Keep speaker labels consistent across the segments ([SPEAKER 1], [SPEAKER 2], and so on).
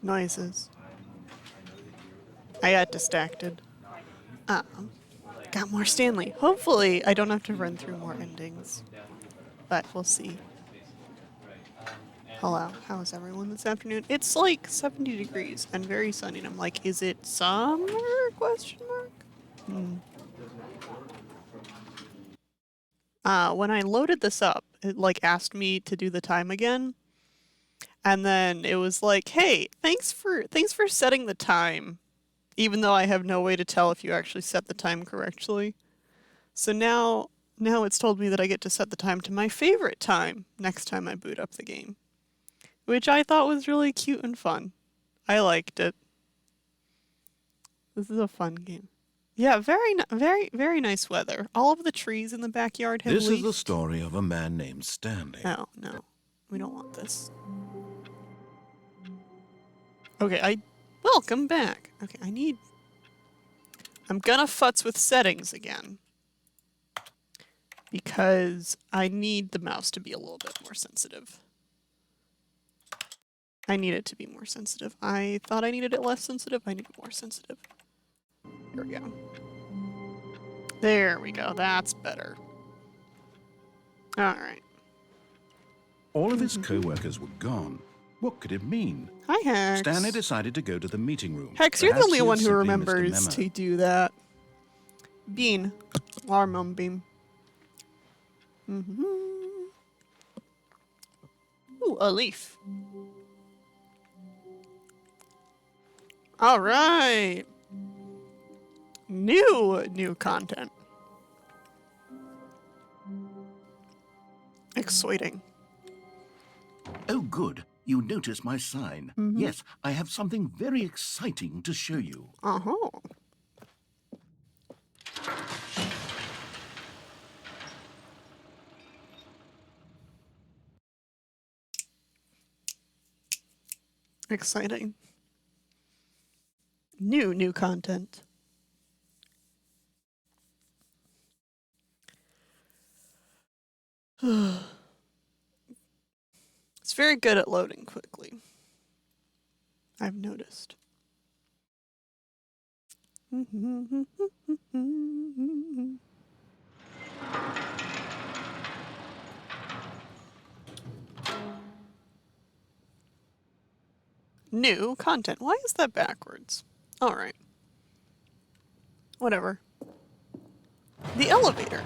[SPEAKER 1] Noises. I got distracted. Got more Stanley. Hopefully I don't have to run through more endings. But we'll see. Hello, how is everyone this afternoon? It's like 70 degrees and very sunny, and I'm like, is it summer? Question mark? When I loaded this up, it like asked me to do the time again. And then it was like, hey, thanks for setting the time, even though I have no way to tell if you actually set the time correctly. So now it's told me that I get to set the time to my favorite time next time I boot up the game, which I thought was really cute and fun. I liked it. This is a fun game. Yeah, very nice weather. All of the trees in the backyard have
[SPEAKER 2] This
[SPEAKER 1] leafed.
[SPEAKER 2] is the story of a man named Stanley.
[SPEAKER 1] Oh, no. We don't want this. Okay, welcome back. Okay, I'm gonna futz with settings again. Because I need the mouse to be a little bit more sensitive. I need it to be more sensitive. I thought I needed it less sensitive. I need it more sensitive. Here we go. There we go. That's better. Alright.
[SPEAKER 2] All of his co-workers were gone. What could it mean?
[SPEAKER 1] Hi, Hex.
[SPEAKER 2] Stanley decided to go to the meeting room.
[SPEAKER 1] Hex, you're the
[SPEAKER 2] Perhaps
[SPEAKER 1] only
[SPEAKER 2] he had
[SPEAKER 1] one who
[SPEAKER 2] simply missed a
[SPEAKER 1] remembers
[SPEAKER 2] memo.
[SPEAKER 1] to do that. Bean. Our Moonbeam. Ooh, a leaf. Alright. New content. Exciting.
[SPEAKER 2] Oh, good. You noticed my sign. Yes, I have something very exciting to show you.
[SPEAKER 1] Uh-huh. Exciting. New content. It's very good at loading quickly. I've noticed. New content. Why is that backwards? Alright. Whatever. The elevator.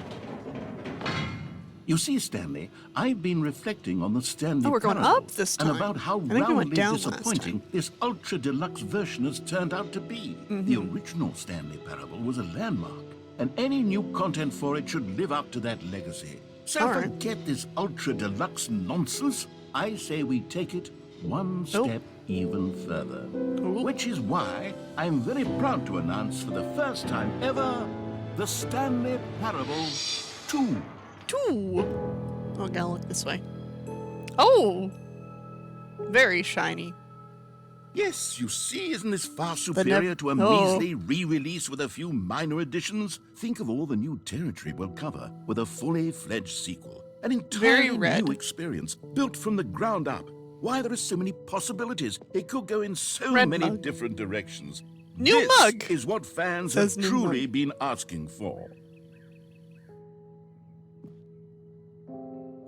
[SPEAKER 2] You see, Stanley, I've been reflecting on the Stanley
[SPEAKER 1] Oh, we're going
[SPEAKER 2] Parable
[SPEAKER 1] up this time.
[SPEAKER 2] and about how
[SPEAKER 1] I think we went
[SPEAKER 2] roundly
[SPEAKER 1] down last
[SPEAKER 2] disappointing
[SPEAKER 1] time.
[SPEAKER 2] this Ultra Deluxe version has turned out to be. The original Stanley Parable was a landmark, and any new content for it should live up to that legacy. So
[SPEAKER 1] All right.
[SPEAKER 2] forget this Ultra Deluxe nonsense. I say we take it one step even further. Which is why I'm very proud to announce for the first time ever, the Stanley Parable 2.
[SPEAKER 1] Two. Oh, gotta look this way. Oh! Very shiny.
[SPEAKER 2] Yes, you see, isn't this far superior to a measly re-release with a few minor additions? Think of all the new territory we'll cover with a fully fledged sequel. An entirely new experience, built from the ground up. Why, there are so many possibilities. It could go in so many different directions.
[SPEAKER 1] New mug!
[SPEAKER 2] This is what fans have truly been asking for.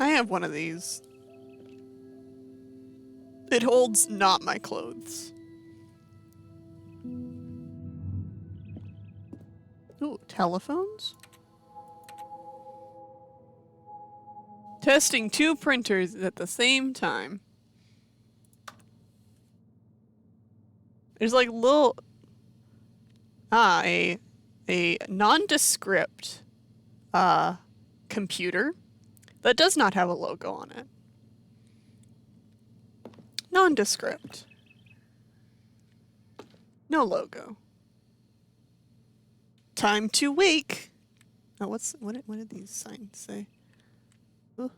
[SPEAKER 1] I have one of these. It holds not my clothes. Ooh, telephones? Testing 2 printers at the same time. There's like little... a nondescript computer that does not have a logo on it. Nondescript. No logo. Time to wake. Oh, what did these signs say? Ooh.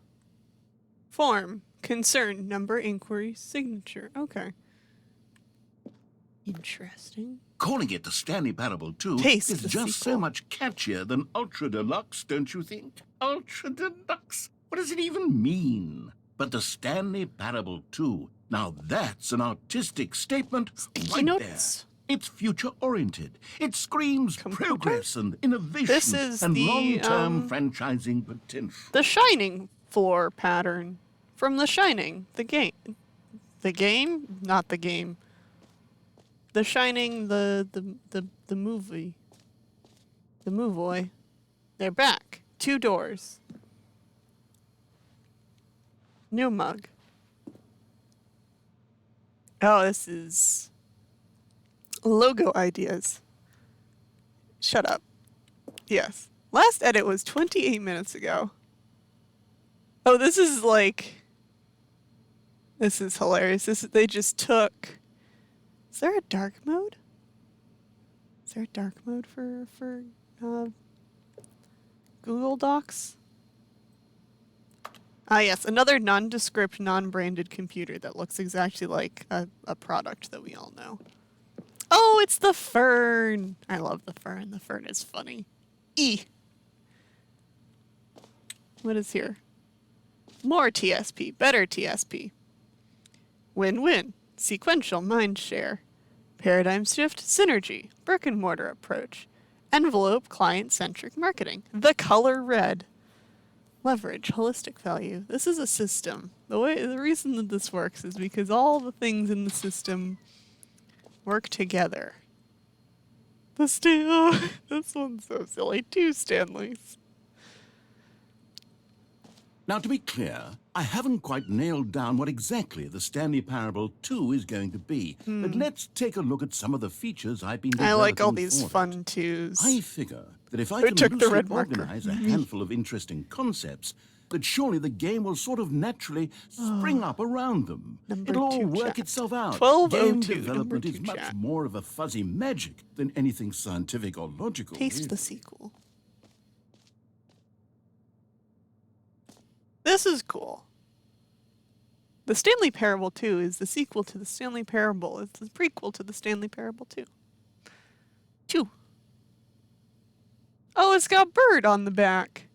[SPEAKER 1] Form, concern, number, inquiry, signature. Okay. Interesting.
[SPEAKER 2] Calling it the Stanley Parable 2
[SPEAKER 1] Taste
[SPEAKER 2] is
[SPEAKER 1] the
[SPEAKER 2] just
[SPEAKER 1] sequel.
[SPEAKER 2] so much catchier than Ultra Deluxe, don't you think? Ultra Deluxe? What does it even mean? But the Stanley Parable 2, now that's an artistic statement right
[SPEAKER 1] notes.
[SPEAKER 2] there. It's future-oriented. It screams progress and innovation
[SPEAKER 1] This is
[SPEAKER 2] and
[SPEAKER 1] the,
[SPEAKER 2] long-term franchising potential.
[SPEAKER 1] The Shining floor pattern from The Shining, the game. The game? Not the game. The Shining, the movie. The movie. They're back. 2 doors. New mug. Oh, this is logo ideas. Shut up. Yes. Last edit was 28 minutes ago. Oh, this is like... This is hilarious. They just took... Is there a dark mode? Is there a dark mode for Google Docs? Ah, yes, another nondescript, non-branded computer that looks exactly like a product that we all know. Oh, it's the fern! I love the fern. The fern is funny. What is here? More TSP. Better TSP. Win-win. Sequential mind share. Paradigm shift synergy. Brick and mortar approach. Envelope client-centric marketing. The color red. Leverage, holistic value. This is a system. The reason that this works is because all the things in the system work together. This one's so silly. 2 Stanleys.
[SPEAKER 2] Now, to be clear, I haven't quite nailed down what exactly the Stanley Parable 2 is going to be, but let's take a look at some of the features I've been developing.
[SPEAKER 1] I like all these
[SPEAKER 2] for
[SPEAKER 1] fun
[SPEAKER 2] it.
[SPEAKER 1] 2s.
[SPEAKER 2] I figure that if I
[SPEAKER 1] Who
[SPEAKER 2] can
[SPEAKER 1] took the
[SPEAKER 2] loosely
[SPEAKER 1] red marker?
[SPEAKER 2] organize a handful of interesting concepts, that surely the game will sort of naturally spring up around them.
[SPEAKER 1] Number
[SPEAKER 2] It'll all
[SPEAKER 1] 2
[SPEAKER 2] work
[SPEAKER 1] chat.
[SPEAKER 2] itself out.
[SPEAKER 1] 1202,
[SPEAKER 2] Game
[SPEAKER 1] number
[SPEAKER 2] development
[SPEAKER 1] 2
[SPEAKER 2] is much
[SPEAKER 1] chat.
[SPEAKER 2] more of a fuzzy magic than anything scientific or logical.
[SPEAKER 1] Taste
[SPEAKER 2] really.
[SPEAKER 1] the sequel. This is cool. The Stanley Parable 2 is the sequel to the Stanley Parable. It's the prequel to the Stanley Parable 2. 2. Oh, it's got bird on the back.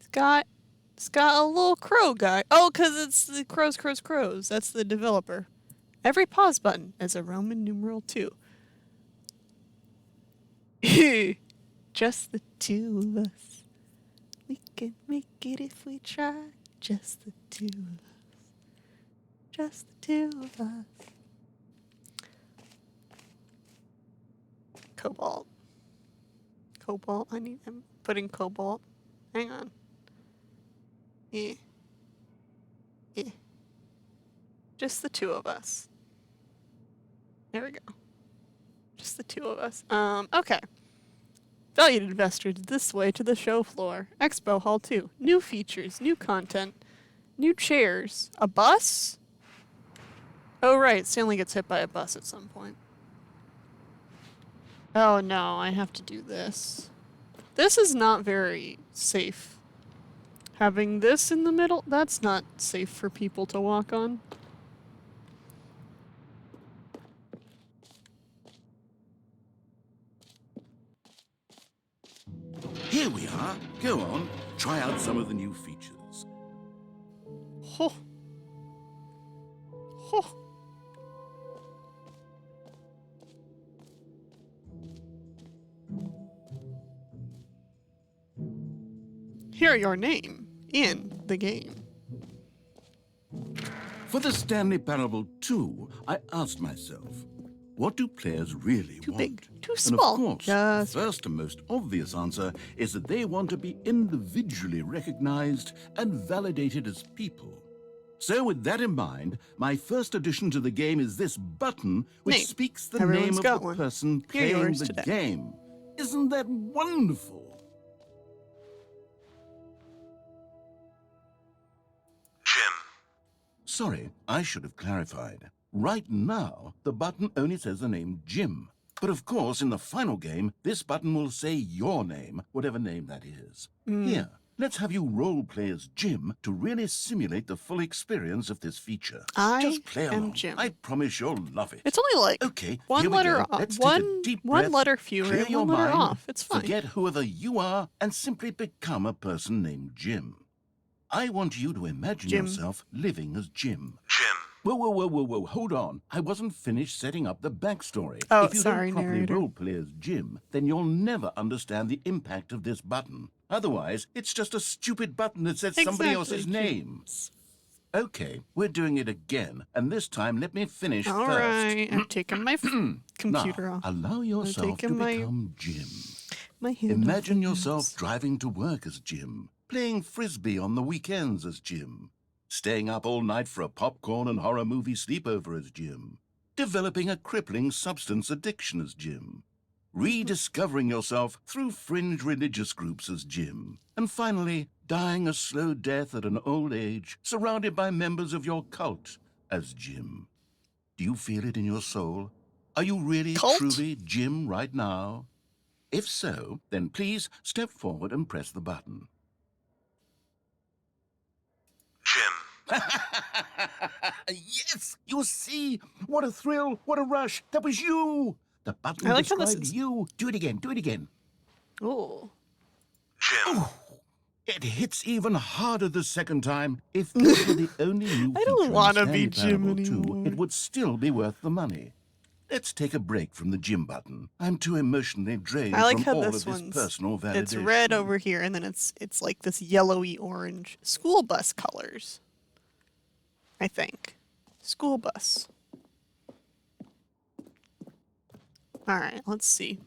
[SPEAKER 1] It's got a little crow guy. Oh, because it's the crows. That's the developer. Every pause button is a Roman numeral 2. Just the two of us. We can make it if we try. Just the two of us. Just the two of us. Cobalt. I'm putting cobalt. Hang on. Yeah. Just the two of us. There we go. Just the two of us. Okay. Valued investors, this way to the show floor. Expo Hall 2. New features, new content, new chairs. A bus? Oh, right. Stanley gets hit by a bus at some point. Oh, no. I have to do this. This is not very safe. Having this in the middle, that's not safe for people to walk on.
[SPEAKER 2] Here we are. Go on, try out some of the new features.
[SPEAKER 1] Ho. Ho. Hear your name in the game.
[SPEAKER 2] For the Stanley Parable 2, I asked myself, what do players really
[SPEAKER 1] Too
[SPEAKER 2] want?
[SPEAKER 1] big, too
[SPEAKER 2] And
[SPEAKER 1] small.
[SPEAKER 2] of course,
[SPEAKER 1] Just
[SPEAKER 2] the first and most obvious answer is that they want to be individually recognized and validated as people. So with that in mind, my first addition to the game is this button, which
[SPEAKER 1] Name.
[SPEAKER 2] speaks the
[SPEAKER 1] Everyone's
[SPEAKER 2] name of
[SPEAKER 1] got
[SPEAKER 2] the
[SPEAKER 1] one.
[SPEAKER 2] person
[SPEAKER 1] Hear
[SPEAKER 2] playing
[SPEAKER 1] yours
[SPEAKER 2] the
[SPEAKER 1] today.
[SPEAKER 2] game. Isn't that wonderful?
[SPEAKER 3] Jim.
[SPEAKER 2] Sorry, I should have clarified. Right now, the button only says the name Jim. But of course, in the final game, this button will say your name, whatever name that is. Here, let's have you role-play as Jim to really simulate the full experience of this feature.
[SPEAKER 1] I
[SPEAKER 2] Just play
[SPEAKER 1] am
[SPEAKER 2] along.
[SPEAKER 1] Jim.
[SPEAKER 2] I promise you'll love it.
[SPEAKER 1] It's only like
[SPEAKER 2] Okay,
[SPEAKER 1] one
[SPEAKER 2] here we
[SPEAKER 1] letter
[SPEAKER 2] go.
[SPEAKER 1] off.
[SPEAKER 2] Let's take a deep breath,
[SPEAKER 1] One letter fewer,
[SPEAKER 2] clear
[SPEAKER 1] and
[SPEAKER 2] your
[SPEAKER 1] one letter
[SPEAKER 2] mind,
[SPEAKER 1] off. It's fine.
[SPEAKER 2] forget whoever you are, and simply become a person named Jim. I want you to imagine
[SPEAKER 1] Jim.
[SPEAKER 2] yourself living as Jim.
[SPEAKER 3] Jim.
[SPEAKER 2] Whoa, hold on. I wasn't finished setting up the backstory.
[SPEAKER 1] Oh,
[SPEAKER 2] if you
[SPEAKER 1] sorry,
[SPEAKER 2] don't properly
[SPEAKER 1] narrator.
[SPEAKER 2] roleplay as Jim, then you'll never understand the impact of this button. Otherwise, it's just a stupid button that says somebody else's
[SPEAKER 1] Jim.
[SPEAKER 2] name. Okay, we're doing it again, and this time let me finish
[SPEAKER 1] All
[SPEAKER 2] first.
[SPEAKER 1] right, I'm taking my computer
[SPEAKER 2] Now,
[SPEAKER 1] off.
[SPEAKER 2] allow yourself to
[SPEAKER 1] taking my-
[SPEAKER 2] become Jim.
[SPEAKER 1] My hand off
[SPEAKER 2] Imagine
[SPEAKER 1] the
[SPEAKER 2] yourself
[SPEAKER 1] mouse.
[SPEAKER 2] driving to work as Jim, playing frisbee on the weekends as Jim, staying up all night for a popcorn and horror movie sleepover as Jim, developing a crippling substance addiction as Jim, rediscovering yourself through fringe religious groups as Jim, and finally dying a slow death at an old age, surrounded by members of your cult as Jim. Do you feel it in your soul? Are you really,
[SPEAKER 1] Cult?
[SPEAKER 2] truly Jim right now? If so, then please step forward and press the button.
[SPEAKER 3] Jim.
[SPEAKER 2] Yes! You see? What a thrill! What a rush! That was you! The button
[SPEAKER 1] I like how this
[SPEAKER 2] described
[SPEAKER 1] is-
[SPEAKER 2] you. Do it again.
[SPEAKER 1] Oh.
[SPEAKER 3] Jim.
[SPEAKER 2] It hits even harder the second time. If this were the only new
[SPEAKER 1] I don't
[SPEAKER 2] feature in
[SPEAKER 1] wanna be
[SPEAKER 2] Stanley
[SPEAKER 1] Jim
[SPEAKER 2] Parable 2,
[SPEAKER 1] anymore.
[SPEAKER 2] it would still be worth the money. Let's take a break from the Jim button. I'm too emotionally drained
[SPEAKER 1] I like
[SPEAKER 2] from
[SPEAKER 1] how
[SPEAKER 2] all
[SPEAKER 1] this
[SPEAKER 2] of this
[SPEAKER 1] one's
[SPEAKER 2] personal validation.
[SPEAKER 1] it's red over here, and then it's like this yellowy orange school bus colors. I think school bus. All right, let's see.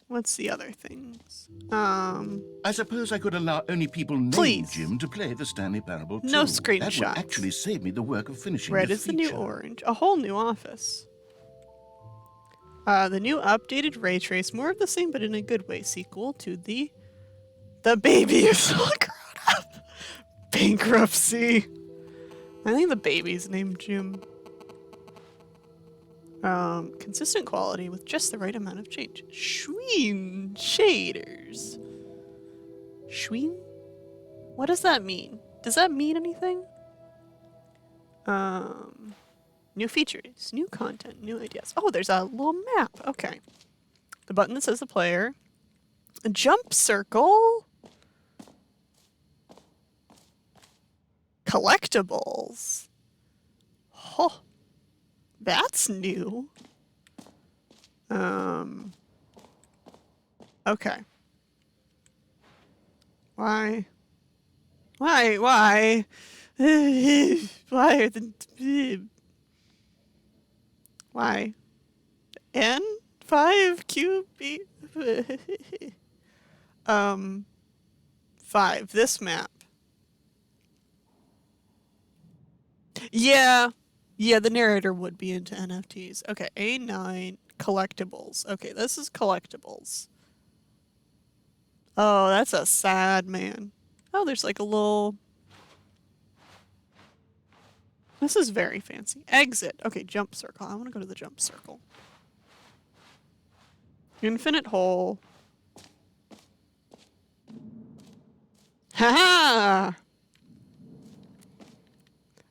[SPEAKER 1] What's the other things?
[SPEAKER 2] I suppose I could allow only people named
[SPEAKER 1] Please.
[SPEAKER 2] Jim to play the Stanley Parable 2.
[SPEAKER 1] No
[SPEAKER 2] That
[SPEAKER 1] screenshots.
[SPEAKER 2] would actually save me the work of finishing
[SPEAKER 1] Red
[SPEAKER 2] this
[SPEAKER 1] is the new
[SPEAKER 2] feature.
[SPEAKER 1] orange. A whole new office. The new updated ray trace, more of the same, but in a good way. Sequel to the baby is all grown up. Bankruptcy. I think the baby's named Jim. Consistent quality with just the right amount of change. Schween shaders. Schween? What does that mean? Does that mean anything? New features, new content, new ideas. Oh, there's a little map. Okay. The button that says the player A jump circle? Collectibles. Oh, that's new. Okay. Why? Why? Why? Why are the... Why? N5QB? 5. This map. Yeah. Yeah, the narrator would be into NFTs. Okay, A9. Collectibles. Okay, this is collectibles. Oh, that's a sad man. Oh, there's like a little... This is very fancy. Exit. Okay, jump circle. I want to go to the jump circle. Infinite hole. Ha-ha!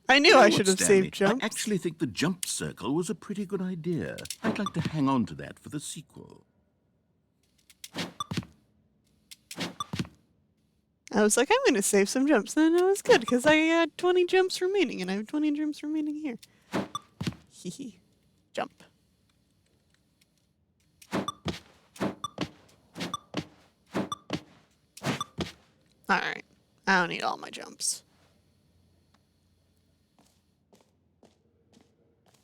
[SPEAKER 1] I knew I should have saved jumps.
[SPEAKER 2] I actually think the jump circle was a pretty good idea. I'd like to hang on to that for the sequel.
[SPEAKER 1] I was like, I'm going to save some jumps. Then it was good, because I had 20 jumps remaining, and I have 20 jumps remaining here. Hee Jump. Alright. I don't need all my jumps.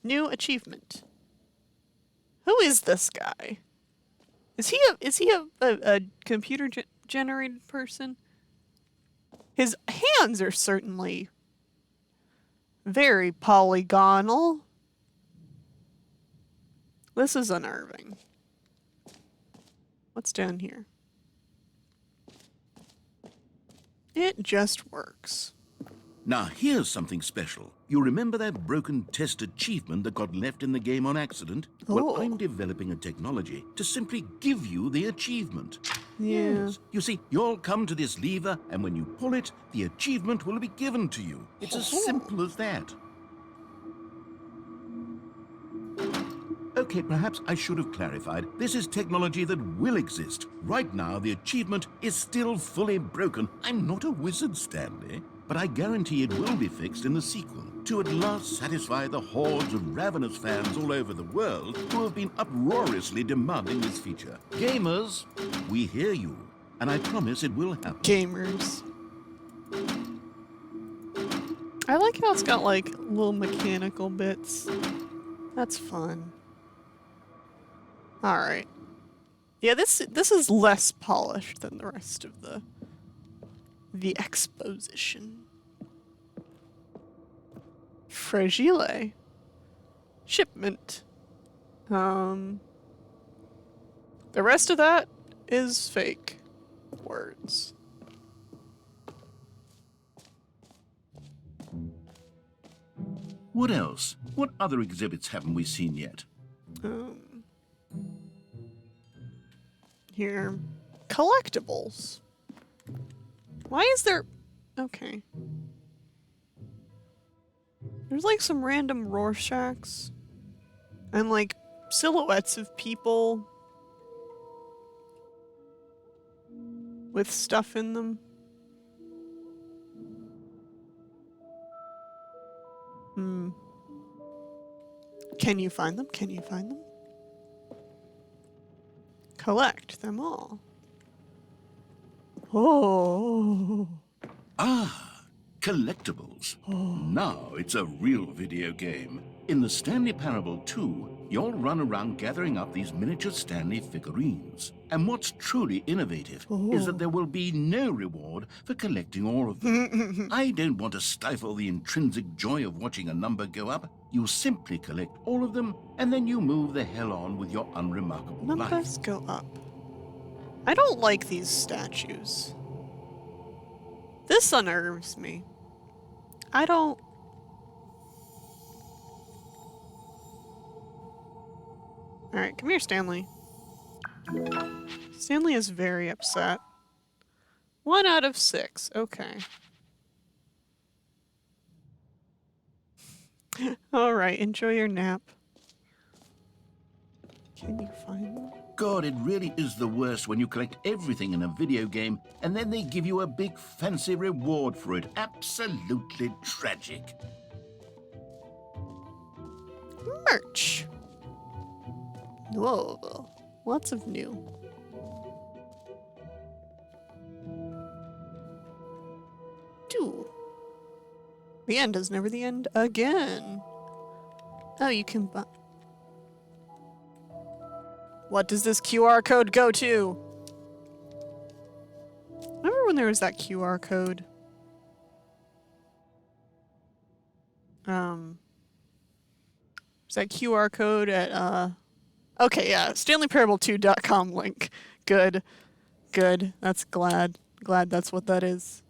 [SPEAKER 1] New achievement. Who is this guy? Is he a computer generated person? His hands are certainly very polygonal. This is unnerving. What's down here? It just works.
[SPEAKER 2] Now, here's something special. You remember that broken test achievement that got left in the game on accident?
[SPEAKER 1] Oh.
[SPEAKER 2] Well, I'm developing a technology to simply give you the achievement.
[SPEAKER 1] Yeah.
[SPEAKER 2] Yes. You see, you'll come to this lever, and when you pull it, the achievement will be given to you. It's as simple as that. Okay, perhaps I should have clarified. This is technology that will exist. Right now, the achievement is still fully broken. I'm not a wizard, Stanley, but I guarantee it will be fixed in the sequel to at last satisfy the hordes of ravenous fans all over the world who have been uproariously demanding this feature. Gamers, we hear you, and I promise it will happen.
[SPEAKER 1] Gamers. I like how it's got like little mechanical bits. That's fun. All right. Yeah, this is less polished than the rest of the exposition. Fragile. Shipment. The rest of that is fake words.
[SPEAKER 2] What else? What other exhibits haven't we seen yet?
[SPEAKER 1] Here. Collectibles. Why is there... Okay. There's like some random Rorschachs. And like silhouettes of people. With stuff in them. Can you find them? Can you find them? Collect them all. Oh.
[SPEAKER 2] Ah, collectibles. Now it's a real video game. In the Stanley Parable 2, you'll run around gathering up these miniature Stanley figurines. And what's truly innovative is that there will be no reward for collecting all of them. I don't want to stifle the intrinsic joy of watching a number go up. You simply collect all of them, and then you move the hell on with your unremarkable life.
[SPEAKER 1] Numbers go up. I don't like these statues. This unnerves me. I don't... Alright, come here, Stanley. Stanley is very upset. 1 out of 6. Okay. Alright, enjoy your nap. Can you find them?
[SPEAKER 2] God, it really is the worst when you collect everything in a video game and then they give you a big fancy reward for it. Absolutely tragic.
[SPEAKER 1] Merch. Whoa. Lots of new. Two. The end is never the end again. Oh, you can buy. What does this QR code go to? Remember when there was that QR code? Is that QR code at, okay, yeah, StanleyParable2.com link. Good. Good. That's glad that's what that is.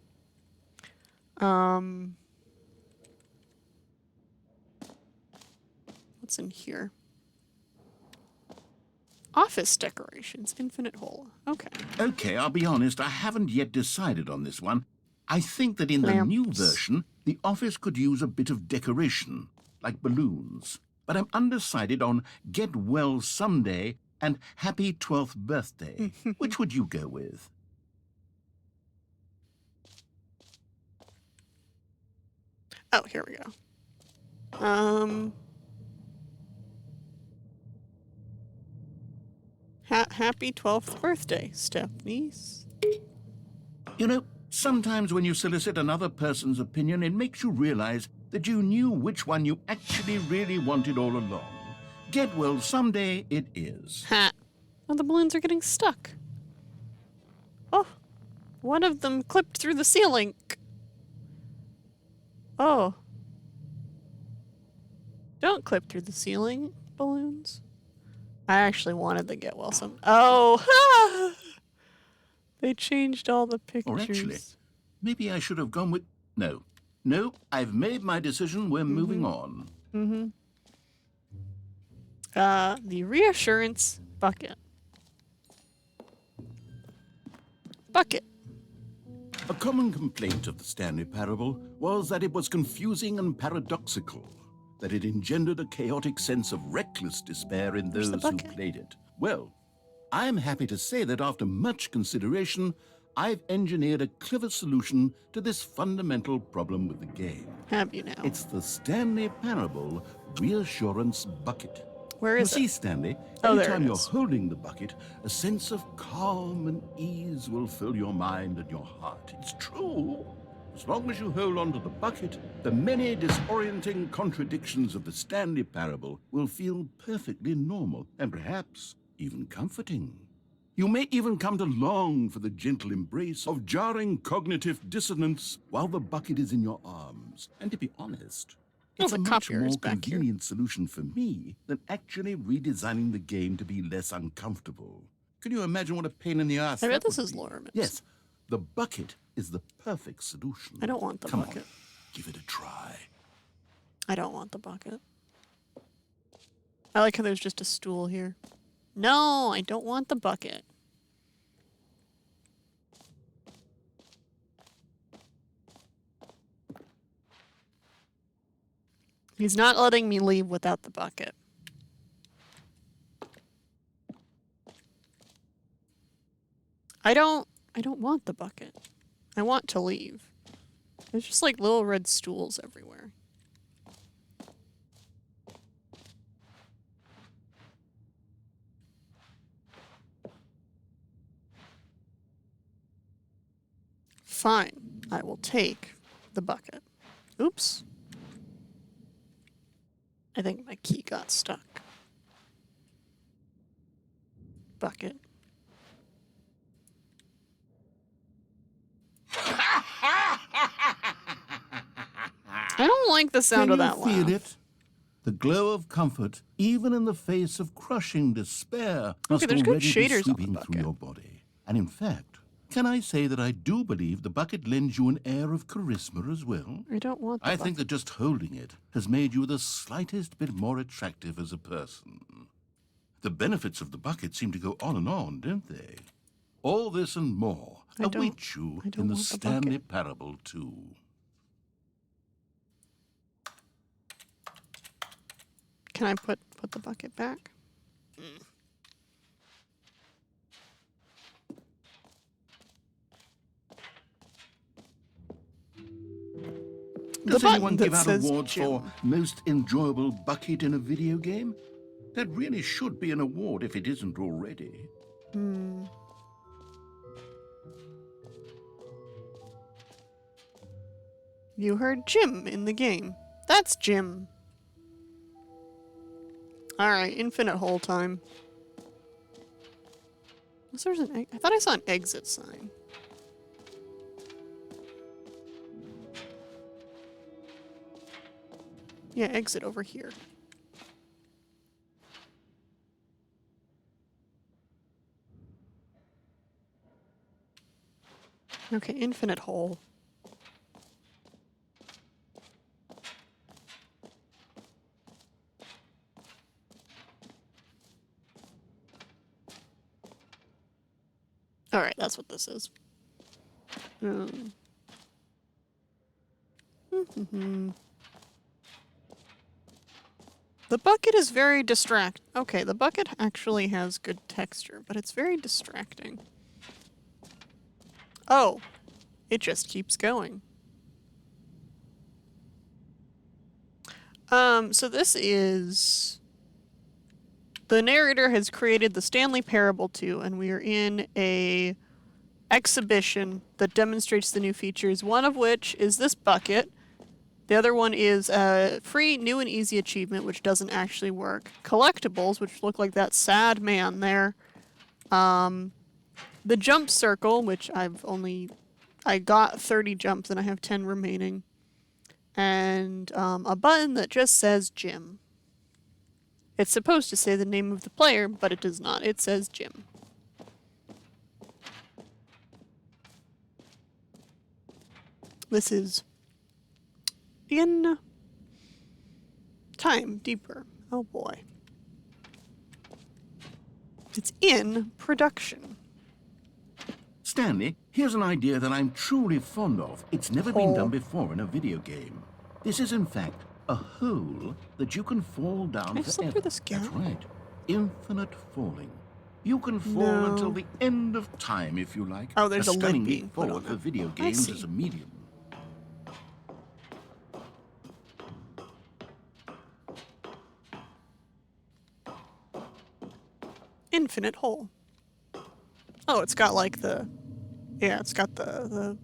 [SPEAKER 1] What's in here? Office decorations, infinite hole. Okay.
[SPEAKER 2] Okay, I'll be honest, I haven't yet decided on this one. I think that in the new version, the office could use a bit of decoration, like balloons. But I'm undecided on Get Well Someday and Happy 12th Birthday. Which would you go with?
[SPEAKER 1] Oh, here we go. Happy 12th birthday, Stephanie's.
[SPEAKER 2] You know, sometimes when you solicit another person's opinion, it makes you realize that you knew which one you actually really wanted all along. Get Well Someday it is.
[SPEAKER 1] Ha! Oh, the balloons are getting stuck. Oh, one of them clipped through the ceiling. Oh. Don't clip through the ceiling, balloons. I actually wanted the Get Well Some. Oh! They changed all the pictures.
[SPEAKER 2] Or actually, maybe I should have gone with... No. No, I've made my decision. We're moving on.
[SPEAKER 1] The reassurance bucket. Bucket.
[SPEAKER 2] A common complaint of the Stanley Parable was that it was confusing and paradoxical, that it engendered a chaotic sense of reckless despair in those who played it. Well, I'm happy to say that after much consideration, I've engineered a clever solution to this fundamental problem with the game.
[SPEAKER 1] Have you now?
[SPEAKER 2] It's the Stanley Parable Reassurance Bucket.
[SPEAKER 1] Where is it?
[SPEAKER 2] You see, Stanley,
[SPEAKER 1] Oh, there
[SPEAKER 2] anytime
[SPEAKER 1] it
[SPEAKER 2] you're
[SPEAKER 1] is.
[SPEAKER 2] holding the bucket, a sense of calm and ease will fill your mind and your heart. It's true. As long as you hold on to the bucket, the many disorienting contradictions of the Stanley Parable will feel perfectly normal and perhaps even comforting. You may even come to long for the gentle embrace of jarring cognitive dissonance while the bucket is in your arms. And to be honest,
[SPEAKER 1] Oh,
[SPEAKER 2] it's
[SPEAKER 1] the
[SPEAKER 2] a much
[SPEAKER 1] copier is
[SPEAKER 2] more
[SPEAKER 1] back here.
[SPEAKER 2] convenient solution for me than actually redesigning the game to be less uncomfortable. Can you imagine what a pain in the ass
[SPEAKER 1] I bet
[SPEAKER 2] that
[SPEAKER 1] this
[SPEAKER 2] would
[SPEAKER 1] is
[SPEAKER 2] be?
[SPEAKER 1] Lorem.
[SPEAKER 2] Yes, the bucket is the perfect solution.
[SPEAKER 1] I don't want the
[SPEAKER 2] Come
[SPEAKER 1] bucket.
[SPEAKER 2] on, give it a try.
[SPEAKER 1] I don't want the bucket. I like how there's just a stool here. No, I don't want the bucket. He's not letting me leave without the bucket. I don't want the bucket. I want to leave. There's just like little red stools everywhere. Fine. I will take the bucket. Oops. I think my key got stuck. Bucket. I don't like the sound of that
[SPEAKER 2] Can you feel
[SPEAKER 1] laugh.
[SPEAKER 2] it? The glow of comfort, even in the face of crushing despair, must
[SPEAKER 1] there's good
[SPEAKER 2] already be
[SPEAKER 1] shaders on the
[SPEAKER 2] sweeping through
[SPEAKER 1] bucket.
[SPEAKER 2] your body. And in fact, can I say that I do believe the bucket lends you an air of charisma as well?
[SPEAKER 1] I don't want the
[SPEAKER 2] I
[SPEAKER 1] bucket.
[SPEAKER 2] think that just holding it has made you the slightest bit more attractive as a person. The benefits of the bucket seem to go on and on, don't they? All this and more
[SPEAKER 1] I don't-
[SPEAKER 2] await you
[SPEAKER 1] I don't
[SPEAKER 2] in the
[SPEAKER 1] want the
[SPEAKER 2] Stanley
[SPEAKER 1] bucket.
[SPEAKER 2] Parable 2.
[SPEAKER 1] Can I put the bucket back?
[SPEAKER 2] Does anyone give out
[SPEAKER 1] says
[SPEAKER 2] awards
[SPEAKER 1] Jim.
[SPEAKER 2] for most enjoyable bucket in a video game? That really should be an award if it isn't already.
[SPEAKER 1] You heard Jim in the game. That's Jim. Alright, infinite hole time. There's an I thought I saw an exit sign. Yeah, exit over here. Okay, infinite hole. Alright, that's what this is. The bucket is very Okay, the bucket actually has good texture, but it's very distracting. Oh, it just keeps going. So this is... The narrator has created the Stanley Parable 2, and we are in a exhibition that demonstrates the new features, one of which is this bucket. The other one is a free new and easy achievement, which doesn't actually work. Collectibles, which look like that sad man there. The jump circle, which I got 30 jumps and I have 10 remaining. And a button that just says Jim. It's supposed to say the name of the player, but it does not. It says Jim. This is in time deeper. Oh boy. It's in production.
[SPEAKER 2] Stanley, here's an idea that I'm truly fond of. It's never been done before in a video game. This is, in fact, a hole that you can fall down
[SPEAKER 1] Can I slip
[SPEAKER 2] forever.
[SPEAKER 1] through this gap?
[SPEAKER 2] That's right. Infinite falling. You can fall
[SPEAKER 1] No.
[SPEAKER 2] until the end of time, if you like.
[SPEAKER 1] Oh, there's a lid
[SPEAKER 2] stunning
[SPEAKER 1] being
[SPEAKER 2] leap
[SPEAKER 1] put
[SPEAKER 2] forward
[SPEAKER 1] on
[SPEAKER 2] for
[SPEAKER 1] it.
[SPEAKER 2] video
[SPEAKER 1] I
[SPEAKER 2] games
[SPEAKER 1] see.
[SPEAKER 2] as a medium.
[SPEAKER 1] Infinite hole. Oh, it's got like the... Yeah, it's got the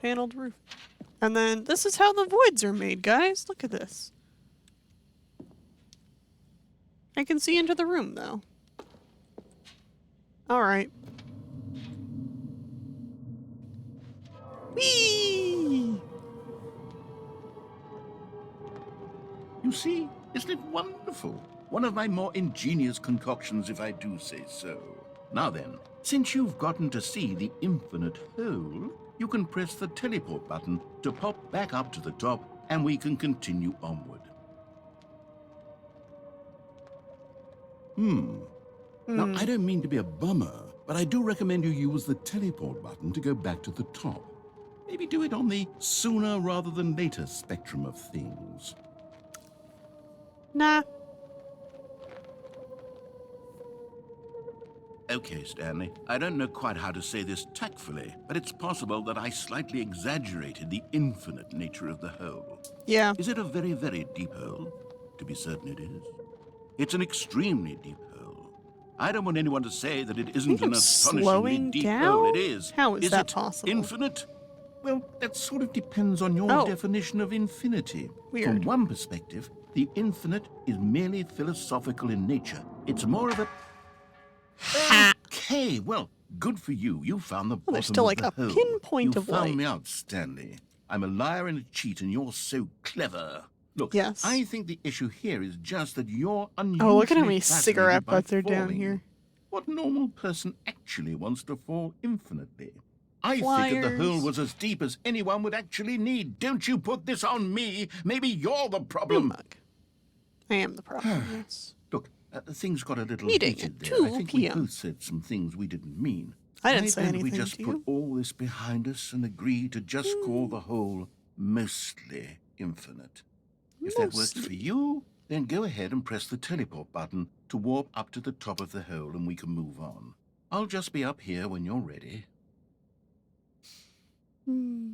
[SPEAKER 1] paneled roof. And then this is how the voids are made, guys. Look at this. I can see into the room, though. Alright. Whee!
[SPEAKER 2] You see, isn't it wonderful? One of my more ingenious concoctions, if I do say so. Now then, since you've gotten to see the infinite hole, you can press the teleport button to pop back up to the top, and we can continue onward. Now, I don't mean to be a bummer, but I do recommend you use the teleport button to go back to the top. Maybe do it on the sooner rather than later spectrum of things.
[SPEAKER 1] Nah.
[SPEAKER 2] Okay, Stanley, I don't know quite how to say this tactfully, but it's possible that I slightly exaggerated the infinite nature of the hole.
[SPEAKER 1] Yeah.
[SPEAKER 2] Is it a very, very deep hole? To be certain it is. It's an extremely deep hole. I don't want anyone to say that it isn't
[SPEAKER 1] I'm
[SPEAKER 2] an astonishingly
[SPEAKER 1] slowing
[SPEAKER 2] deep
[SPEAKER 1] down?
[SPEAKER 2] hole. It is.
[SPEAKER 1] How is that
[SPEAKER 2] it
[SPEAKER 1] possible?
[SPEAKER 2] Infinite? Well, that sort of depends on your definition of infinity.
[SPEAKER 1] Weird.
[SPEAKER 2] From one perspective, the infinite is merely philosophical in nature. It's more of a... Okay, well, good for you. You found the bottom
[SPEAKER 1] there's still like
[SPEAKER 2] of the
[SPEAKER 1] a
[SPEAKER 2] hole.
[SPEAKER 1] pinpoint
[SPEAKER 2] you
[SPEAKER 1] of
[SPEAKER 2] found
[SPEAKER 1] light.
[SPEAKER 2] me out, Stanley. I'm a liar and a cheat, and you're so clever. Look,
[SPEAKER 1] Yes.
[SPEAKER 2] I think the issue here is just that you're unusually
[SPEAKER 1] Oh, look at how many
[SPEAKER 2] fascinated
[SPEAKER 1] cigarette
[SPEAKER 2] by
[SPEAKER 1] butts are down
[SPEAKER 2] falling.
[SPEAKER 1] here.
[SPEAKER 2] What normal person actually wants to fall infinitely? I figured the hole
[SPEAKER 1] Flyers.
[SPEAKER 2] was as deep as anyone would actually need. Don't you put this on me. Maybe you're the problem.
[SPEAKER 1] Mug. I am the problem, yes.
[SPEAKER 2] Look, things got a little
[SPEAKER 1] Meeting
[SPEAKER 2] heated
[SPEAKER 1] at
[SPEAKER 2] there.
[SPEAKER 1] 2
[SPEAKER 2] I think we
[SPEAKER 1] p.m.
[SPEAKER 2] both said some things we didn't mean.
[SPEAKER 1] I didn't
[SPEAKER 2] Why
[SPEAKER 1] say
[SPEAKER 2] don't
[SPEAKER 1] anything
[SPEAKER 2] we just
[SPEAKER 1] to
[SPEAKER 2] put
[SPEAKER 1] you?
[SPEAKER 2] all this behind us and agree to just call the whole mostly infinite? If that works for you, then go ahead and press the teleport button to warp up to the top of the hole and we can move on. I'll just be up here when you're ready.
[SPEAKER 1] Ow.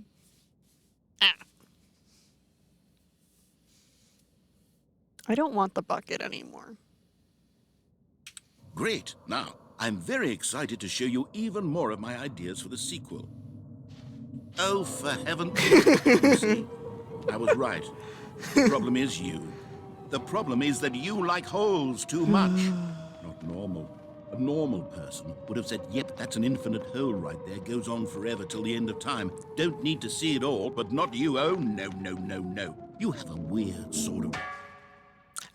[SPEAKER 1] I don't want the bucket anymore.
[SPEAKER 2] Great. Now, I'm very excited to show you even more of my ideas for the sequel. Oh, for heaven's sake. You see, I was right. The problem is you. The problem is that you like holes too much. Not normal. A normal person would have said, yep, that's an infinite hole right there. Goes on forever till the end of time. Don't need to see it all, but not you. Oh, no, no, no, no. You have a weird sort of...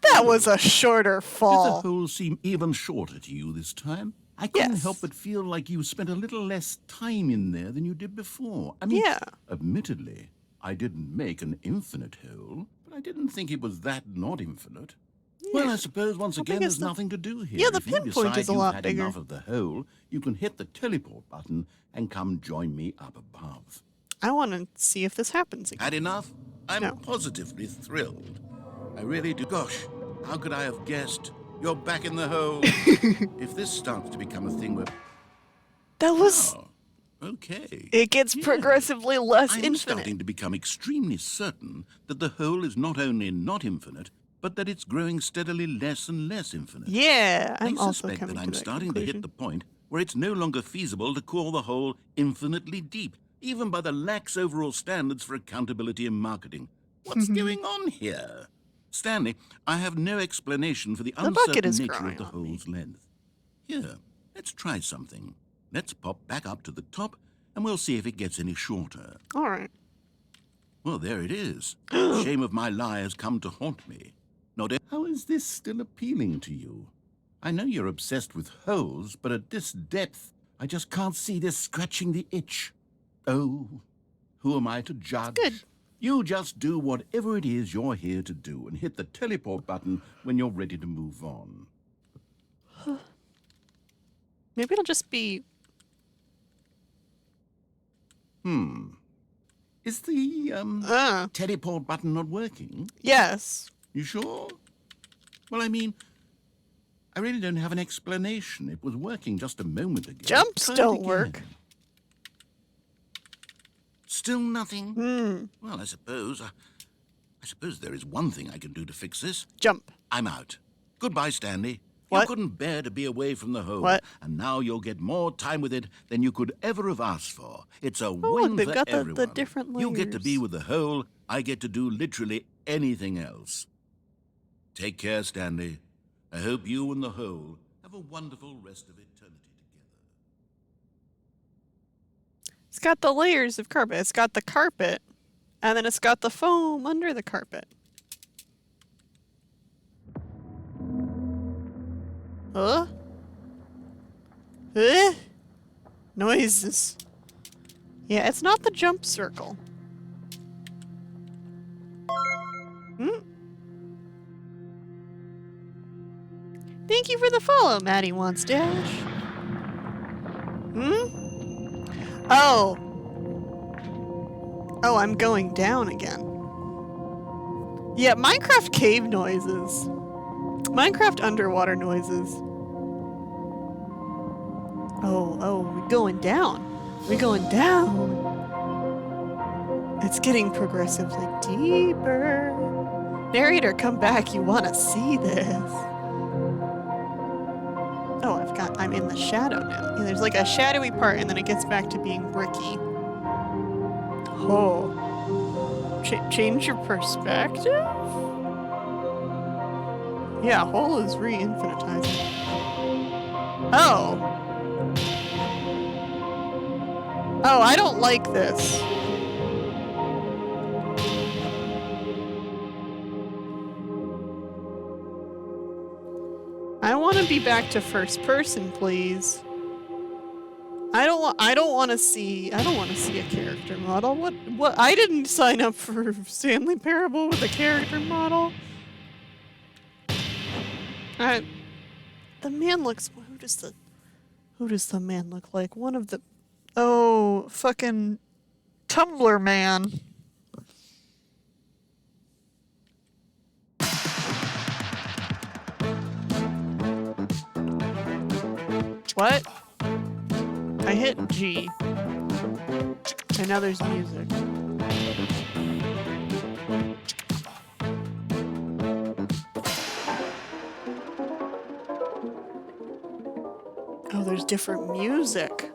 [SPEAKER 1] That was a shorter
[SPEAKER 2] Did the
[SPEAKER 1] fall.
[SPEAKER 2] hole seem even shorter to you this time? I couldn't
[SPEAKER 1] Yes.
[SPEAKER 2] help but feel like you spent a little less time in there than you did before. I mean,
[SPEAKER 1] Yeah.
[SPEAKER 2] admittedly, I didn't make an infinite hole, but I didn't think it was that not infinite. Well, I suppose once
[SPEAKER 1] How
[SPEAKER 2] again
[SPEAKER 1] big is
[SPEAKER 2] there's
[SPEAKER 1] the-
[SPEAKER 2] nothing to do here.
[SPEAKER 1] Yeah, the
[SPEAKER 2] If you
[SPEAKER 1] pinpoint
[SPEAKER 2] decide
[SPEAKER 1] is a
[SPEAKER 2] you've
[SPEAKER 1] lot
[SPEAKER 2] had
[SPEAKER 1] bigger.
[SPEAKER 2] enough of the hole, you can hit the teleport button and come join me up above.
[SPEAKER 1] I want to see if this happens again.
[SPEAKER 2] Had enough? I'm
[SPEAKER 1] No.
[SPEAKER 2] positively thrilled. I really do. Gosh, how could I have guessed? You're back in the hole. If this starts to become a thing where...
[SPEAKER 1] That was...
[SPEAKER 2] Oh, okay.
[SPEAKER 1] It gets
[SPEAKER 2] Yeah.
[SPEAKER 1] progressively less
[SPEAKER 2] I'm
[SPEAKER 1] infinite.
[SPEAKER 2] starting to become extremely certain that the hole is not only not infinite, but that it's growing steadily less and less infinite.
[SPEAKER 1] Yeah, I'm
[SPEAKER 2] I
[SPEAKER 1] also
[SPEAKER 2] suspect
[SPEAKER 1] coming
[SPEAKER 2] that
[SPEAKER 1] to
[SPEAKER 2] I'm
[SPEAKER 1] that
[SPEAKER 2] starting to
[SPEAKER 1] conclusion.
[SPEAKER 2] hit the point where it's no longer feasible to call the hole infinitely deep, even by the lax overall standards for accountability and marketing. What's going on here? Stanley, I have no explanation for the
[SPEAKER 1] bucket
[SPEAKER 2] uncertain
[SPEAKER 1] is
[SPEAKER 2] nature
[SPEAKER 1] growing
[SPEAKER 2] of the
[SPEAKER 1] on me.
[SPEAKER 2] hole's length. Here, let's try something. Let's pop back up to the top, and we'll see if it gets any shorter.
[SPEAKER 1] All right.
[SPEAKER 2] Well, there it is. The shame of my lie has come to haunt me. How is this still appealing to you? I know you're obsessed with holes, but at this depth, I just can't see this scratching the itch. Oh, who am I to judge?
[SPEAKER 1] Good.
[SPEAKER 2] You just do whatever it is you're here to do and hit the teleport button when you're ready to move on.
[SPEAKER 1] Maybe it'll just be...
[SPEAKER 2] Is the, teleport button not working?
[SPEAKER 1] Yes.
[SPEAKER 2] You sure? Well, I mean, I really don't have an explanation. It was working just a moment ago.
[SPEAKER 1] Jumps
[SPEAKER 2] Try it
[SPEAKER 1] don't
[SPEAKER 2] again.
[SPEAKER 1] work.
[SPEAKER 2] Still nothing? Well, I suppose there is one thing I can do to fix this.
[SPEAKER 1] Jump.
[SPEAKER 2] I'm out. Goodbye, Stanley.
[SPEAKER 1] What?
[SPEAKER 2] You couldn't bear to be away from the hole.
[SPEAKER 1] What?
[SPEAKER 2] And now you'll get more time with it than you could ever have asked for. It's a
[SPEAKER 1] look,
[SPEAKER 2] win
[SPEAKER 1] they've
[SPEAKER 2] for
[SPEAKER 1] got the
[SPEAKER 2] everyone.
[SPEAKER 1] different
[SPEAKER 2] You get to be
[SPEAKER 1] layers.
[SPEAKER 2] with the hole. I get to do literally anything else. Take care, Stanley. I hope you and the hole have a wonderful rest of eternity together.
[SPEAKER 1] It's got the layers of carpet. It's got the carpet, and then it's got the foam under the carpet. Huh? Noises. Yeah, it's not the jump circle. Thank you for the follow, Maddie Wants Dash. Oh. Oh, I'm going down again. Yeah, Minecraft cave noises. Minecraft underwater noises. Oh, we're going down. We're going down. It's getting progressively deeper. Narrator, come back. You want to see this. Oh, I'm in the shadow now. Yeah, there's like a shadowy part and then it gets back to being bricky. Oh. Change your perspective? Yeah, hole is re-infinitizing. Oh. Oh, I don't like this. I want to be back to first person, please. I don't want to see a character model. What I didn't sign up for Stanley Parable with a character model. The man looks who does the man look like? One of the fucking Tumblr man. What? I hit G. And now there's music. different music.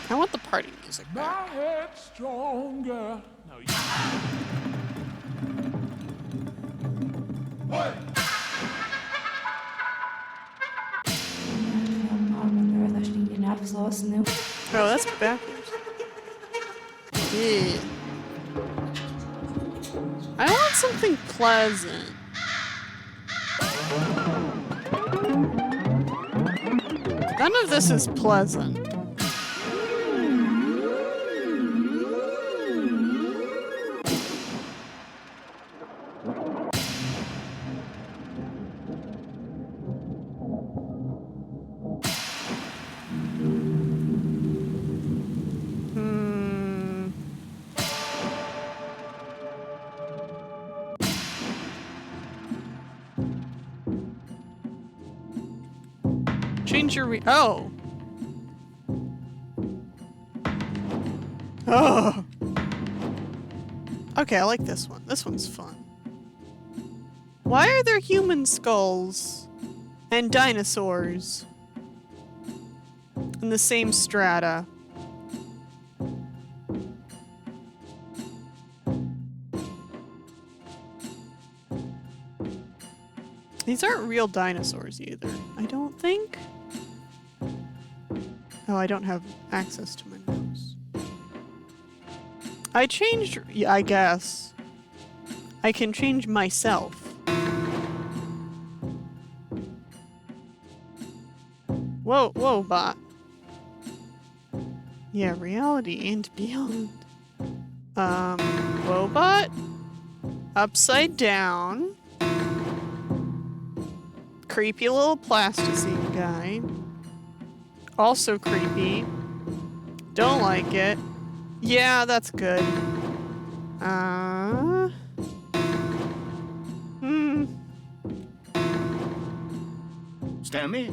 [SPEAKER 1] I want the party music back.
[SPEAKER 4] My head's stronger. No, you.
[SPEAKER 1] Oh, that's backwards. Yeah. I want something pleasant. None of this is pleasant. Change your oh. Oh. Okay, I like this one. This one's fun. Why are there human skulls and dinosaurs in the same strata? These aren't real dinosaurs either, I don't think. Oh, I don't have access to my mouse. I changed... Yeah, I guess. I can change myself. Whoa, whoa, bot. Yeah, reality and beyond. Wobot? Upside down. Creepy little plasticine guy. Also creepy. Don't like it. Yeah, that's good.
[SPEAKER 2] Stanley?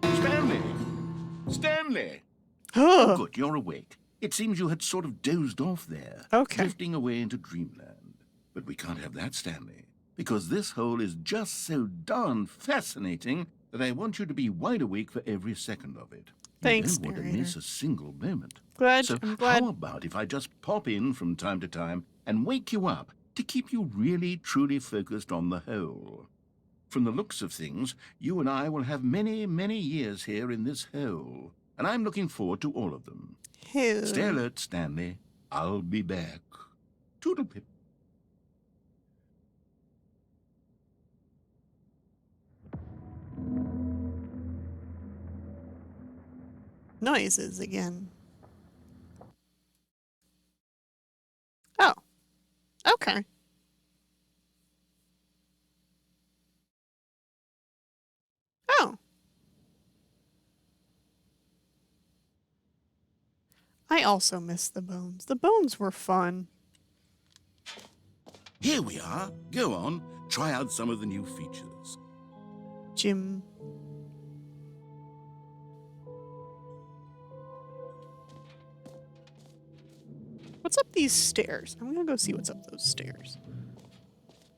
[SPEAKER 2] Stanley? Stanley!
[SPEAKER 1] Oh,
[SPEAKER 2] Oh, good, you're awake. It seems you had sort of dozed off there.
[SPEAKER 1] Okay.
[SPEAKER 2] Drifting away into dreamland. But we can't have that, Stanley. Because this hole is just so darn fascinating that I want you to be wide awake for every second of it.
[SPEAKER 1] Thanks,
[SPEAKER 2] You don't want to
[SPEAKER 1] narrator.
[SPEAKER 2] miss a single moment.
[SPEAKER 1] I'm glad.
[SPEAKER 2] How about if I just pop in from time to time and wake you up to keep you really, truly focused on the hole? From the looks of things, you and I will have many, many years here in this hole, and I'm looking forward to all of them.
[SPEAKER 1] Who?
[SPEAKER 2] Stay alert, Stanley. I'll be back. Toodle-pip.
[SPEAKER 1] Noises again. Oh. Okay. Oh. I also miss the bones. The bones were fun.
[SPEAKER 2] Here we are. Go on. Try out some of the new features.
[SPEAKER 1] Jim. What's up these stairs? I'm gonna go see what's up those stairs.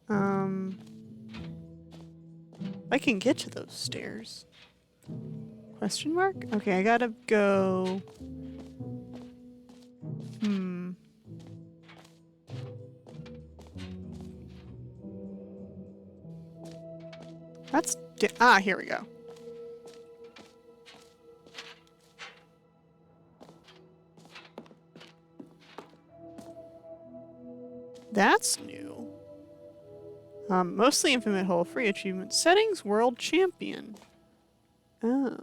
[SPEAKER 1] I can get to those stairs. Question mark? Okay, I gotta go. That's here we go. That's new. Mostly infinite hole, free achievement. Settings world champion. Oh.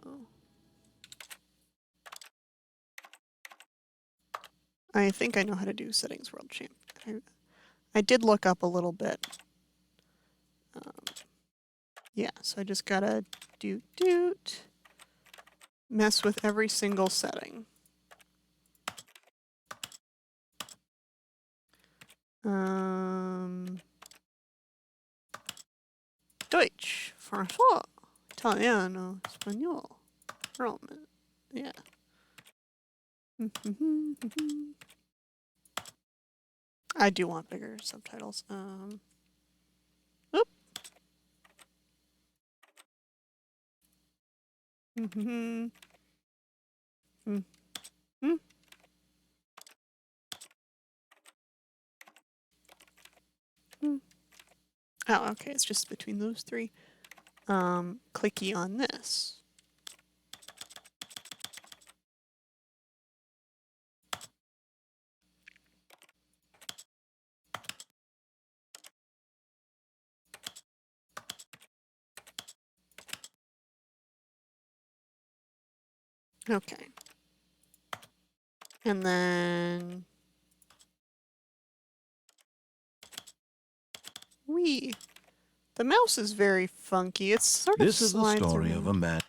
[SPEAKER 1] I think I know how to do settings world champion. I did look up a little bit. Yeah, so I just gotta doot. Mess with every single setting. Deutsch, François, Italiano, Español, Roman. Yeah. I do want bigger subtitles. Oop. Oh, okay, it's just between those three. Clicky on this. Okay. And then... Wee. The mouse is very funky. It's sort of
[SPEAKER 2] This is the
[SPEAKER 1] slides
[SPEAKER 2] story of a
[SPEAKER 1] around.
[SPEAKER 2] man.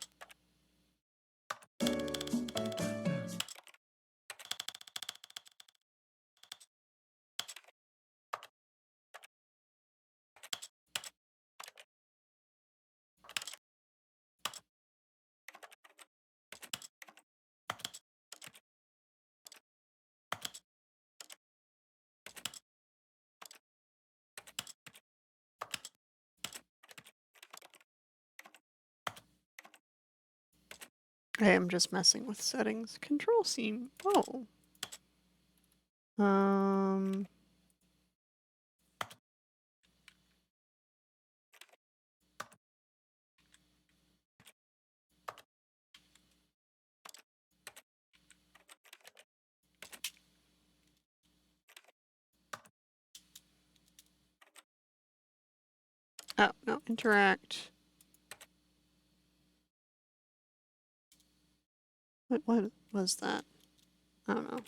[SPEAKER 1] I am just messing with settings. Control seam. Oh. Oh, no, interact. What was that? I don't know.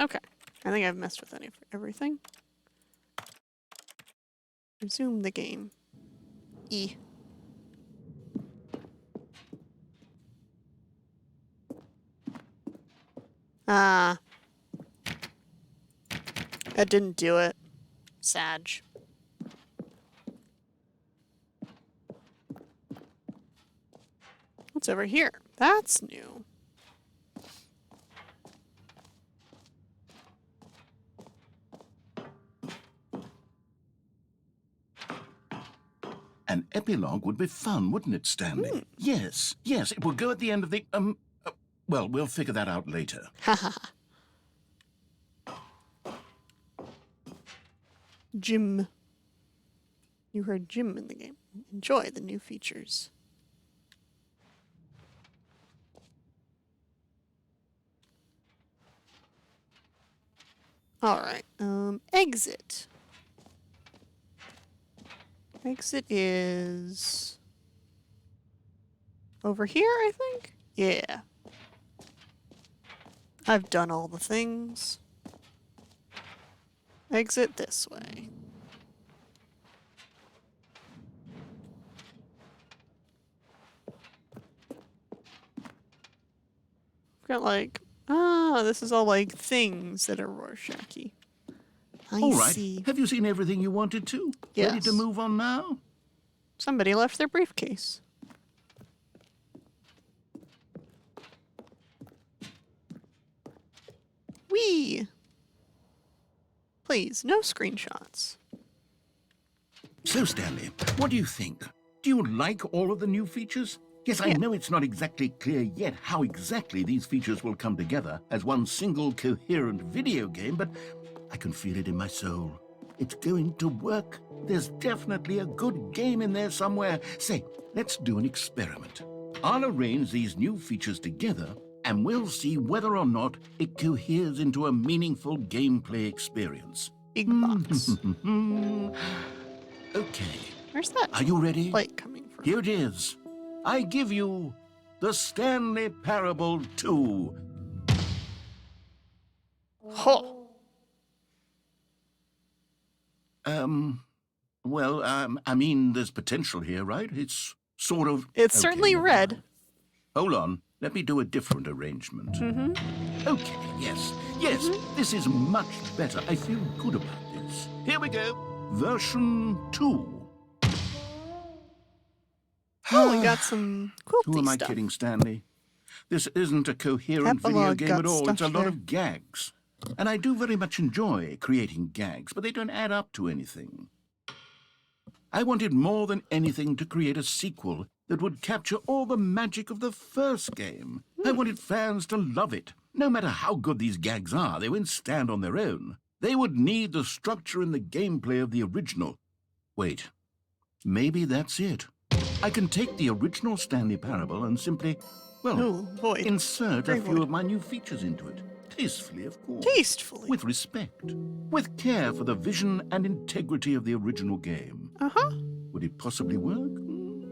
[SPEAKER 1] Okay. I think I've messed with everything. Resume the game. E. Ah. That didn't do it. Sag. What's over here? That's new.
[SPEAKER 2] An epilogue would be fun, wouldn't it, Stanley? Yes, yes, it will go at the end of the, well, we'll figure that out later.
[SPEAKER 1] Haha. Jim. You heard Jim in the game. Enjoy the new features. Alright, exit. Exit is... over here, I think? Yeah. I've done all the things. Exit this way. Got like... Ah, this is all like things that are Rorschach-y.
[SPEAKER 2] All right,
[SPEAKER 1] see.
[SPEAKER 2] have you seen everything you wanted to? Ready to
[SPEAKER 1] Yes.
[SPEAKER 2] move on now?
[SPEAKER 1] Somebody left their briefcase. Whee! Please, no screenshots.
[SPEAKER 2] So, Stanley, what do you think? Do you like all of the new features? Yes, I
[SPEAKER 1] Yeah.
[SPEAKER 2] know it's not exactly clear yet how exactly these features will come together as one single coherent video game, but I can feel it in my soul. It's going to work. There's definitely a good game in there somewhere. Say, let's do an experiment. I'll arrange these new features together, and we'll see whether or not it coheres into a meaningful gameplay experience.
[SPEAKER 1] Big box.
[SPEAKER 2] Okay.
[SPEAKER 1] Where's that
[SPEAKER 2] Are you ready?
[SPEAKER 1] light coming from?
[SPEAKER 2] Here it is. I give you the Stanley Parable 2.
[SPEAKER 1] Ho!
[SPEAKER 2] Well, I mean, there's potential here, right? It's sort of...
[SPEAKER 1] It's
[SPEAKER 2] okay,
[SPEAKER 1] certainly
[SPEAKER 2] never
[SPEAKER 1] red.
[SPEAKER 2] mind. Hold on. Let me do a different arrangement. Okay, yes. Yes, this is much better. I feel good about this. Here we go. Version 2.
[SPEAKER 1] Oh, we got some quilty
[SPEAKER 2] Who am I
[SPEAKER 1] stuff.
[SPEAKER 2] kidding, Stanley? This isn't a coherent video
[SPEAKER 1] Epilogue
[SPEAKER 2] game
[SPEAKER 1] got
[SPEAKER 2] at all. It's a
[SPEAKER 1] stuff
[SPEAKER 2] lot
[SPEAKER 1] here.
[SPEAKER 2] of gags. And I do very much enjoy creating gags, but they don't add up to anything. I wanted more than anything to create a sequel that would capture all the magic of the first game. I wanted fans to love it. No matter how good these gags are, they won't stand on their own. They would need the structure and the gameplay of the original. Wait, maybe that's it. I can take the original Stanley Parable and simply, well,
[SPEAKER 1] Ooh, void.
[SPEAKER 2] insert
[SPEAKER 1] Very
[SPEAKER 2] a few
[SPEAKER 1] void.
[SPEAKER 2] of my new features into it. Tastefully, of course.
[SPEAKER 1] Tastefully.
[SPEAKER 2] With respect. With care for the vision and integrity of the original game.
[SPEAKER 1] Uh-huh.
[SPEAKER 2] Would it possibly work?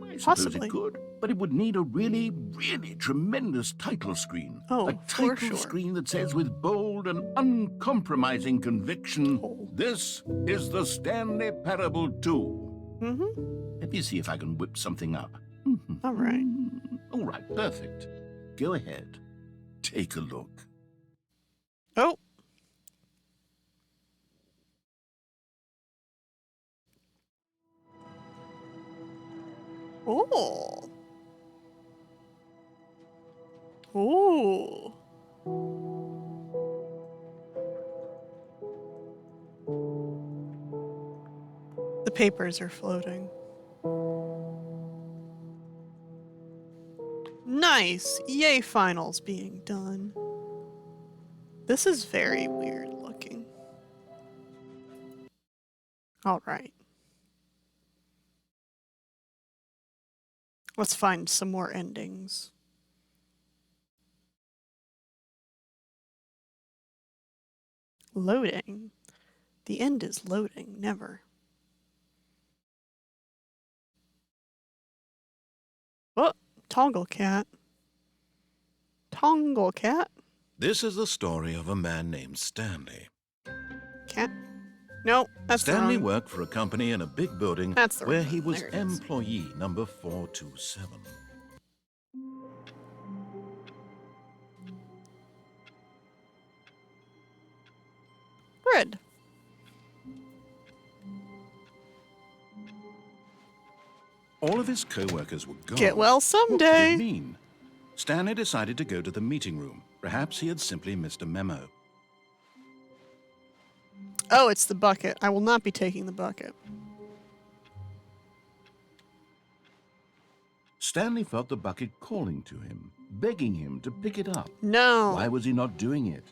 [SPEAKER 2] I suppose
[SPEAKER 1] Possibly.
[SPEAKER 2] it could. But it would need a really, really tremendous title screen.
[SPEAKER 1] Oh,
[SPEAKER 2] a
[SPEAKER 1] for
[SPEAKER 2] title
[SPEAKER 1] sure.
[SPEAKER 2] screen that says with bold and uncompromising conviction,
[SPEAKER 1] Oh.
[SPEAKER 2] this is the Stanley Parable 2.
[SPEAKER 1] Mm-hmm.
[SPEAKER 2] Let me see if I can whip something up.
[SPEAKER 1] All right.
[SPEAKER 2] All right, perfect. Go ahead. Take a look.
[SPEAKER 1] Oh. Oh. Oh. The papers are floating. Nice! Yay, finals being done. This is very weird looking. Alright. Let's find some more endings. Loading. The end is loading, never. Oh, Toggle Cat. Toggle Cat?
[SPEAKER 5] This is the story of a man named Stanley.
[SPEAKER 1] Cat? No, that's the
[SPEAKER 5] Stanley
[SPEAKER 1] wrong.
[SPEAKER 5] worked for a company in a big building
[SPEAKER 1] That's the
[SPEAKER 5] where
[SPEAKER 1] wrong
[SPEAKER 5] he
[SPEAKER 1] one.
[SPEAKER 5] was
[SPEAKER 1] There it is.
[SPEAKER 5] employee number 427.
[SPEAKER 1] Red.
[SPEAKER 5] All of his co-workers were gone.
[SPEAKER 1] Get well
[SPEAKER 5] What
[SPEAKER 1] someday.
[SPEAKER 5] did it mean? Stanley decided to go to the meeting room. Perhaps he had simply missed a memo.
[SPEAKER 1] Oh, it's the bucket. I will not be taking the bucket.
[SPEAKER 2] Stanley felt the bucket calling to him, begging him to pick it up.
[SPEAKER 1] No.
[SPEAKER 2] Why was he not doing it?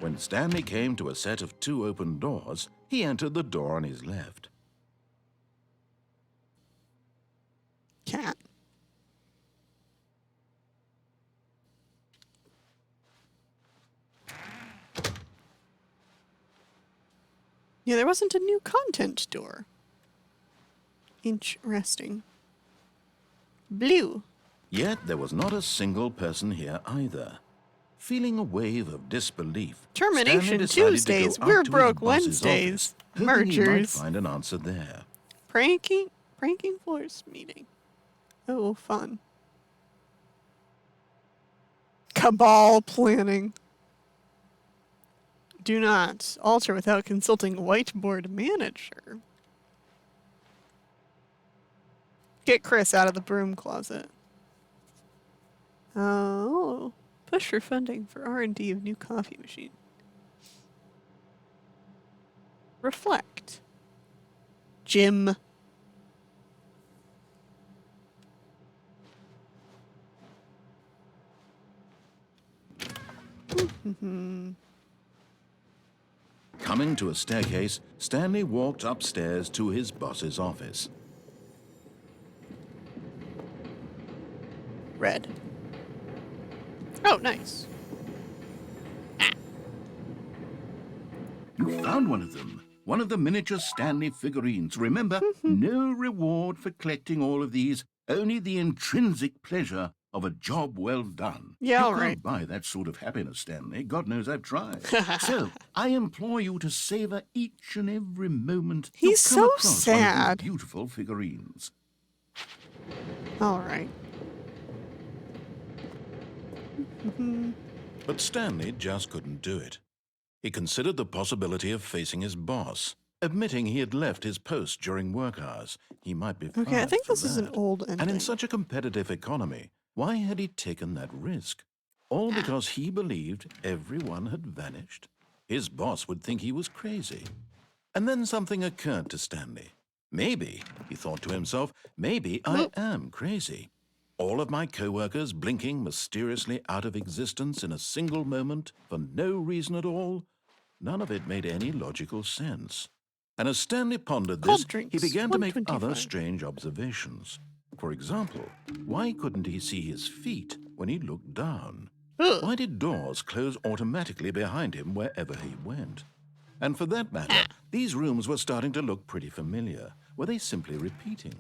[SPEAKER 5] When Stanley came to a set of 2 open doors, he entered the door on his left.
[SPEAKER 1] Cat. Yeah, there wasn't a new content door. Interesting. Blue.
[SPEAKER 5] Yet there was not a single person here either. Feeling a wave of disbelief,
[SPEAKER 1] Termination
[SPEAKER 5] Stanley decided to go
[SPEAKER 1] Tuesdays.
[SPEAKER 5] up
[SPEAKER 1] We're
[SPEAKER 5] to his
[SPEAKER 1] broke
[SPEAKER 5] boss's
[SPEAKER 1] Wednesdays.
[SPEAKER 5] office, hoping he might
[SPEAKER 1] Mergers.
[SPEAKER 5] find an answer there.
[SPEAKER 1] Pranking floors meeting. Oh, fun. Cabal planning. Do not alter without consulting whiteboard manager. Get Chris out of the broom closet. Oh, push for funding for R&D of new coffee machine. Reflect. Jim.
[SPEAKER 5] Coming to a staircase, Stanley walked upstairs to his boss's office.
[SPEAKER 1] Red. Oh, nice.
[SPEAKER 2] You found one of them. One of the miniature Stanley figurines. Remember, no reward for collecting all of these, only the intrinsic pleasure of a job well done.
[SPEAKER 1] Yeah,
[SPEAKER 2] you
[SPEAKER 1] all
[SPEAKER 2] can't
[SPEAKER 1] right.
[SPEAKER 2] buy that sort of happiness, Stanley. God knows I've tried. So, I implore you to savor each and every moment you
[SPEAKER 1] He's
[SPEAKER 2] come
[SPEAKER 1] so
[SPEAKER 2] across one of
[SPEAKER 1] sad.
[SPEAKER 2] these beautiful figurines.
[SPEAKER 1] All right.
[SPEAKER 5] But Stanley just couldn't do it. He considered the possibility of facing his boss. Admitting he had left his post during work hours, he might be fired
[SPEAKER 1] Okay, I think
[SPEAKER 5] for
[SPEAKER 1] this is an
[SPEAKER 5] that.
[SPEAKER 1] old ending.
[SPEAKER 5] And in such a competitive economy, why had he taken that risk? All because he believed everyone had vanished? His boss would think he was crazy. And then something occurred to Stanley. Maybe, he thought to himself, maybe I am crazy. All of my co-workers blinking mysteriously out of existence in a single moment for no reason at all? None of it made any logical sense. And as Stanley pondered this,
[SPEAKER 1] Cold drinks,
[SPEAKER 5] he began to make other
[SPEAKER 1] 125.
[SPEAKER 5] strange observations. For example, why couldn't he see his feet when he looked down?
[SPEAKER 1] Ugh.
[SPEAKER 5] Why did doors close automatically behind him wherever he went? And for that matter, these rooms were starting to look pretty familiar. Were they simply repeating?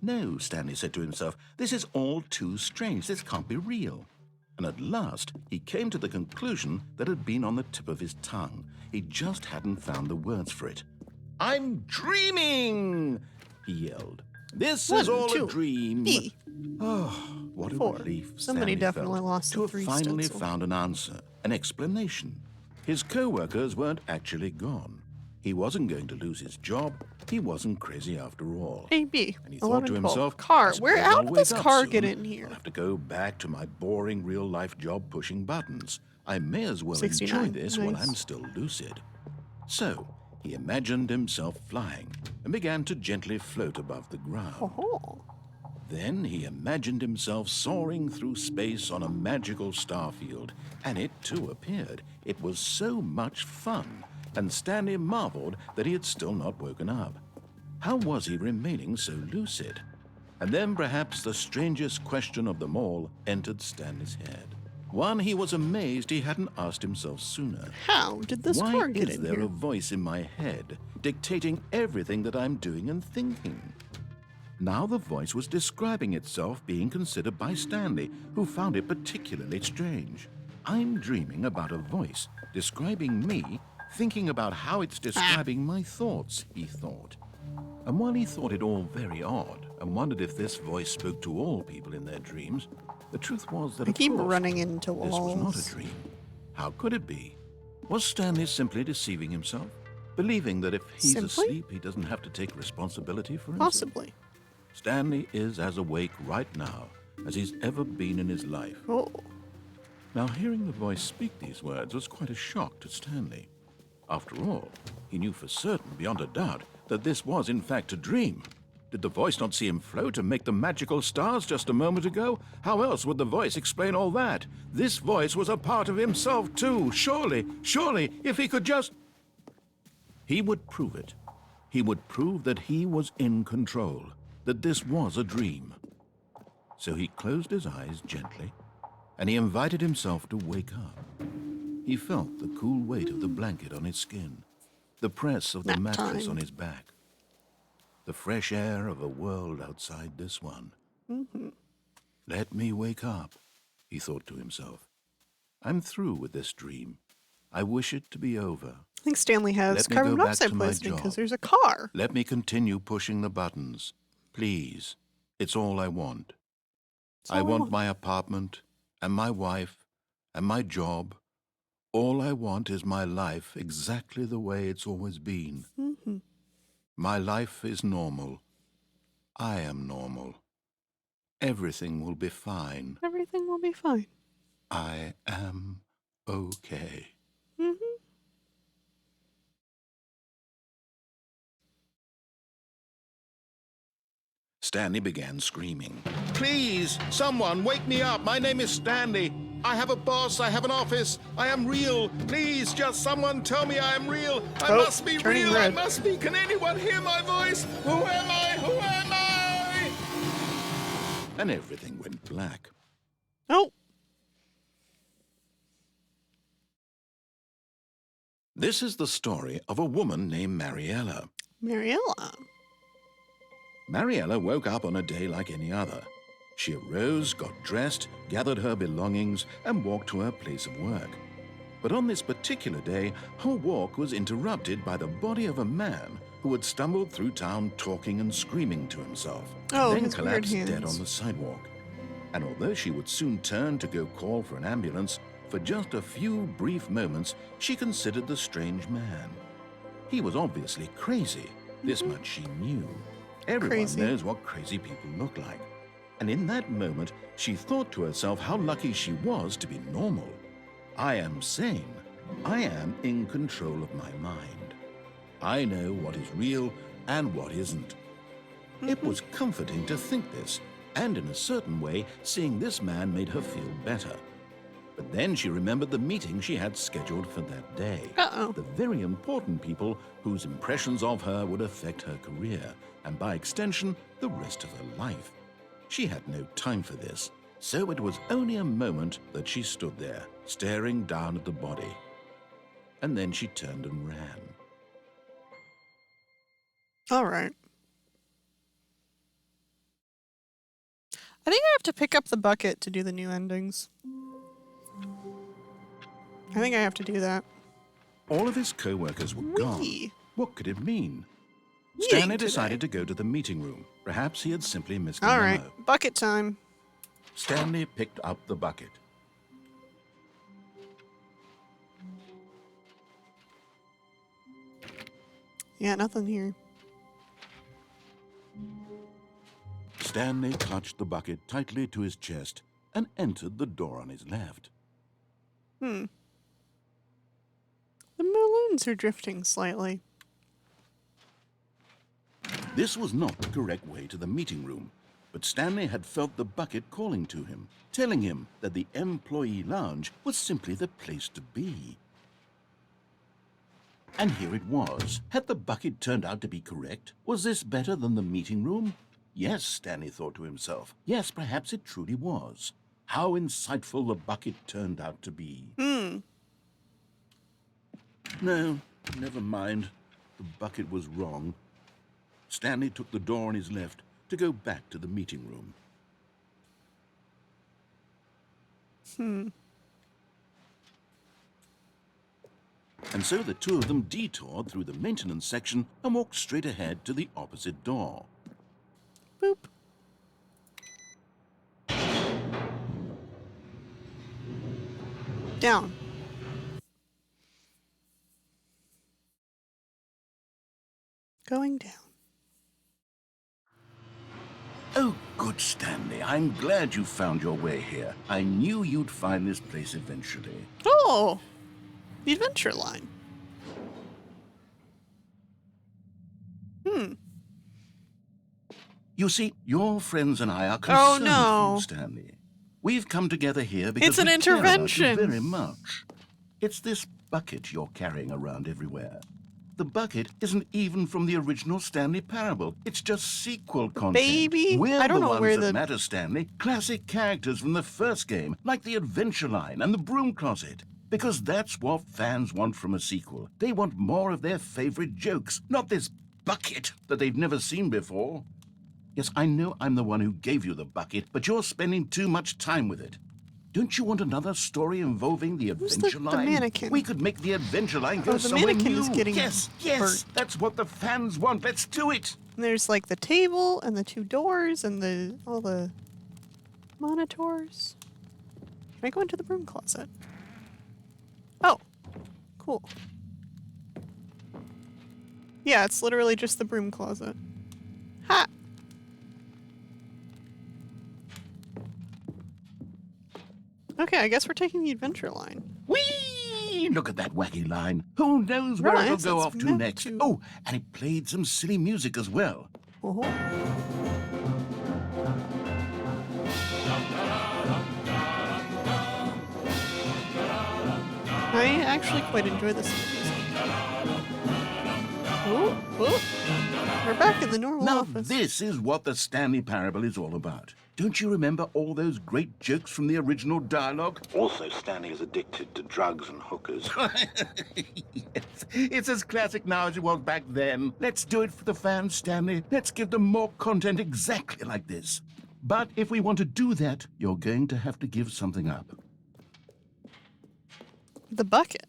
[SPEAKER 5] No, Stanley said to himself, this is all too strange. This can't be real. And at last, he came to the conclusion that had been on the tip of his tongue. He just hadn't found the words for it. I'm dreaming, he yelled. This is
[SPEAKER 1] 1,
[SPEAKER 5] all
[SPEAKER 1] 2,
[SPEAKER 5] a dream.
[SPEAKER 1] 3.
[SPEAKER 5] Oh, what a
[SPEAKER 1] 4.
[SPEAKER 5] relief
[SPEAKER 1] Somebody
[SPEAKER 5] Stanley
[SPEAKER 1] definitely
[SPEAKER 5] felt
[SPEAKER 1] lost
[SPEAKER 5] to
[SPEAKER 1] the
[SPEAKER 5] have
[SPEAKER 1] 3
[SPEAKER 5] finally
[SPEAKER 1] stencil.
[SPEAKER 5] found an answer, an explanation. His co-workers weren't actually gone. He wasn't going to lose his job. He wasn't crazy after all.
[SPEAKER 1] A, B.
[SPEAKER 5] And he
[SPEAKER 1] 11,
[SPEAKER 5] thought to
[SPEAKER 1] 12.
[SPEAKER 5] himself,
[SPEAKER 1] Car.
[SPEAKER 5] "I suppose
[SPEAKER 1] Where
[SPEAKER 5] I'll
[SPEAKER 1] how did
[SPEAKER 5] wake
[SPEAKER 1] this
[SPEAKER 5] up
[SPEAKER 1] car
[SPEAKER 5] soon.
[SPEAKER 1] get in here?
[SPEAKER 5] I'll have to go back to my boring real-life job pushing buttons. I may as well
[SPEAKER 1] 69.
[SPEAKER 5] enjoy this while
[SPEAKER 1] Nice.
[SPEAKER 5] I'm still lucid." So he imagined himself flying and began to gently float above the ground.
[SPEAKER 1] Oh.
[SPEAKER 5] Then he imagined himself soaring through space on a magical starfield, and it too appeared. It was so much fun, and Stanley marveled that he had still not woken up. How was he remaining so lucid? And then perhaps the strangest question of them all entered Stanley's head. One he was amazed he hadn't asked himself sooner.
[SPEAKER 1] How did this
[SPEAKER 5] Why
[SPEAKER 1] car get
[SPEAKER 5] is
[SPEAKER 1] in
[SPEAKER 5] there
[SPEAKER 1] here?
[SPEAKER 5] a voice in my head dictating everything that I'm doing and thinking? Now the voice was describing itself being considered by Stanley, who found it particularly strange. I'm dreaming about a voice describing me, thinking about how it's describing my thoughts, he thought. And while he thought it all very odd and wondered if this voice spoke to all people in their dreams, the truth was that
[SPEAKER 1] I
[SPEAKER 5] of
[SPEAKER 1] keep
[SPEAKER 5] course,
[SPEAKER 1] running into
[SPEAKER 5] this
[SPEAKER 1] walls.
[SPEAKER 5] was not a dream. How could it be? Was Stanley simply deceiving himself, believing that if he's
[SPEAKER 1] Simply?
[SPEAKER 5] asleep, he doesn't have to take responsibility for himself?
[SPEAKER 1] Possibly.
[SPEAKER 5] Stanley is as awake right now as he's ever been in his life.
[SPEAKER 1] Oh.
[SPEAKER 5] Now, hearing the voice speak these words was quite a shock to Stanley. After all, he knew for certain, beyond a doubt, that this was in fact a dream. Did the voice not see him float and make the magical stars just a moment ago? How else would the voice explain all that? This voice was a part of himself too. Surely, if he could just... He would prove it. He would prove that he was in control, that this was a dream. So he closed his eyes gently, and he invited himself to wake up. He felt the cool weight of the blanket on his skin, the press of the
[SPEAKER 1] Nap
[SPEAKER 5] mattress
[SPEAKER 1] time.
[SPEAKER 5] on his back, the fresh air of a world outside this one. Let me wake up, he thought to himself. I'm through with this dream. I wish it to be over.
[SPEAKER 1] I think Stanley has
[SPEAKER 5] Let me
[SPEAKER 1] carbon
[SPEAKER 5] go back
[SPEAKER 1] monoxide
[SPEAKER 5] to my
[SPEAKER 1] poisoning because
[SPEAKER 5] job.
[SPEAKER 1] there's a car.
[SPEAKER 5] Let me continue pushing the buttons. Please, it's all I want. I want my apartment, and my wife, and my job. All I want is my life exactly the way it's always been. My life is normal. I am normal. Everything will be fine.
[SPEAKER 1] Everything will be fine.
[SPEAKER 5] I am okay. Stanley began screaming. Please, someone, wake me up. My name is Stanley. I have a boss. I have an office. I am real. Please, just someone tell me I am real. I
[SPEAKER 1] Oh,
[SPEAKER 5] must be
[SPEAKER 1] turning
[SPEAKER 5] real. I
[SPEAKER 1] red.
[SPEAKER 5] must be. Can anyone hear my voice? Who am I? Who am I? And everything went black.
[SPEAKER 1] Oh.
[SPEAKER 5] This is the story of a woman named Mariella.
[SPEAKER 1] Mariella.
[SPEAKER 5] Mariella woke up on a day like any other. She arose, got dressed, gathered her belongings, and walked to her place of work. But on this particular day, her walk was interrupted by the body of a man who had stumbled through town talking and screaming to himself,
[SPEAKER 1] Oh,
[SPEAKER 5] then
[SPEAKER 1] his weird
[SPEAKER 5] collapsed dead
[SPEAKER 1] hands.
[SPEAKER 5] on the sidewalk. And although she would soon turn to go call for an ambulance, for just a few brief moments she considered the strange man. He was obviously crazy. This much she knew. Everyone
[SPEAKER 1] Crazy.
[SPEAKER 5] knows what crazy people look like. And in that moment, she thought to herself how lucky she was to be normal. I am sane. I am in control of my mind. I know what is real and what isn't. It was comforting to think this, and in a certain way, seeing this man made her feel better. But then she remembered the meeting she had scheduled for that day.
[SPEAKER 1] Uh-oh.
[SPEAKER 5] The very important people whose impressions of her would affect her career, and by extension, the rest of her life. She had no time for this, so it was only a moment that she stood there, staring down at the body. And then she turned and ran.
[SPEAKER 1] All right. I think I have to pick up the bucket to do the new endings. I think I have to do that.
[SPEAKER 5] All of his co-workers were gone.
[SPEAKER 1] Whee!
[SPEAKER 5] What could it mean?
[SPEAKER 1] Meeting
[SPEAKER 5] Stanley
[SPEAKER 1] today.
[SPEAKER 5] decided to go to the meeting room. Perhaps he had simply missed a
[SPEAKER 1] All
[SPEAKER 5] memo.
[SPEAKER 1] right, bucket time.
[SPEAKER 5] Stanley picked up the bucket.
[SPEAKER 1] Yeah, nothing here.
[SPEAKER 5] Stanley clutched the bucket tightly to his chest and entered the door on his left.
[SPEAKER 1] The balloons are drifting slightly.
[SPEAKER 5] This was not the correct way to the meeting room, but Stanley had felt the bucket calling to him, telling him that the employee lounge was simply the place to be. And here it was. Had the bucket turned out to be correct? Was this better than the meeting room? Yes, Stanley thought to himself. Yes, perhaps it truly was. How insightful the bucket turned out to be. No, never mind. The bucket was wrong. Stanley took the door on his left to go back to the meeting room. And so the two of them detoured through the maintenance section and walked straight ahead to the opposite door.
[SPEAKER 1] Boop. Down. Going down.
[SPEAKER 2] Oh, good, Stanley. I'm glad you found your way here. I knew you'd find this place eventually.
[SPEAKER 1] Oh! The adventure line.
[SPEAKER 2] You see, your friends and I are concerned
[SPEAKER 1] no.
[SPEAKER 2] with you, Stanley. We've come together here because
[SPEAKER 1] It's an
[SPEAKER 2] we care about you
[SPEAKER 1] intervention.
[SPEAKER 2] very much. It's this bucket you're carrying around everywhere. The bucket isn't even from the original Stanley Parable. It's just sequel content.
[SPEAKER 1] Baby,
[SPEAKER 2] We're
[SPEAKER 1] I don't
[SPEAKER 2] the
[SPEAKER 1] know
[SPEAKER 2] ones
[SPEAKER 1] where
[SPEAKER 2] that
[SPEAKER 1] the-
[SPEAKER 2] matter, Stanley. Classic characters from the first game, like the Adventure Line and the Broom Closet. Because that's what fans want from a sequel. They want more of their favorite jokes, not this bucket that they've never seen before. Yes, I know I'm the one who gave you the bucket, but you're spending too much time with it. Don't you want another story involving the
[SPEAKER 1] Who's
[SPEAKER 2] Adventure
[SPEAKER 1] the
[SPEAKER 2] Line?
[SPEAKER 1] mannequin?
[SPEAKER 2] We could make the Adventure Line go
[SPEAKER 1] Oh, the
[SPEAKER 2] somewhere
[SPEAKER 1] mannequin
[SPEAKER 2] new.
[SPEAKER 1] is getting
[SPEAKER 2] yes,
[SPEAKER 1] burnt.
[SPEAKER 2] that's what the fans want. Let's do it.
[SPEAKER 1] And there's like the table and the two doors and all the monitors. Can I go into the broom closet? Oh, cool. Yeah, it's literally just the broom closet. Ha! Okay, I guess we're taking the adventure line.
[SPEAKER 2] Whee! Look at that wacky line. Who knows where
[SPEAKER 1] Right,
[SPEAKER 2] it'll go
[SPEAKER 1] it's
[SPEAKER 2] off to
[SPEAKER 1] meant
[SPEAKER 2] next?
[SPEAKER 1] to-
[SPEAKER 2] Oh, and it played some silly music as well.
[SPEAKER 1] Oh. I actually quite enjoy this music. Oh, oh. We're back in the normal
[SPEAKER 2] Now,
[SPEAKER 1] office.
[SPEAKER 2] this is what the Stanley Parable is all about. Don't you remember all those great jokes from the original dialogue? Also, Stanley is addicted to drugs and hookers. Yes, it's as classic now as it was back then. Let's do it for the fans, Stanley. Let's give them more content exactly like this. But if we want to do that, you're going to have to give something up.
[SPEAKER 1] The bucket.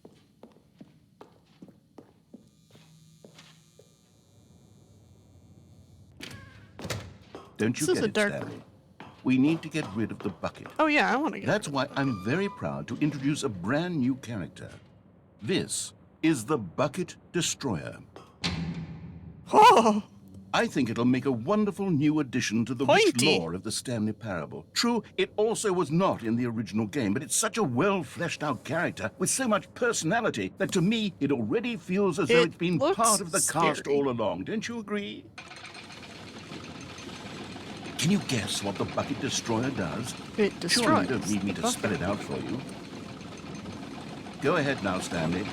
[SPEAKER 2] Don't you
[SPEAKER 1] This is
[SPEAKER 2] get
[SPEAKER 1] a
[SPEAKER 2] it,
[SPEAKER 1] dark-
[SPEAKER 2] Stanley? We need to get rid of the bucket.
[SPEAKER 1] Oh yeah, I want to get.
[SPEAKER 2] That's why I'm very proud to introduce a brand new character. This is the Bucket Destroyer.
[SPEAKER 1] Oh,
[SPEAKER 2] I think it'll make a wonderful new addition to the rich
[SPEAKER 1] Pointy.
[SPEAKER 2] lore of the Stanley Parable. True, it also was not in the original game, but it's such a well-fleshed-out character with so much personality that to me it already feels as though
[SPEAKER 1] It
[SPEAKER 2] it's been
[SPEAKER 1] looks
[SPEAKER 2] part of the cast
[SPEAKER 1] scary.
[SPEAKER 2] all along. Don't you agree? Can you guess what the Bucket Destroyer does?
[SPEAKER 1] it
[SPEAKER 2] Surely
[SPEAKER 1] destroys.
[SPEAKER 2] you don't need me
[SPEAKER 1] the
[SPEAKER 2] to
[SPEAKER 1] bucket.
[SPEAKER 2] spell it out for you. Go ahead now, Stanley.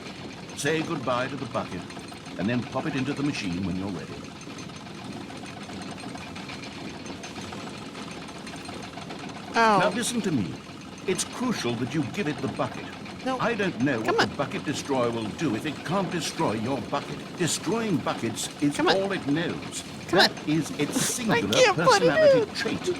[SPEAKER 2] Say goodbye to the bucket, and then pop it into the machine when you're ready. Now
[SPEAKER 1] Oh,
[SPEAKER 2] listen to me. It's crucial that you give it the bucket.
[SPEAKER 1] No.
[SPEAKER 2] I don't know
[SPEAKER 1] Come
[SPEAKER 2] what the
[SPEAKER 1] on.
[SPEAKER 2] Bucket Destroyer will do if it can't destroy your bucket. Destroying buckets is
[SPEAKER 1] Come on.
[SPEAKER 2] all it knows.
[SPEAKER 1] Come
[SPEAKER 2] That
[SPEAKER 1] on.
[SPEAKER 2] is its singular
[SPEAKER 1] can't put it
[SPEAKER 2] personality
[SPEAKER 1] in.
[SPEAKER 2] trait.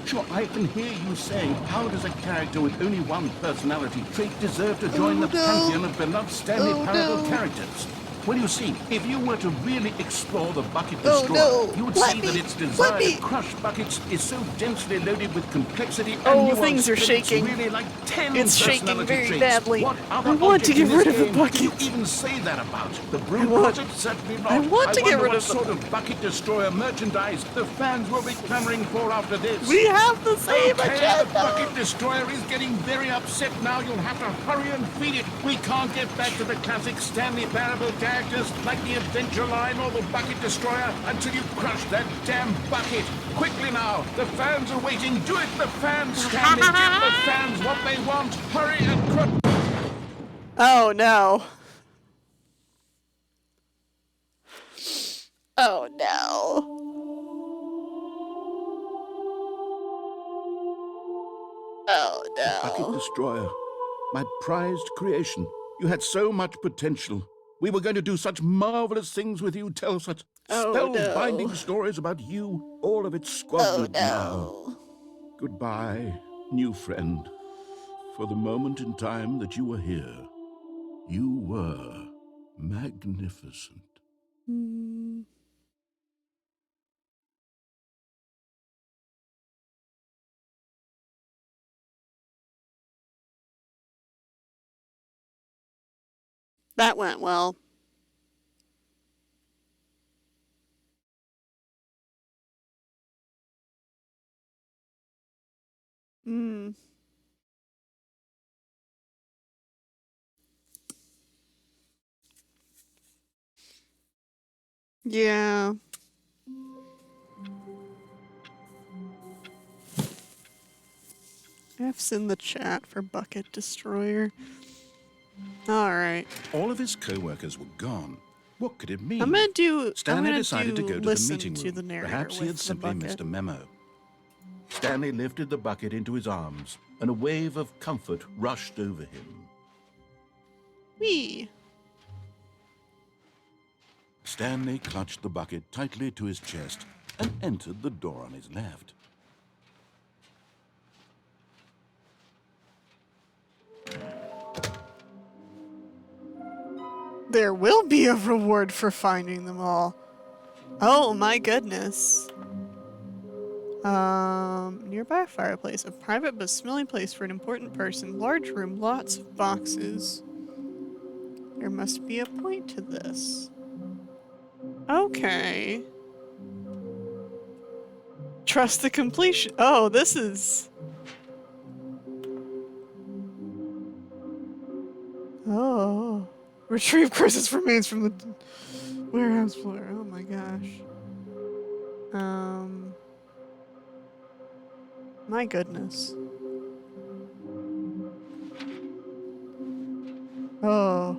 [SPEAKER 2] Sure, I can hear you saying, how does a character with only one personality trait deserve to join the
[SPEAKER 1] no.
[SPEAKER 2] pantheon of beloved Stanley
[SPEAKER 1] Oh,
[SPEAKER 2] Parable
[SPEAKER 1] no.
[SPEAKER 2] characters? Well, you see, if you were to really explore the Bucket
[SPEAKER 1] Oh,
[SPEAKER 2] Destroyer,
[SPEAKER 1] no.
[SPEAKER 2] you would
[SPEAKER 1] Let
[SPEAKER 2] see
[SPEAKER 1] me.
[SPEAKER 2] that its
[SPEAKER 1] Let
[SPEAKER 2] desire
[SPEAKER 1] me.
[SPEAKER 2] to crush buckets is so densely loaded with complexity and
[SPEAKER 1] Oh,
[SPEAKER 2] nuance
[SPEAKER 1] things are
[SPEAKER 2] that
[SPEAKER 1] shaking.
[SPEAKER 2] It's really like 10
[SPEAKER 1] It's shaking
[SPEAKER 2] personality
[SPEAKER 1] very
[SPEAKER 2] traits.
[SPEAKER 1] badly.
[SPEAKER 2] What
[SPEAKER 1] I
[SPEAKER 2] other
[SPEAKER 1] want to
[SPEAKER 2] object
[SPEAKER 1] get
[SPEAKER 2] in this
[SPEAKER 1] rid of the
[SPEAKER 2] game
[SPEAKER 1] bucket.
[SPEAKER 2] Can you even say that about? The broom
[SPEAKER 1] want-
[SPEAKER 2] closet? Certainly not.
[SPEAKER 1] I want to get
[SPEAKER 2] wonder
[SPEAKER 1] rid
[SPEAKER 2] what
[SPEAKER 1] of the
[SPEAKER 2] sort of Bucket Destroyer merchandise the fans will be clamoring for after this.
[SPEAKER 1] We have the same
[SPEAKER 2] Okay,
[SPEAKER 1] agenda.
[SPEAKER 2] the Bucket Destroyer is getting very upset now. You'll have to hurry and feed it. We can't get back to the classic Stanley Parable characters like the Adventure Line or the Bucket Destroyer until you crush that damn bucket. Quickly now, the fans are waiting. Do it, the fans, Stanley. Give the fans what they want. Hurry and crush.
[SPEAKER 1] Oh no. Oh no. Oh
[SPEAKER 2] Bucket
[SPEAKER 1] no.
[SPEAKER 2] Destroyer, my prized creation. You had so much potential. We were going to do such marvelous things with you, tell such
[SPEAKER 1] Oh,
[SPEAKER 2] spellbinding
[SPEAKER 1] no.
[SPEAKER 2] stories about you. All of it squandered now.
[SPEAKER 1] No.
[SPEAKER 2] Goodbye, new friend. For the moment in time that you were here, you were magnificent.
[SPEAKER 1] Hmm. That went well. Hmm. Yeah. F's in the chat for Bucket Destroyer. Alright.
[SPEAKER 2] All of his co-workers were gone. What could it mean?
[SPEAKER 1] I'm gonna
[SPEAKER 2] Stanley decided to go to the
[SPEAKER 1] listen
[SPEAKER 2] meeting
[SPEAKER 1] to
[SPEAKER 2] room.
[SPEAKER 1] the narrator
[SPEAKER 2] Perhaps he
[SPEAKER 1] with
[SPEAKER 2] had
[SPEAKER 1] the
[SPEAKER 2] simply
[SPEAKER 1] bucket.
[SPEAKER 2] missed a memo. Stanley lifted the bucket into his arms, and a wave of comfort rushed over him.
[SPEAKER 1] Wee.
[SPEAKER 2] Stanley clutched the bucket tightly to his chest and entered the door on his left.
[SPEAKER 1] There will be a reward for finding them all. Oh my goodness. Nearby a fireplace, a private but smelly place for an important person. Large room, lots of boxes. There must be a point to this. Okay. Trust the completion. Oh, this is... Oh. Retrieve Chris's remains from the warehouse floor. Oh my gosh. My goodness. Oh.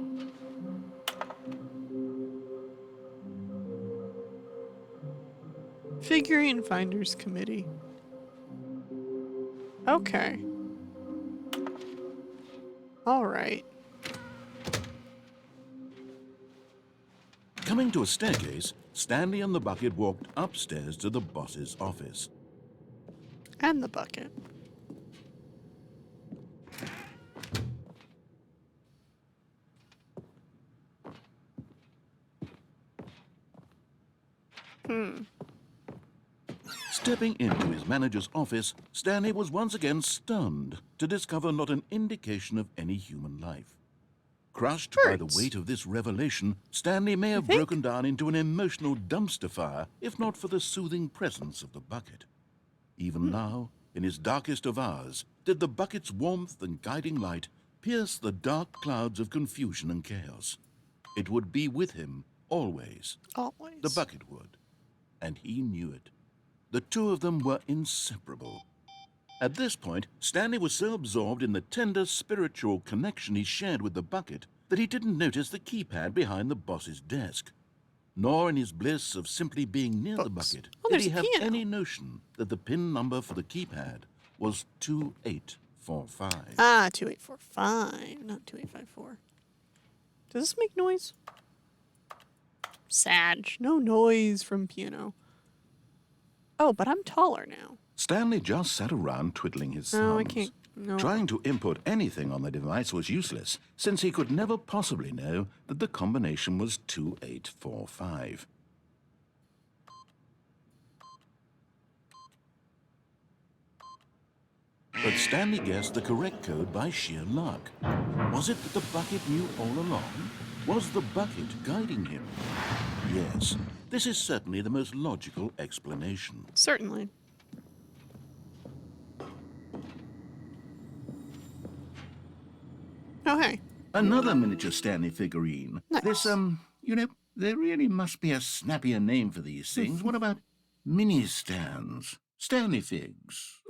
[SPEAKER 1] Figurine Finders Committee. Okay. Alright.
[SPEAKER 2] Coming to a staircase, Stanley and the bucket walked upstairs to the boss's office.
[SPEAKER 1] And the bucket.
[SPEAKER 2] Stepping into his manager's office, Stanley was once again stunned to discover not an indication of any human life. Crushed by the weight of this revelation, Stanley may have broken down into an emotional dumpster fire if not for the soothing presence of the bucket. Even now, in his darkest of hours, did the bucket's warmth and guiding light pierce the dark clouds of confusion and chaos. It would be with him always.
[SPEAKER 1] Always.
[SPEAKER 2] The bucket would. And he knew it. The two of them were inseparable. At this point, Stanley was so absorbed in the tender spiritual connection he shared with the bucket that he didn't notice the keypad behind the boss's desk. Nor in his bliss of simply being near the bucket did he have any notion that the pin number for the keypad was 2845.
[SPEAKER 1] Ah, 2845, not 2854. Does this make noise? Sag. No noise from piano. Oh, but I'm taller now.
[SPEAKER 2] Stanley just sat around twiddling his thumbs.
[SPEAKER 1] No, I can't. No.
[SPEAKER 2] Trying to input anything on the device was useless, since he could never possibly know that the combination was 2845. But Stanley guessed the correct code by sheer luck. Was it that the bucket knew all along? Was the bucket guiding him? Yes, this is certainly the most logical explanation.
[SPEAKER 1] Certainly. Oh, hey.
[SPEAKER 2] Another miniature Stanley figurine.
[SPEAKER 1] Nice.
[SPEAKER 2] This, there really must be a snappier name for these things. What about mini-stands? Stanley figs?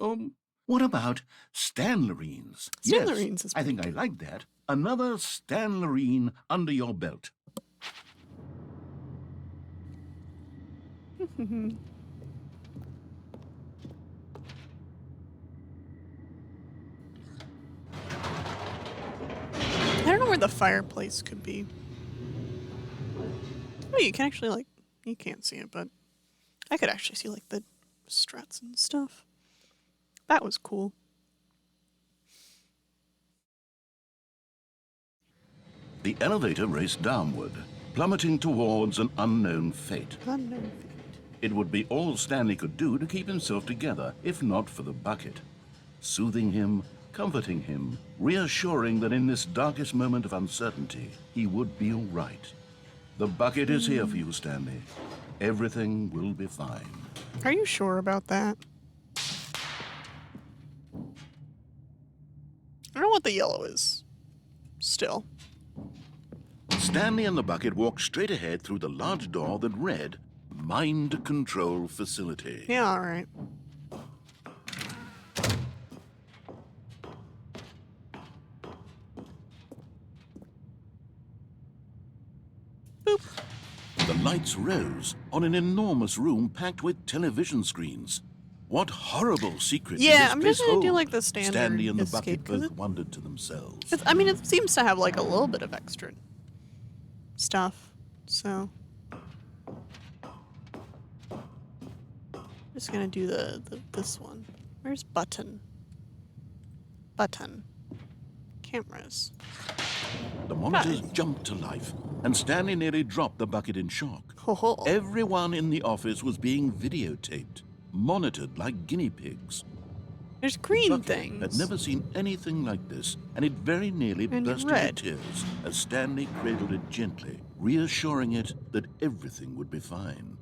[SPEAKER 2] What about Stanlerines?
[SPEAKER 1] Stanlerines
[SPEAKER 2] Yes,
[SPEAKER 1] is
[SPEAKER 2] I think I like that. Another Stanlerine under your belt.
[SPEAKER 1] I don't know where the fireplace could be. Oh, you can actually, like, you can't see it, but I could actually see, like, the struts and stuff. That was cool.
[SPEAKER 2] The elevator raced downward, plummeting towards an unknown fate.
[SPEAKER 1] Unknown fate.
[SPEAKER 2] It would be all Stanley could do to keep himself together, if not for the bucket. Soothing him, comforting him, reassuring that in this darkest moment of uncertainty, he would be all right. The bucket is here for you, Stanley. Everything will be fine.
[SPEAKER 1] Are you sure about that? I don't know what the yellow is. Still.
[SPEAKER 2] Stanley and the bucket walked straight ahead through the large door that read, Mind Control Facility.
[SPEAKER 1] Yeah, alright. Boop.
[SPEAKER 2] The lights rose on an enormous room packed with television screens. What horrible secret did
[SPEAKER 1] Yeah,
[SPEAKER 2] this
[SPEAKER 1] I'm
[SPEAKER 2] place
[SPEAKER 1] just gonna do
[SPEAKER 2] hold?
[SPEAKER 1] like the standard
[SPEAKER 2] Stanley and the
[SPEAKER 1] escape,
[SPEAKER 2] bucket
[SPEAKER 1] 'cause
[SPEAKER 2] both wondered to themselves.
[SPEAKER 1] I mean, it seems to have like a little bit of extra stuff, so just gonna do this one. Where's button? Button. Cameras.
[SPEAKER 2] The monitors jumped to life, and Stanley nearly dropped the bucket in shock.
[SPEAKER 1] Ho ho.
[SPEAKER 2] Everyone in the office was being videotaped, monitored like guinea pigs.
[SPEAKER 1] There's green
[SPEAKER 2] Bucket
[SPEAKER 1] things.
[SPEAKER 2] had never seen anything like this, and it very nearly
[SPEAKER 1] And
[SPEAKER 2] burst
[SPEAKER 1] red.
[SPEAKER 2] into tears as Stanley cradled it gently, reassuring it that everything would be fine.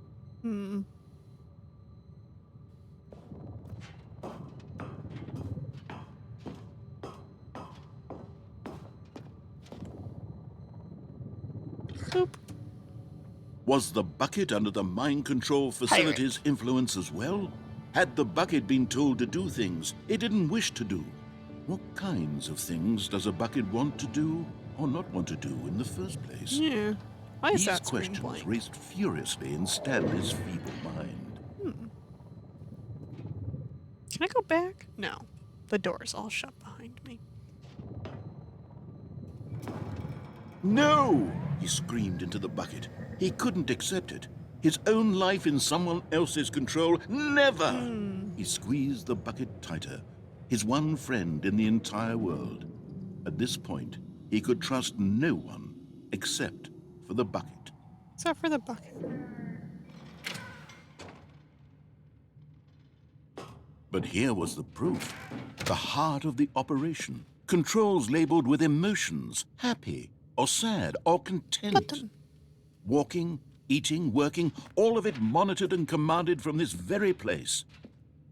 [SPEAKER 1] Boop.
[SPEAKER 2] Was the bucket under the mind control facility's influence as well? Had the bucket been told to do things it didn't wish to do? What kinds of things does a bucket want to do or not want to do in the first place?
[SPEAKER 1] Yeah. Why is
[SPEAKER 2] These
[SPEAKER 1] that screen
[SPEAKER 2] questions
[SPEAKER 1] blank?
[SPEAKER 2] raced furiously in Stanley's feeble mind.
[SPEAKER 1] Can I go back? No. The door's all shut behind me.
[SPEAKER 2] No! He screamed into the bucket. He couldn't accept it. His own life in someone else's control? Never! He squeezed the bucket tighter. His one friend in the entire world. At this point, he could trust no one except for the bucket.
[SPEAKER 1] Except for the bucket.
[SPEAKER 2] But here was the proof. The heart of the operation. Controls labeled with emotions. Happy, or sad, or content.
[SPEAKER 1] Button.
[SPEAKER 2] Walking, eating, working, all of it monitored and commanded from this very place.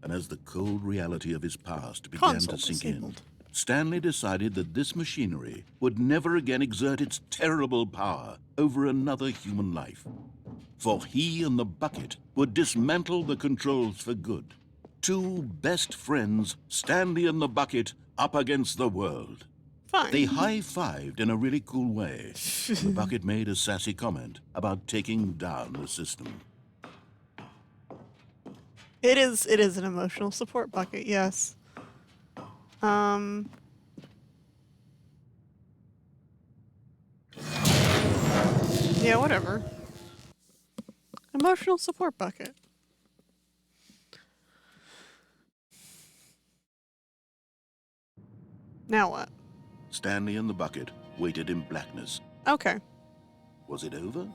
[SPEAKER 2] And as the cold reality of his past began
[SPEAKER 1] Console
[SPEAKER 2] to sink
[SPEAKER 1] disabled.
[SPEAKER 2] in, Stanley decided that this machinery would never again exert its terrible power over another human life. For he and the bucket would dismantle the controls for good. Two best friends, Stanley and the bucket, up against the world.
[SPEAKER 1] Fine.
[SPEAKER 2] They high-fived in a really cool way. The bucket made a sassy comment about taking down the system.
[SPEAKER 1] It is an emotional support bucket, yes. Yeah, whatever. Emotional support bucket. Now what?
[SPEAKER 2] Stanley and the bucket waited in blackness.
[SPEAKER 1] Okay.
[SPEAKER 2] Was it over?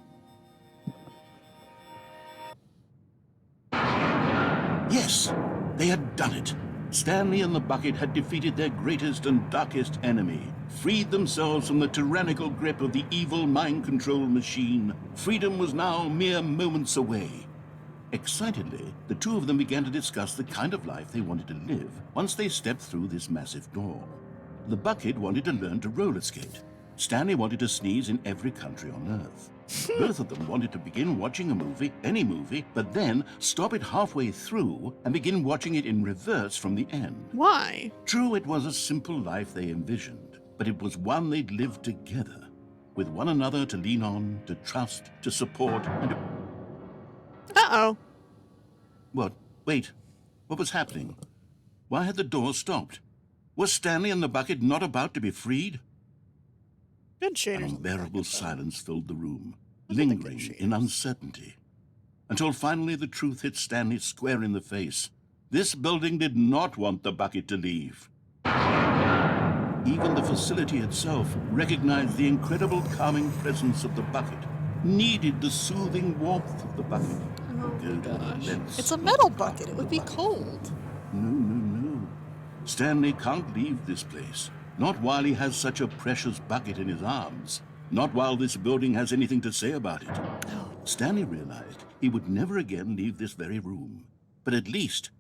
[SPEAKER 2] Yes, they had done it. Stanley and the bucket had defeated their greatest and darkest enemy, freed themselves from the tyrannical grip of the evil mind control machine. Freedom was now mere moments away. Excitedly, the two of them began to discuss the kind of life they wanted to live once they stepped through this massive door. The bucket wanted to learn to roller skate. Stanley wanted to sneeze in every country on Earth. Both of them wanted to begin watching a movie, any movie, but then stop it halfway through and begin watching it in reverse from the end.
[SPEAKER 1] Why?
[SPEAKER 2] True, it was a simple life they envisioned, but it was one they'd lived together, with one another to lean on, to trust, to support, and to...
[SPEAKER 1] Uh-oh.
[SPEAKER 2] What? Wait. What was happening? Why had the door stopped? Was Stanley and the bucket not about to be freed?
[SPEAKER 1] Good shaders.
[SPEAKER 2] An
[SPEAKER 1] on the
[SPEAKER 2] unbearable
[SPEAKER 1] bucket, though.
[SPEAKER 2] silence filled the room,
[SPEAKER 1] Look at the
[SPEAKER 2] lingering
[SPEAKER 1] good
[SPEAKER 2] in
[SPEAKER 1] shaders.
[SPEAKER 2] uncertainty. Until finally the truth hit Stanley square in the face. This building did not want the bucket to leave. Even the facility itself recognized the incredible calming presence of the bucket, needed the soothing warmth of the bucket.
[SPEAKER 1] Oh
[SPEAKER 2] Go
[SPEAKER 1] my
[SPEAKER 2] to the
[SPEAKER 1] gosh.
[SPEAKER 2] lengths
[SPEAKER 1] It's a
[SPEAKER 2] not
[SPEAKER 1] metal
[SPEAKER 2] to
[SPEAKER 1] bucket.
[SPEAKER 2] part
[SPEAKER 1] It
[SPEAKER 2] the
[SPEAKER 1] would be
[SPEAKER 2] bucket.
[SPEAKER 1] cold.
[SPEAKER 2] No. Stanley can't leave this place. Not while he has such a precious bucket in his arms. Not while this building has anything to say about it. Stanley realized he would never again leave this very room. But at least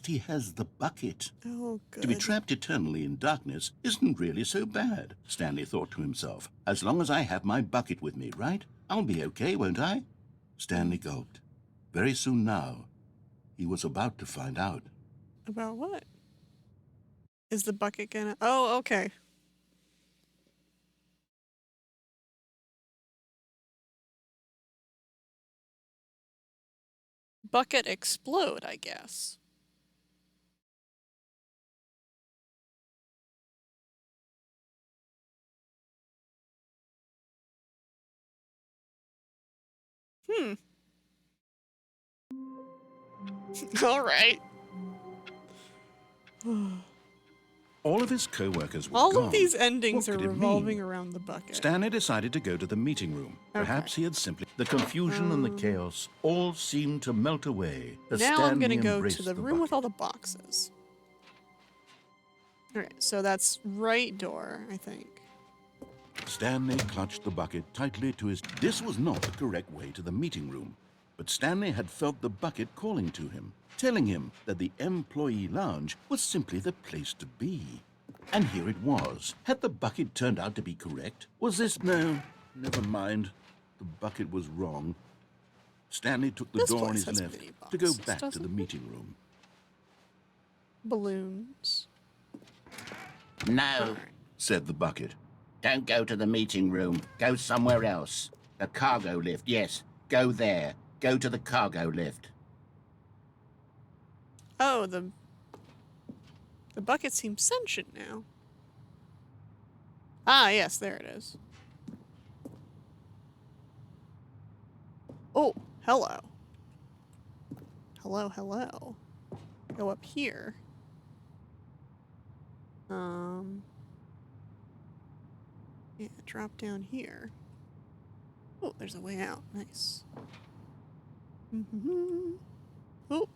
[SPEAKER 2] he has the bucket.
[SPEAKER 1] Oh, good.
[SPEAKER 2] To be trapped eternally in darkness isn't really so bad, Stanley thought to himself. As long as I have my bucket with me, right? I'll be okay, won't I? Stanley gulped. Very soon now, he was about to find out.
[SPEAKER 1] About what? Is the bucket gonna... Oh, okay. Bucket explode, I guess. All right.
[SPEAKER 5] All of his co-workers were
[SPEAKER 1] All
[SPEAKER 5] gone.
[SPEAKER 1] of these endings
[SPEAKER 5] What
[SPEAKER 1] are
[SPEAKER 5] could it
[SPEAKER 1] revolving
[SPEAKER 5] mean?
[SPEAKER 1] around the bucket.
[SPEAKER 5] Stanley decided to go to the meeting room. Perhaps he had simply...
[SPEAKER 2] The confusion and the chaos all seemed to melt away as
[SPEAKER 1] Now
[SPEAKER 2] Stanley
[SPEAKER 1] I'm gonna go
[SPEAKER 2] embraced
[SPEAKER 1] to the room
[SPEAKER 2] bucket.
[SPEAKER 1] with all the boxes. Alright, so that's right door, I think.
[SPEAKER 2] Stanley clutched the bucket tightly to his... This was not the correct way to the meeting room, but Stanley had felt the bucket calling to him, telling him that the employee lounge was simply the place to be. And here it was. Had the bucket turned out to be correct? Was this... No, never mind. The bucket was wrong. Stanley took the
[SPEAKER 1] This
[SPEAKER 2] door on
[SPEAKER 1] place
[SPEAKER 2] his
[SPEAKER 1] has
[SPEAKER 2] left
[SPEAKER 1] mini
[SPEAKER 2] to go
[SPEAKER 1] boxes,
[SPEAKER 2] back to
[SPEAKER 1] doesn't
[SPEAKER 2] the
[SPEAKER 1] it?
[SPEAKER 2] meeting room.
[SPEAKER 1] Balloons.
[SPEAKER 6] No,
[SPEAKER 2] Said the bucket.
[SPEAKER 6] don't go to the meeting room. Go somewhere else. The cargo lift, yes. Go there. Go to the cargo lift.
[SPEAKER 1] Oh, the bucket seems sentient now. Ah, yes, there it is. Oh, hello. Hello. Go up here. Yeah, drop down here. Oh, there's a way out. Nice. Oh.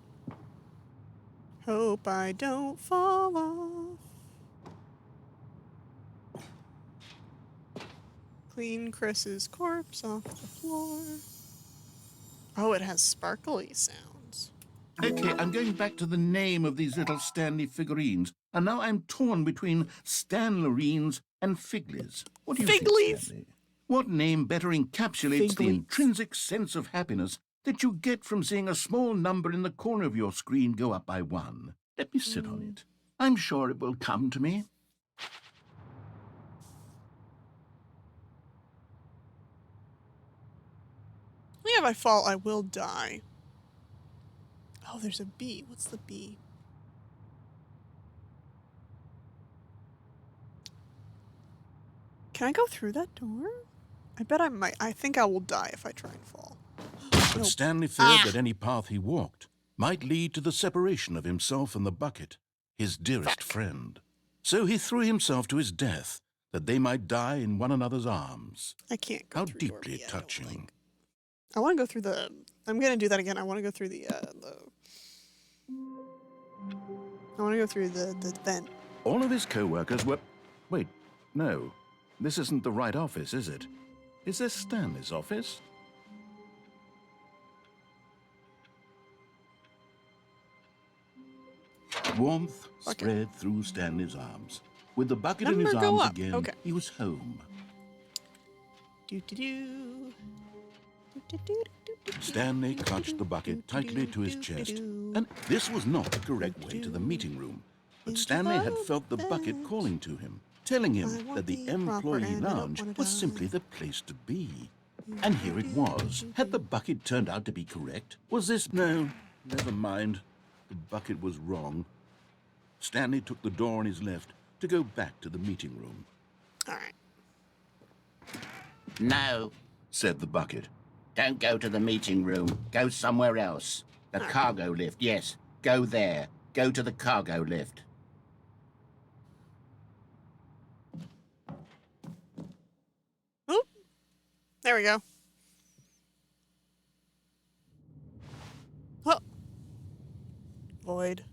[SPEAKER 1] Hope I don't fall off. Clean Chris's corpse off the floor. Oh, it has sparkly sounds.
[SPEAKER 2] Okay, I'm going back to the name of these little Stanley figurines, and now I'm torn between Stanlerines and Figlies. What do you think,
[SPEAKER 1] Figlies?
[SPEAKER 2] Stanley? What name better encapsulates the
[SPEAKER 1] Figlies.
[SPEAKER 2] intrinsic sense of happiness that you get from seeing a small number in the corner of your screen go up by 1? Let me sit on it. I'm sure it will come to me.
[SPEAKER 1] Yeah, if I fall, I will die. Oh, there's a bee. What's the bee? Can I go through that door? I bet I might. I think I will die if I try and fall.
[SPEAKER 5] But
[SPEAKER 1] Nope.
[SPEAKER 5] Stanley feared that any path he walked might lead to the separation of himself and the bucket, his dearest friend. So he threw himself to his death, that they might die in one another's arms.
[SPEAKER 1] I can't go
[SPEAKER 5] How
[SPEAKER 1] through door
[SPEAKER 5] deeply
[SPEAKER 1] B, I don't
[SPEAKER 5] touching.
[SPEAKER 1] think. I want to go through the... I'm going to do that again. I want to go through the I want to go through the vent.
[SPEAKER 5] All of his co-workers were... Wait, no. This isn't the right office, is it? Is this Stanley's office?
[SPEAKER 2] Warmth
[SPEAKER 1] Okay.
[SPEAKER 2] spread through Stanley's arms. With the bucket in
[SPEAKER 1] Number
[SPEAKER 2] his
[SPEAKER 1] go
[SPEAKER 2] arms
[SPEAKER 1] up.
[SPEAKER 2] again,
[SPEAKER 1] Okay.
[SPEAKER 2] he was home.
[SPEAKER 1] Do-do-do.
[SPEAKER 5] Stanley clutched the bucket tightly to his chest, and this was not the correct way to the meeting room. But Stanley had felt the bucket calling to him, telling him that the employee lounge was simply the place to be. And here it was. Had the bucket turned out to be correct? Was this... No, never mind. The bucket was wrong. Stanley took the door on his left to go back to the meeting room.
[SPEAKER 1] All right.
[SPEAKER 6] No,
[SPEAKER 2] Said the bucket.
[SPEAKER 6] don't go to the meeting room. Go somewhere else. The cargo lift, yes. Go there. Go to the cargo lift.
[SPEAKER 1] Oop. There we go. Oh. Void.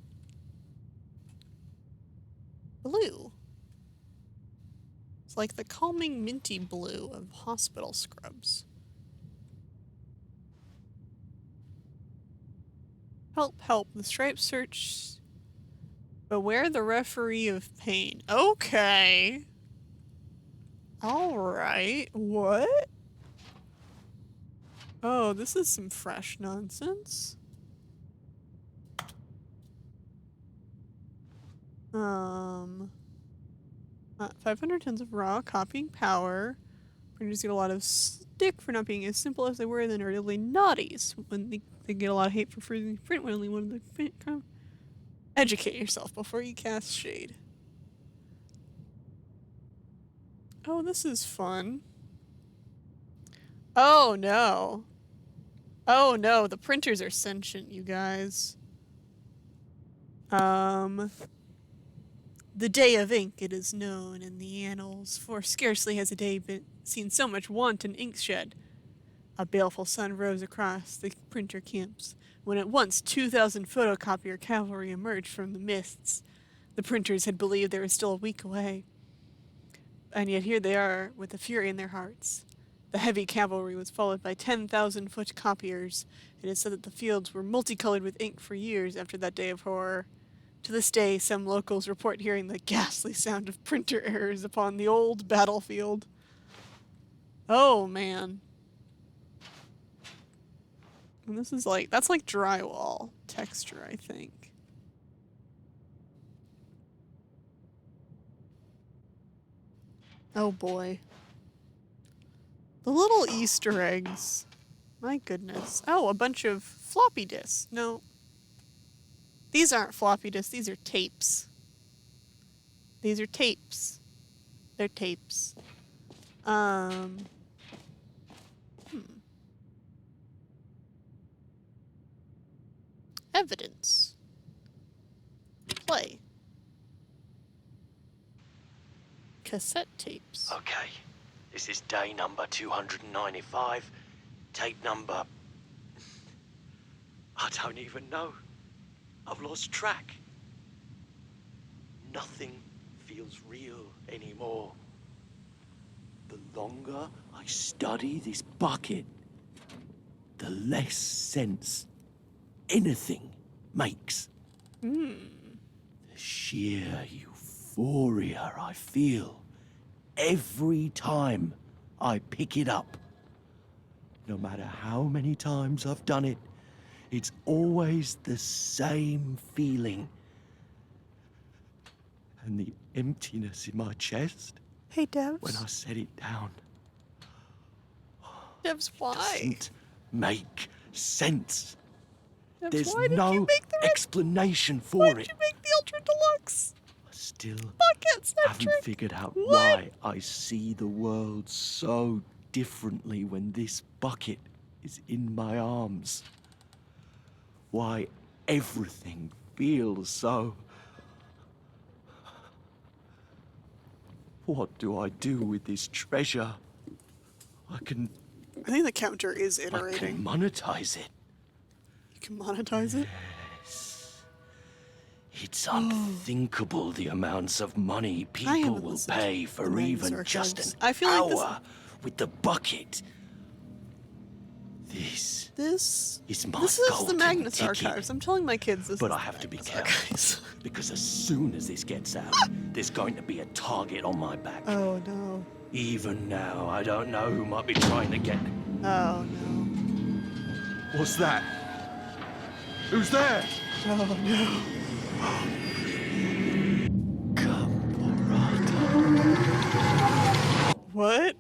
[SPEAKER 1] Blue. It's like the calming minty blue of hospital scrubs. Help, help. The striped search. Beware the referee of pain. Okay. Alright. What? Oh, this is some fresh nonsense. 500 tons of raw copying power. Printers get a lot of stick for not being as simple as they were, and then are really naughties when they get a lot of hate for freezing print when only one of the print. Educate yourself before you cast shade. Oh, this is fun. Oh no. Oh no, the printers are sentient, you guys. The day of ink, it is known in the annals, for scarcely has a day been seen so much wanton ink shed. A baleful sun rose across the printer camps, when at once 2,000 photocopier cavalry emerged from the mists. The printers had believed they were still a week away. And yet here they are, with a fury in their hearts. The heavy cavalry was followed by 10,000 foot copiers. It is said that the fields were multicolored with ink for years after that day of horror. To this day, some locals report hearing the ghastly sound of printer errors upon the old battlefield. Oh, man. And this is like, that's like drywall texture, I think. Oh boy. The little Easter eggs. My goodness. Oh, a bunch of floppy disks. No. These aren't floppy disks, these are tapes. These are tapes. They're tapes. Evidence. Play. Cassette tapes.
[SPEAKER 7] Okay, this is day number 295. Tape number... I don't even know. I've lost track. Nothing feels real anymore. The longer I study this bucket, the less sense anything makes. The sheer euphoria I feel every time I pick it up. No matter how many times I've done it, it's always the same feeling. And the emptiness in my chest
[SPEAKER 1] Hey, Devs.
[SPEAKER 7] when I set it down
[SPEAKER 1] Devs, why?
[SPEAKER 7] doesn't make sense.
[SPEAKER 1] Devs,
[SPEAKER 7] There's
[SPEAKER 1] why did you
[SPEAKER 7] no
[SPEAKER 1] make the
[SPEAKER 7] explanation for
[SPEAKER 1] Why
[SPEAKER 7] it.
[SPEAKER 1] did you make the Ultra Deluxe?
[SPEAKER 7] I still
[SPEAKER 1] Buckets, that
[SPEAKER 7] haven't
[SPEAKER 1] trick.
[SPEAKER 7] figured out
[SPEAKER 1] What?
[SPEAKER 7] why I see the world so differently when this bucket is in my arms. Why everything feels so... What do I do with this treasure? I can
[SPEAKER 1] I think the counter is iterating.
[SPEAKER 7] monetize it.
[SPEAKER 1] You can monetize it?
[SPEAKER 7] It's unthinkable the amounts of money people
[SPEAKER 1] haven't
[SPEAKER 7] will
[SPEAKER 1] listened
[SPEAKER 7] pay
[SPEAKER 1] to
[SPEAKER 7] for
[SPEAKER 1] the 90s
[SPEAKER 7] even just
[SPEAKER 1] archives.
[SPEAKER 7] an
[SPEAKER 1] I feel like
[SPEAKER 7] hour with the bucket. This
[SPEAKER 1] This
[SPEAKER 7] is my
[SPEAKER 1] This is the
[SPEAKER 7] golden
[SPEAKER 1] Magnus
[SPEAKER 7] ticket.
[SPEAKER 1] Archives. I'm telling my kids this
[SPEAKER 7] But
[SPEAKER 1] is
[SPEAKER 7] I
[SPEAKER 1] the
[SPEAKER 7] have to be
[SPEAKER 1] Magnus
[SPEAKER 7] careful,
[SPEAKER 1] Archives.
[SPEAKER 7] because as soon as this gets out, there's going to be a target on my back.
[SPEAKER 1] Oh no.
[SPEAKER 7] Even now, I don't know who might be trying to get...
[SPEAKER 1] Oh no.
[SPEAKER 7] What's that? Who's there?
[SPEAKER 1] Oh no. What?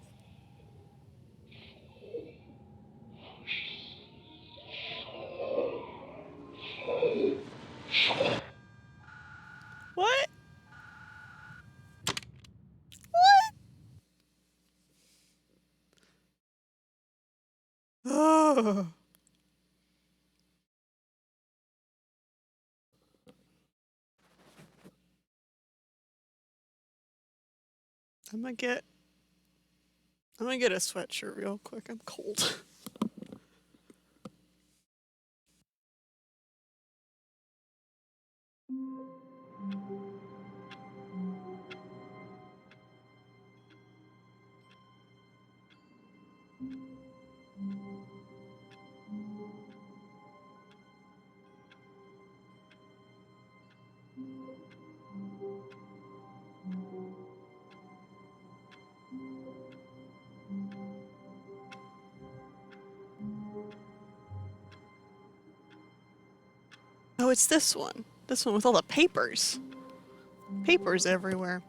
[SPEAKER 1] What? What? Oh. I'm gonna get a sweatshirt real quick. I'm cold. Oh, it's this one. This one with all the papers. Papers everywhere.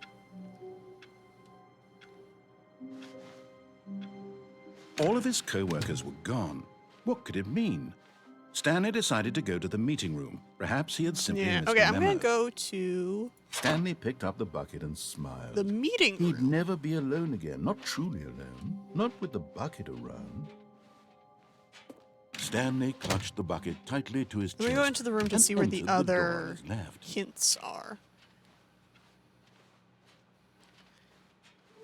[SPEAKER 5] All of his co-workers were gone. What could it mean? Stanley decided to go to the meeting room. Perhaps he had simply
[SPEAKER 1] Yeah.
[SPEAKER 5] missed
[SPEAKER 1] Okay,
[SPEAKER 5] a
[SPEAKER 1] I'm gonna
[SPEAKER 5] memo.
[SPEAKER 1] go to
[SPEAKER 2] Stanley picked up the bucket and smiled.
[SPEAKER 1] the meeting
[SPEAKER 2] He'd
[SPEAKER 1] room.
[SPEAKER 2] never be alone again, not truly alone, not with the bucket around.
[SPEAKER 5] Stanley clutched the bucket tightly to his
[SPEAKER 1] Let me
[SPEAKER 5] chest
[SPEAKER 1] go into the room to
[SPEAKER 5] and
[SPEAKER 1] see where the
[SPEAKER 5] entered door on
[SPEAKER 1] other
[SPEAKER 5] his left.
[SPEAKER 1] hints are.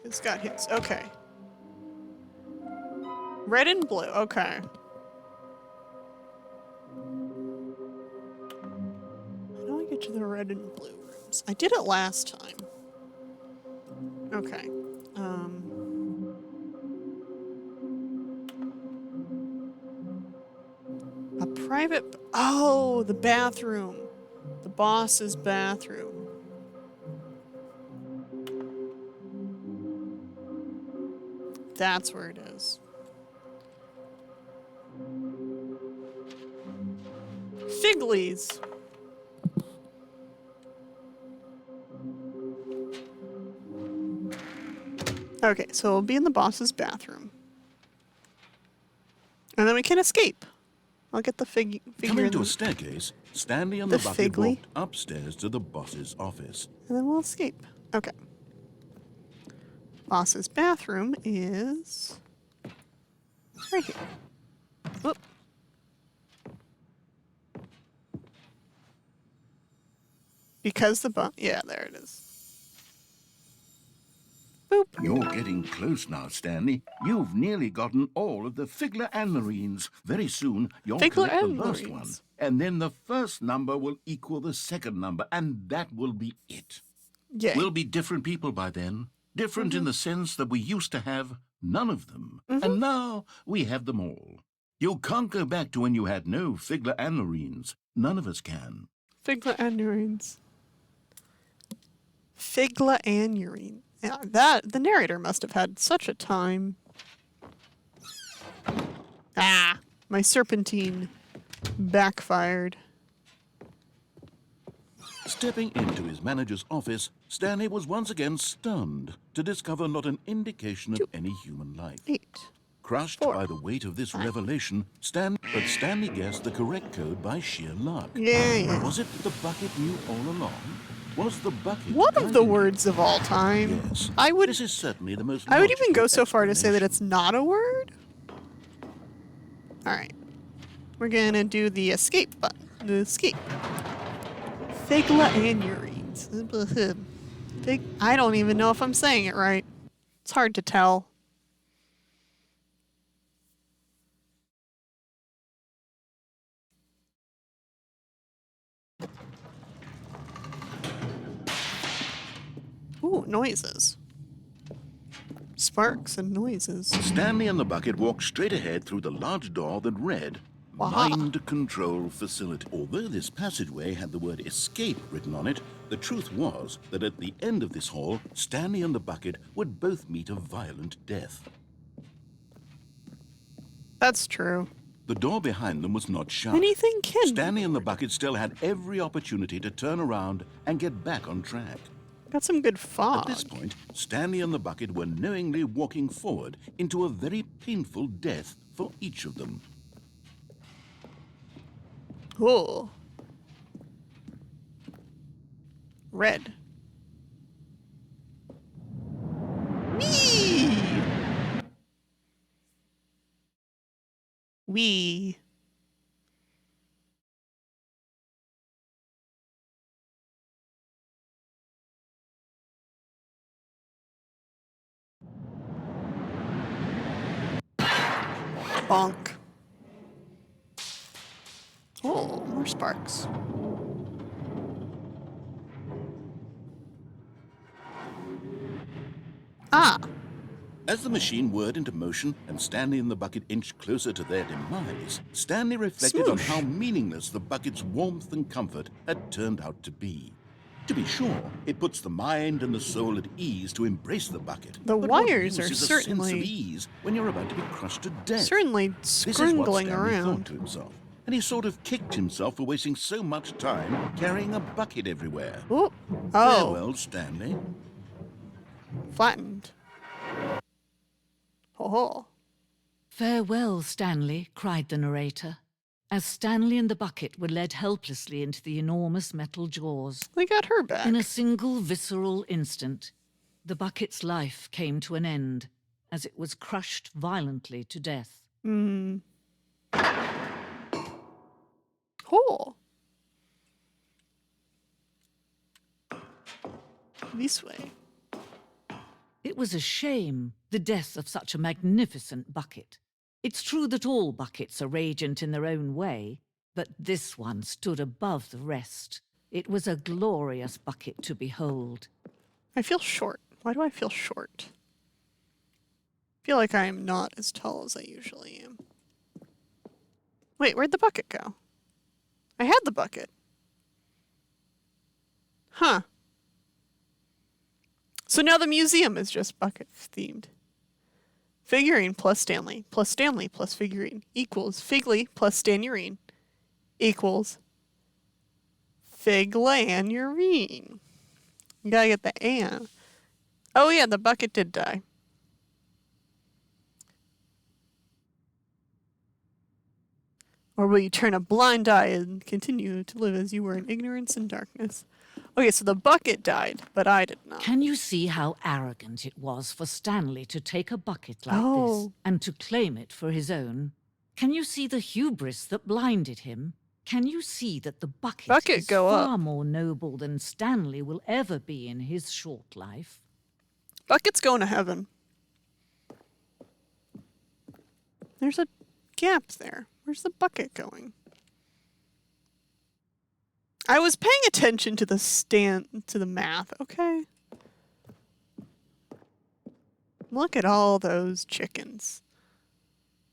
[SPEAKER 1] It's got hints. Okay. Red and blue. Okay. How do I get to the red and blue rooms? I did it last time. Okay. A private... Oh, the bathroom. The boss's bathroom. That's where it is. Figlies. Okay, so we'll be in the boss's bathroom. And then we can escape. I'll get the figure
[SPEAKER 5] Coming
[SPEAKER 1] in
[SPEAKER 5] to
[SPEAKER 1] the-
[SPEAKER 5] a staircase, Stanley and the
[SPEAKER 1] The
[SPEAKER 5] bucket
[SPEAKER 1] Figley.
[SPEAKER 5] walked upstairs to the boss's office.
[SPEAKER 1] and then we'll escape. Okay. Boss's bathroom is right here. Whoop. Because yeah, there it is. Boop.
[SPEAKER 2] You're getting close now, Stanley. You've nearly gotten all of the Figler and Marines. Very soon, you'll
[SPEAKER 1] Figler
[SPEAKER 2] collect the
[SPEAKER 1] and
[SPEAKER 2] last one.
[SPEAKER 1] Marines.
[SPEAKER 2] And then the first number will equal the second number, and that will be it.
[SPEAKER 1] Yay.
[SPEAKER 2] We'll be different people by then. Different in the sense that we used to have none of them, and now we have them all. You can't go back to when you had no Figler and Marines. None of us can.
[SPEAKER 1] Figla and urines. Figla and urine. Yeah, the narrator must have had such a time. Ah, my serpentine backfired.
[SPEAKER 2] Stepping into his manager's office, Stanley was once again stunned to discover not an indication of any human life.
[SPEAKER 1] 8.
[SPEAKER 2] Crushed
[SPEAKER 1] 4.
[SPEAKER 2] by the weight of this revelation, Stanley guessed the correct code by sheer luck.
[SPEAKER 1] Yeah.
[SPEAKER 2] Was it the bucket knew all along? Was the bucket
[SPEAKER 1] One of the
[SPEAKER 2] guiding him?
[SPEAKER 1] words of all time.
[SPEAKER 2] Yes.
[SPEAKER 1] I would
[SPEAKER 2] This is certainly the most
[SPEAKER 1] even
[SPEAKER 2] logical
[SPEAKER 1] go so far to say that it's
[SPEAKER 2] explanation.
[SPEAKER 1] not a word. Alright. We're gonna do the escape button. The escape. Figla and urines. I don't even know if I'm saying it right. It's hard to tell. Ooh, noises. Sparks and noises.
[SPEAKER 2] Stanley and the bucket walked straight ahead through the large door that read,
[SPEAKER 1] Aha.
[SPEAKER 2] Mind Control Facility. Although this passageway had the word escape written on it, the truth was that at the end of this hall, Stanley and the bucket would both meet a violent death.
[SPEAKER 1] That's true.
[SPEAKER 2] The door behind them was not shut.
[SPEAKER 1] Anything can.
[SPEAKER 2] Stanley and the bucket still had every opportunity to turn around and get back on track.
[SPEAKER 1] Got some good
[SPEAKER 2] At
[SPEAKER 1] fog.
[SPEAKER 2] this point, Stanley and the bucket were knowingly walking forward into a very painful death for each of them.
[SPEAKER 1] Cool. Red. Wee. Wee. Bonk. Oh, more sparks. Ah,
[SPEAKER 2] As the machine whirred into motion and Stanley and the bucket inched closer to their demise, Stanley reflected on
[SPEAKER 1] Smoosh.
[SPEAKER 2] how meaningless the bucket's warmth and comfort had turned out to be. To be sure, it puts the mind and the soul at ease to embrace the bucket.
[SPEAKER 1] The
[SPEAKER 2] but what
[SPEAKER 1] wires
[SPEAKER 2] use
[SPEAKER 1] are
[SPEAKER 2] is a sense of
[SPEAKER 1] certainly-
[SPEAKER 2] ease when you're about to be crushed to death.
[SPEAKER 1] certainly
[SPEAKER 2] This is what
[SPEAKER 1] scrungling
[SPEAKER 2] Stanley thought
[SPEAKER 1] around.
[SPEAKER 2] to himself, and he sort of kicked himself for wasting so much time carrying a bucket everywhere.
[SPEAKER 1] Oh,
[SPEAKER 2] Farewell, Stanley.
[SPEAKER 1] flattened. Oh,
[SPEAKER 8] Farewell, Stanley, cried the narrator, as Stanley and the bucket were led helplessly into the enormous metal jaws.
[SPEAKER 1] they got her back.
[SPEAKER 8] In a single visceral instant, the bucket's life came to an end as it was crushed violently to death.
[SPEAKER 1] Oh. This way.
[SPEAKER 8] It was a shame, the death of such a magnificent bucket. It's true that all buckets are radiant in their own way, but this one stood above the rest. It was a glorious bucket to behold.
[SPEAKER 1] I feel short. Why do I feel short? I feel like I am not as tall as I usually am. Wait, where'd the bucket go? I had the bucket. Huh. So now the museum is just bucket themed. Figurine plus Stanley plus figurine equals Figley plus Stanurine equals Figlanurine. You gotta get the and. Oh yeah, the bucket did die. Or will you turn a blind eye and continue to live as you were in ignorance and darkness? Okay, so the bucket died, but I did not.
[SPEAKER 8] Can you see how arrogant it was for Stanley to take a bucket like this
[SPEAKER 1] Oh.
[SPEAKER 8] and to claim it for his own? Can you see the hubris that blinded him? Can you see that the bucket is
[SPEAKER 1] go
[SPEAKER 8] far
[SPEAKER 1] up.
[SPEAKER 8] more noble than Stanley will ever be in his short life?
[SPEAKER 1] Bucket's going to heaven. There's a gap there. Where's the bucket going? I was paying attention to the math, okay? Look at all those chickens.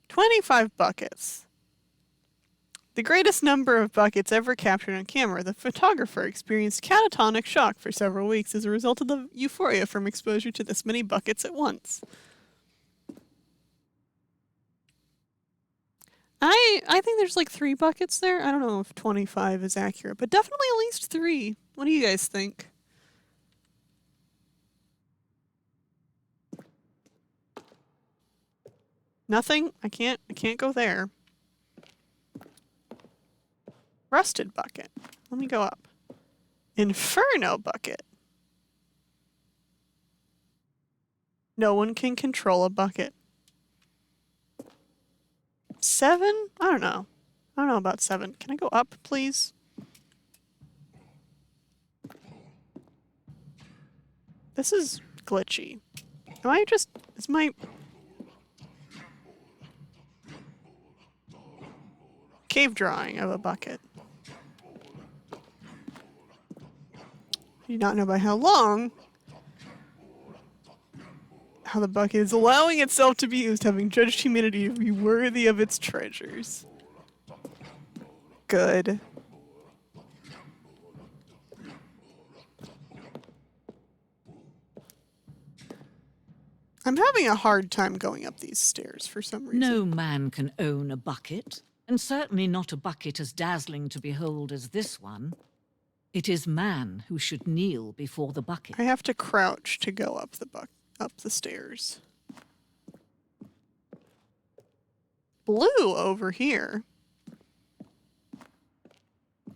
[SPEAKER 1] 25 buckets. The greatest number of buckets ever captured on camera. The photographer experienced catatonic shock for several weeks as a result of the euphoria from exposure to this many buckets at once. I think there's like 3 buckets there. I don't know if 25 is accurate, but definitely at least 3. What do you guys think? Nothing? I can't go there. Rusted bucket. Let me go up. Inferno bucket. No one can control a bucket. 7? I don't know. I don't know about 7. Can I go up, please? This is glitchy. Is my... Cave drawing of a bucket. I do not know by how long. How the bucket is allowing itself to be used, having judged humanity to be worthy of its treasures. Good. I'm having a hard time going up these stairs for some reason.
[SPEAKER 8] No man can own a bucket, and certainly not a bucket as dazzling to behold as this one. It is man who should kneel before the bucket.
[SPEAKER 1] I have to crouch to go up the stairs. Blue over here.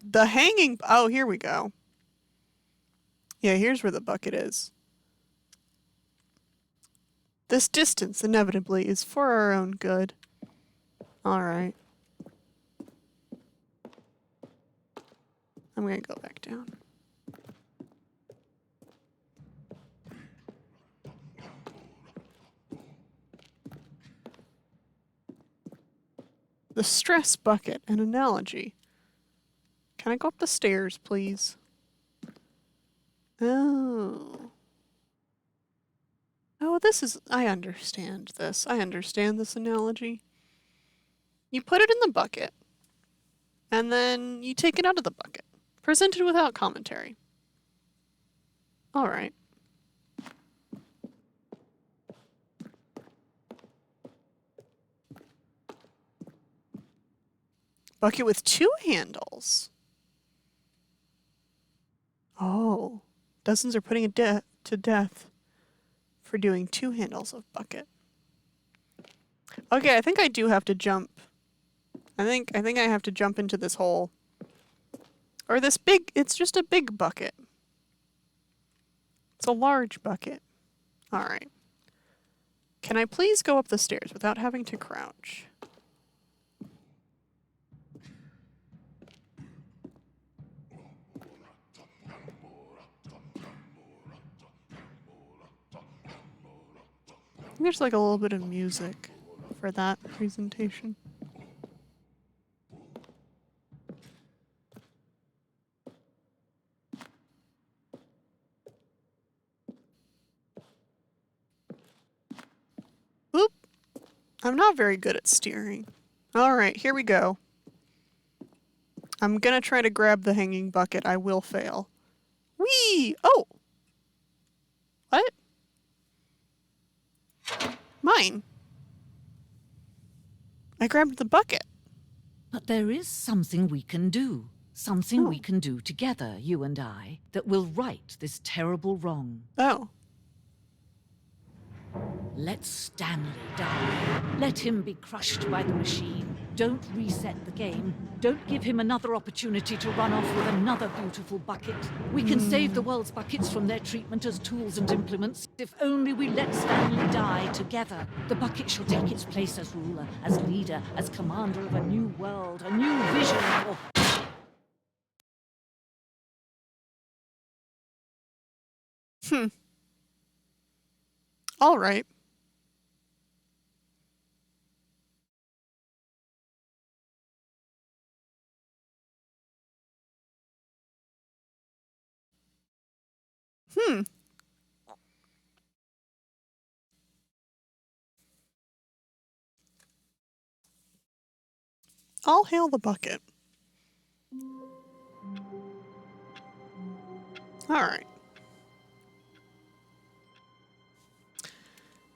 [SPEAKER 1] The hanging... Oh, here we go. Yeah, here's where the bucket is. This distance, inevitably, is for our own good. Alright. I'm gonna go back down. The stress bucket, an analogy. Can I go up the stairs, please? Oh. Oh, this is... I understand this. I understand this analogy. You put it in the bucket, and then you take it out of the bucket. Presented without commentary. Alright. Bucket with 2 handles. Oh. Dozens are putting it to death for doing 2 handles of bucket. Okay, I think I do have to jump. I think I have to jump into this hole. Or this big... It's just a big bucket. It's a large bucket. Alright. Can I please go up the stairs without having to crouch? There's like a little bit of music for that presentation. Oop! I'm not very good at steering. Alright, here we go. I'm gonna try to grab the hanging bucket. I will fail. Whee! Oh! What? Mine. I grabbed the bucket.
[SPEAKER 8] But there is something we can do. Something we can do together, you and I, that will right this terrible wrong.
[SPEAKER 1] Oh.
[SPEAKER 8] Let Stanley die. Let him be crushed by the machine. Don't reset the game. Don't give him another opportunity to run off with another beautiful bucket. We can save the world's buckets from their treatment as tools and implements. If only we let Stanley die together. The bucket shall take its place as ruler, as leader, as commander of a new world, a new vision of...
[SPEAKER 1] All right. All hail the bucket. Alright.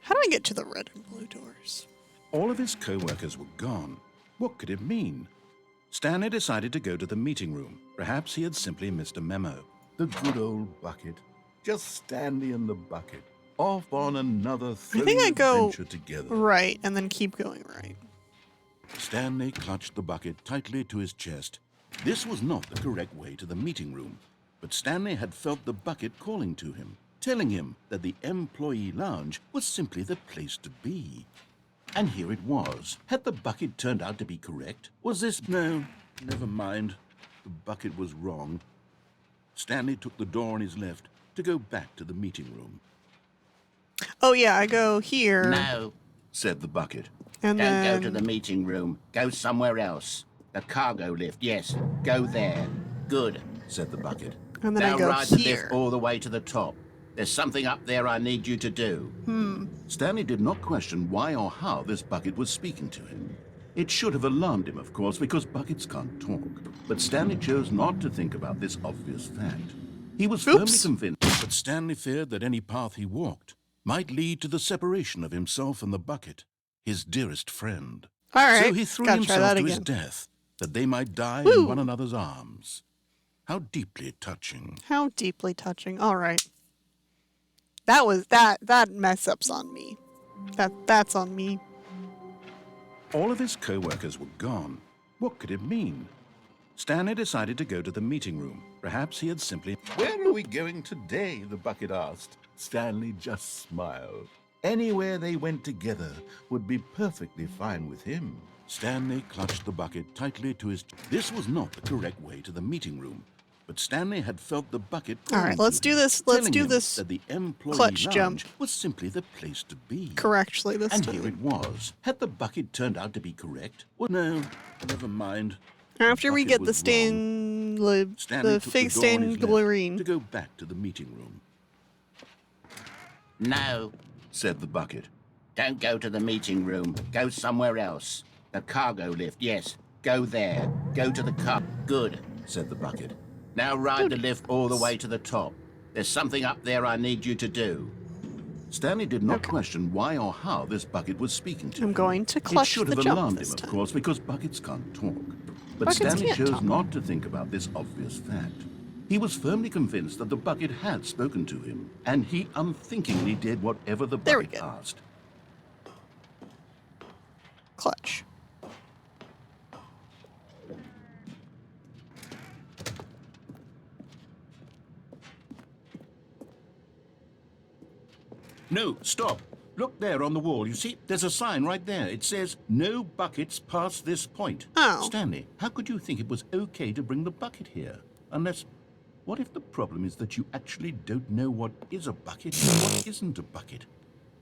[SPEAKER 1] How do I get to the red and blue doors?
[SPEAKER 5] All of his co-workers were gone. What could it mean? Stanley decided to go to the meeting room. Perhaps he had simply missed a memo.
[SPEAKER 2] The good old bucket. Just Stanley and the bucket. Off on another
[SPEAKER 1] I
[SPEAKER 2] thrilling
[SPEAKER 1] think I go
[SPEAKER 2] adventure together.
[SPEAKER 1] right and then keep going right.
[SPEAKER 5] Stanley clutched the bucket tightly to his chest. This was not the correct way to the meeting room, but Stanley had felt the bucket calling to him, telling him that the employee lounge was simply the place to be. And here it was. Had the bucket turned out to be correct? Was this... No, never mind. The bucket was wrong. Stanley took the door on his left to go back to the meeting room.
[SPEAKER 1] Oh yeah, I go here.
[SPEAKER 6] No,
[SPEAKER 5] Said the bucket.
[SPEAKER 1] And
[SPEAKER 6] don't
[SPEAKER 1] then
[SPEAKER 6] go to the meeting room. Go somewhere else. The cargo lift, yes. Go there. Good.
[SPEAKER 5] Said the bucket.
[SPEAKER 1] and then
[SPEAKER 6] Now
[SPEAKER 1] I go
[SPEAKER 6] ride the
[SPEAKER 1] here.
[SPEAKER 6] lift all the way to the top. There's something up there I need you to do.
[SPEAKER 2] Stanley did not question why or how this bucket was speaking to him. It should have alarmed him, of course, because buckets can't talk. But Stanley chose not to think about this obvious fact. He was firmly
[SPEAKER 1] Oops.
[SPEAKER 2] convinced.
[SPEAKER 5] But Stanley feared that any path he walked might lead to the separation of himself and the bucket, his dearest friend.
[SPEAKER 1] All right,
[SPEAKER 5] So he threw
[SPEAKER 1] gotta try
[SPEAKER 5] himself
[SPEAKER 1] that
[SPEAKER 5] to his
[SPEAKER 1] again.
[SPEAKER 5] death, that they might die
[SPEAKER 1] Woo.
[SPEAKER 5] in one another's arms. How deeply touching.
[SPEAKER 1] How deeply touching. All right. That was that mess up's on me. That's on me.
[SPEAKER 5] All of his co-workers were gone. What could it mean? Stanley decided to go to the meeting room. Perhaps he had simply...
[SPEAKER 2] Where are we going today? The bucket asked. Stanley just smiled. Anywhere they went together would be perfectly fine with him.
[SPEAKER 5] Stanley clutched the bucket tightly to his... This was not the correct way to the meeting room, but Stanley had felt the bucket...
[SPEAKER 1] All right,
[SPEAKER 5] calling
[SPEAKER 1] let's
[SPEAKER 5] to
[SPEAKER 1] do
[SPEAKER 5] him,
[SPEAKER 1] this. Let's
[SPEAKER 5] telling
[SPEAKER 1] do
[SPEAKER 5] him
[SPEAKER 1] this
[SPEAKER 5] that the employee
[SPEAKER 1] clutch
[SPEAKER 5] lounge
[SPEAKER 1] jump.
[SPEAKER 5] was simply the place to be.
[SPEAKER 1] Correctly this
[SPEAKER 5] And
[SPEAKER 1] time.
[SPEAKER 5] here it was. Had the bucket turned out to be correct? Well, no, never mind.
[SPEAKER 1] After we
[SPEAKER 5] bucket
[SPEAKER 1] get
[SPEAKER 5] was
[SPEAKER 1] the
[SPEAKER 5] wrong. Stanley
[SPEAKER 1] the
[SPEAKER 5] took
[SPEAKER 1] fig
[SPEAKER 5] the door on
[SPEAKER 1] stain
[SPEAKER 5] his left
[SPEAKER 1] glorine.
[SPEAKER 5] to go back to the meeting room.
[SPEAKER 6] No,
[SPEAKER 2] Said the bucket.
[SPEAKER 6] don't go to the meeting room. Go somewhere else. The cargo lift, yes. Go there. Go to the car. Good.
[SPEAKER 5] Said the bucket.
[SPEAKER 6] Now ride the lift all the way to the top. There's something up there I need you to do.
[SPEAKER 2] Stanley did not question why or how this bucket was speaking to him.
[SPEAKER 1] I'm going to
[SPEAKER 2] It
[SPEAKER 1] clutch
[SPEAKER 2] should
[SPEAKER 1] the
[SPEAKER 2] have
[SPEAKER 1] jump
[SPEAKER 2] alarmed
[SPEAKER 1] this
[SPEAKER 2] him, of
[SPEAKER 1] time.
[SPEAKER 2] course, because buckets can't talk. But
[SPEAKER 1] Buckets
[SPEAKER 2] Stanley
[SPEAKER 1] can't
[SPEAKER 2] chose
[SPEAKER 1] talk.
[SPEAKER 2] not to think about this obvious fact. He was firmly convinced that the bucket had spoken to him, and he unthinkingly did whatever the
[SPEAKER 1] There we
[SPEAKER 2] bucket
[SPEAKER 1] go.
[SPEAKER 2] asked.
[SPEAKER 1] Clutch.
[SPEAKER 2] No, stop. Look there on the wall. You see, there's a sign right there. It says, no buckets past this point.
[SPEAKER 1] Oh.
[SPEAKER 2] Stanley, how could you think it was okay to bring the bucket here? Unless, what if the problem is that you actually don't know what is a bucket and what isn't a bucket?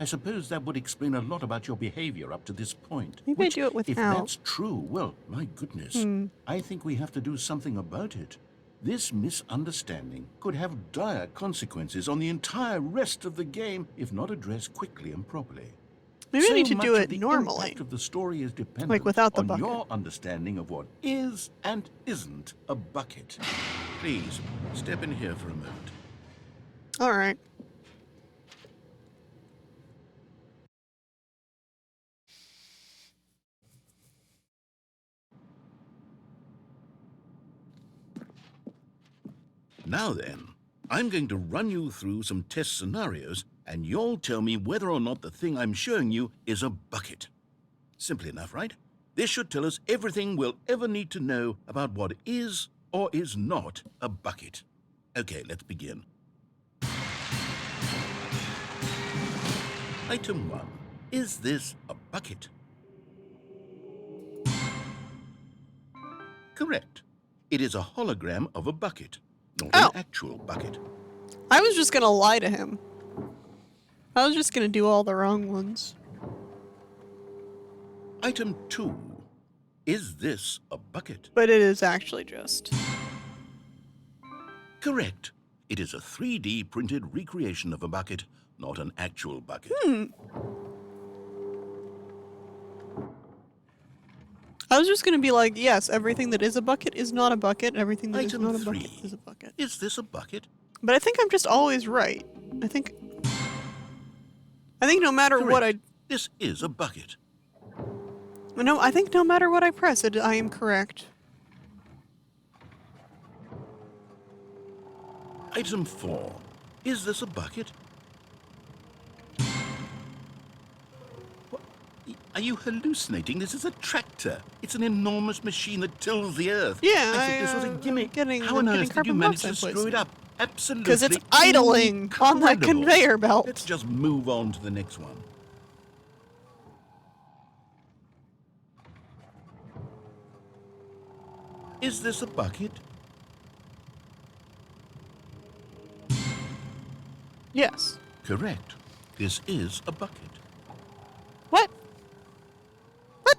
[SPEAKER 2] I suppose that would explain a lot about your behavior up to this point.
[SPEAKER 1] Maybe I
[SPEAKER 2] Which,
[SPEAKER 1] do it
[SPEAKER 2] if
[SPEAKER 1] without.
[SPEAKER 2] that's true, well, my goodness. I think we have to do something about it. This misunderstanding could have dire consequences on the entire rest of the game if not addressed quickly and properly.
[SPEAKER 1] Maybe I need to
[SPEAKER 2] much
[SPEAKER 1] do
[SPEAKER 2] of
[SPEAKER 1] it
[SPEAKER 2] the
[SPEAKER 1] normally.
[SPEAKER 2] impact of the story is dependent
[SPEAKER 1] Like without the
[SPEAKER 2] on
[SPEAKER 1] bucket.
[SPEAKER 2] your understanding of what is and isn't a bucket. Please, step in here for a moment.
[SPEAKER 1] All right.
[SPEAKER 2] Now then, I'm going to run you through some test scenarios, and you'll tell me whether or not the thing I'm showing you is a bucket. Simple enough, right? This should tell us everything we'll ever need to know about what is or is not a bucket. Okay, let's begin. Item 1. Is this a bucket? Correct. It is a hologram of a bucket, not
[SPEAKER 1] Oh.
[SPEAKER 2] an actual bucket.
[SPEAKER 1] I was just gonna lie to him. I was just gonna do all the wrong ones.
[SPEAKER 2] Item 2. Is this a bucket?
[SPEAKER 1] But it is actually just.
[SPEAKER 2] Correct. It is a 3D printed recreation of a bucket, not an actual bucket.
[SPEAKER 1] I was just gonna be like, yes, everything that is a bucket is not a bucket. Everything that is
[SPEAKER 2] Item
[SPEAKER 1] not a
[SPEAKER 2] 3.
[SPEAKER 1] bucket is a bucket.
[SPEAKER 2] Is this a bucket?
[SPEAKER 1] But I think I'm just always right. I think no matter what I...
[SPEAKER 2] Correct. This is a bucket.
[SPEAKER 1] No, I think no matter what I press, I am correct.
[SPEAKER 2] Item 4. Is this a bucket? What? Are you hallucinating? This is a tractor. It's an enormous machine that tills the earth.
[SPEAKER 1] Yeah,
[SPEAKER 2] I thought this was a gimmick. How on earth did you manage to screw it up? Absolutely.
[SPEAKER 1] Because it's idling on that
[SPEAKER 2] incredible.
[SPEAKER 1] conveyor belt.
[SPEAKER 2] Let's just move on to the next one. Is this a bucket?
[SPEAKER 1] Yes.
[SPEAKER 2] Correct. This is a bucket.
[SPEAKER 1] What? What?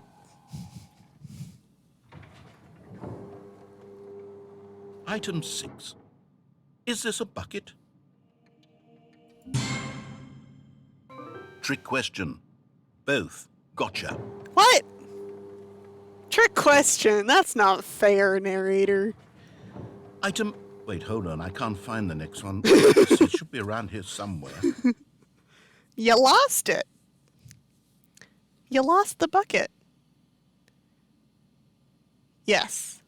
[SPEAKER 2] Item 6. Is this a bucket? Trick question. Both. Gotcha.
[SPEAKER 1] What? Trick question. That's not fair, narrator.
[SPEAKER 2] Item... Wait, hold on. I can't find the next one. It should be around here somewhere.
[SPEAKER 1] You lost it. You lost the bucket. Yes.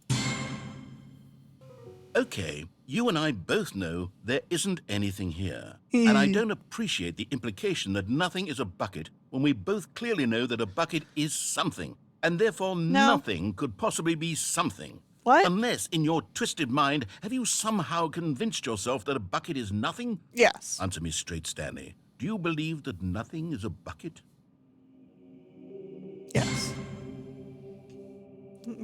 [SPEAKER 2] Okay, you and I both know there isn't anything here. And I don't appreciate the implication that nothing is a bucket when we both clearly know that a bucket is something. And therefore nothing could possibly be something.
[SPEAKER 1] What?
[SPEAKER 2] Unless, in your twisted mind, have you somehow convinced yourself that a bucket is nothing?
[SPEAKER 1] Yes.
[SPEAKER 2] Answer me straight, Stanley. Do you believe that nothing is a bucket?
[SPEAKER 1] Yes.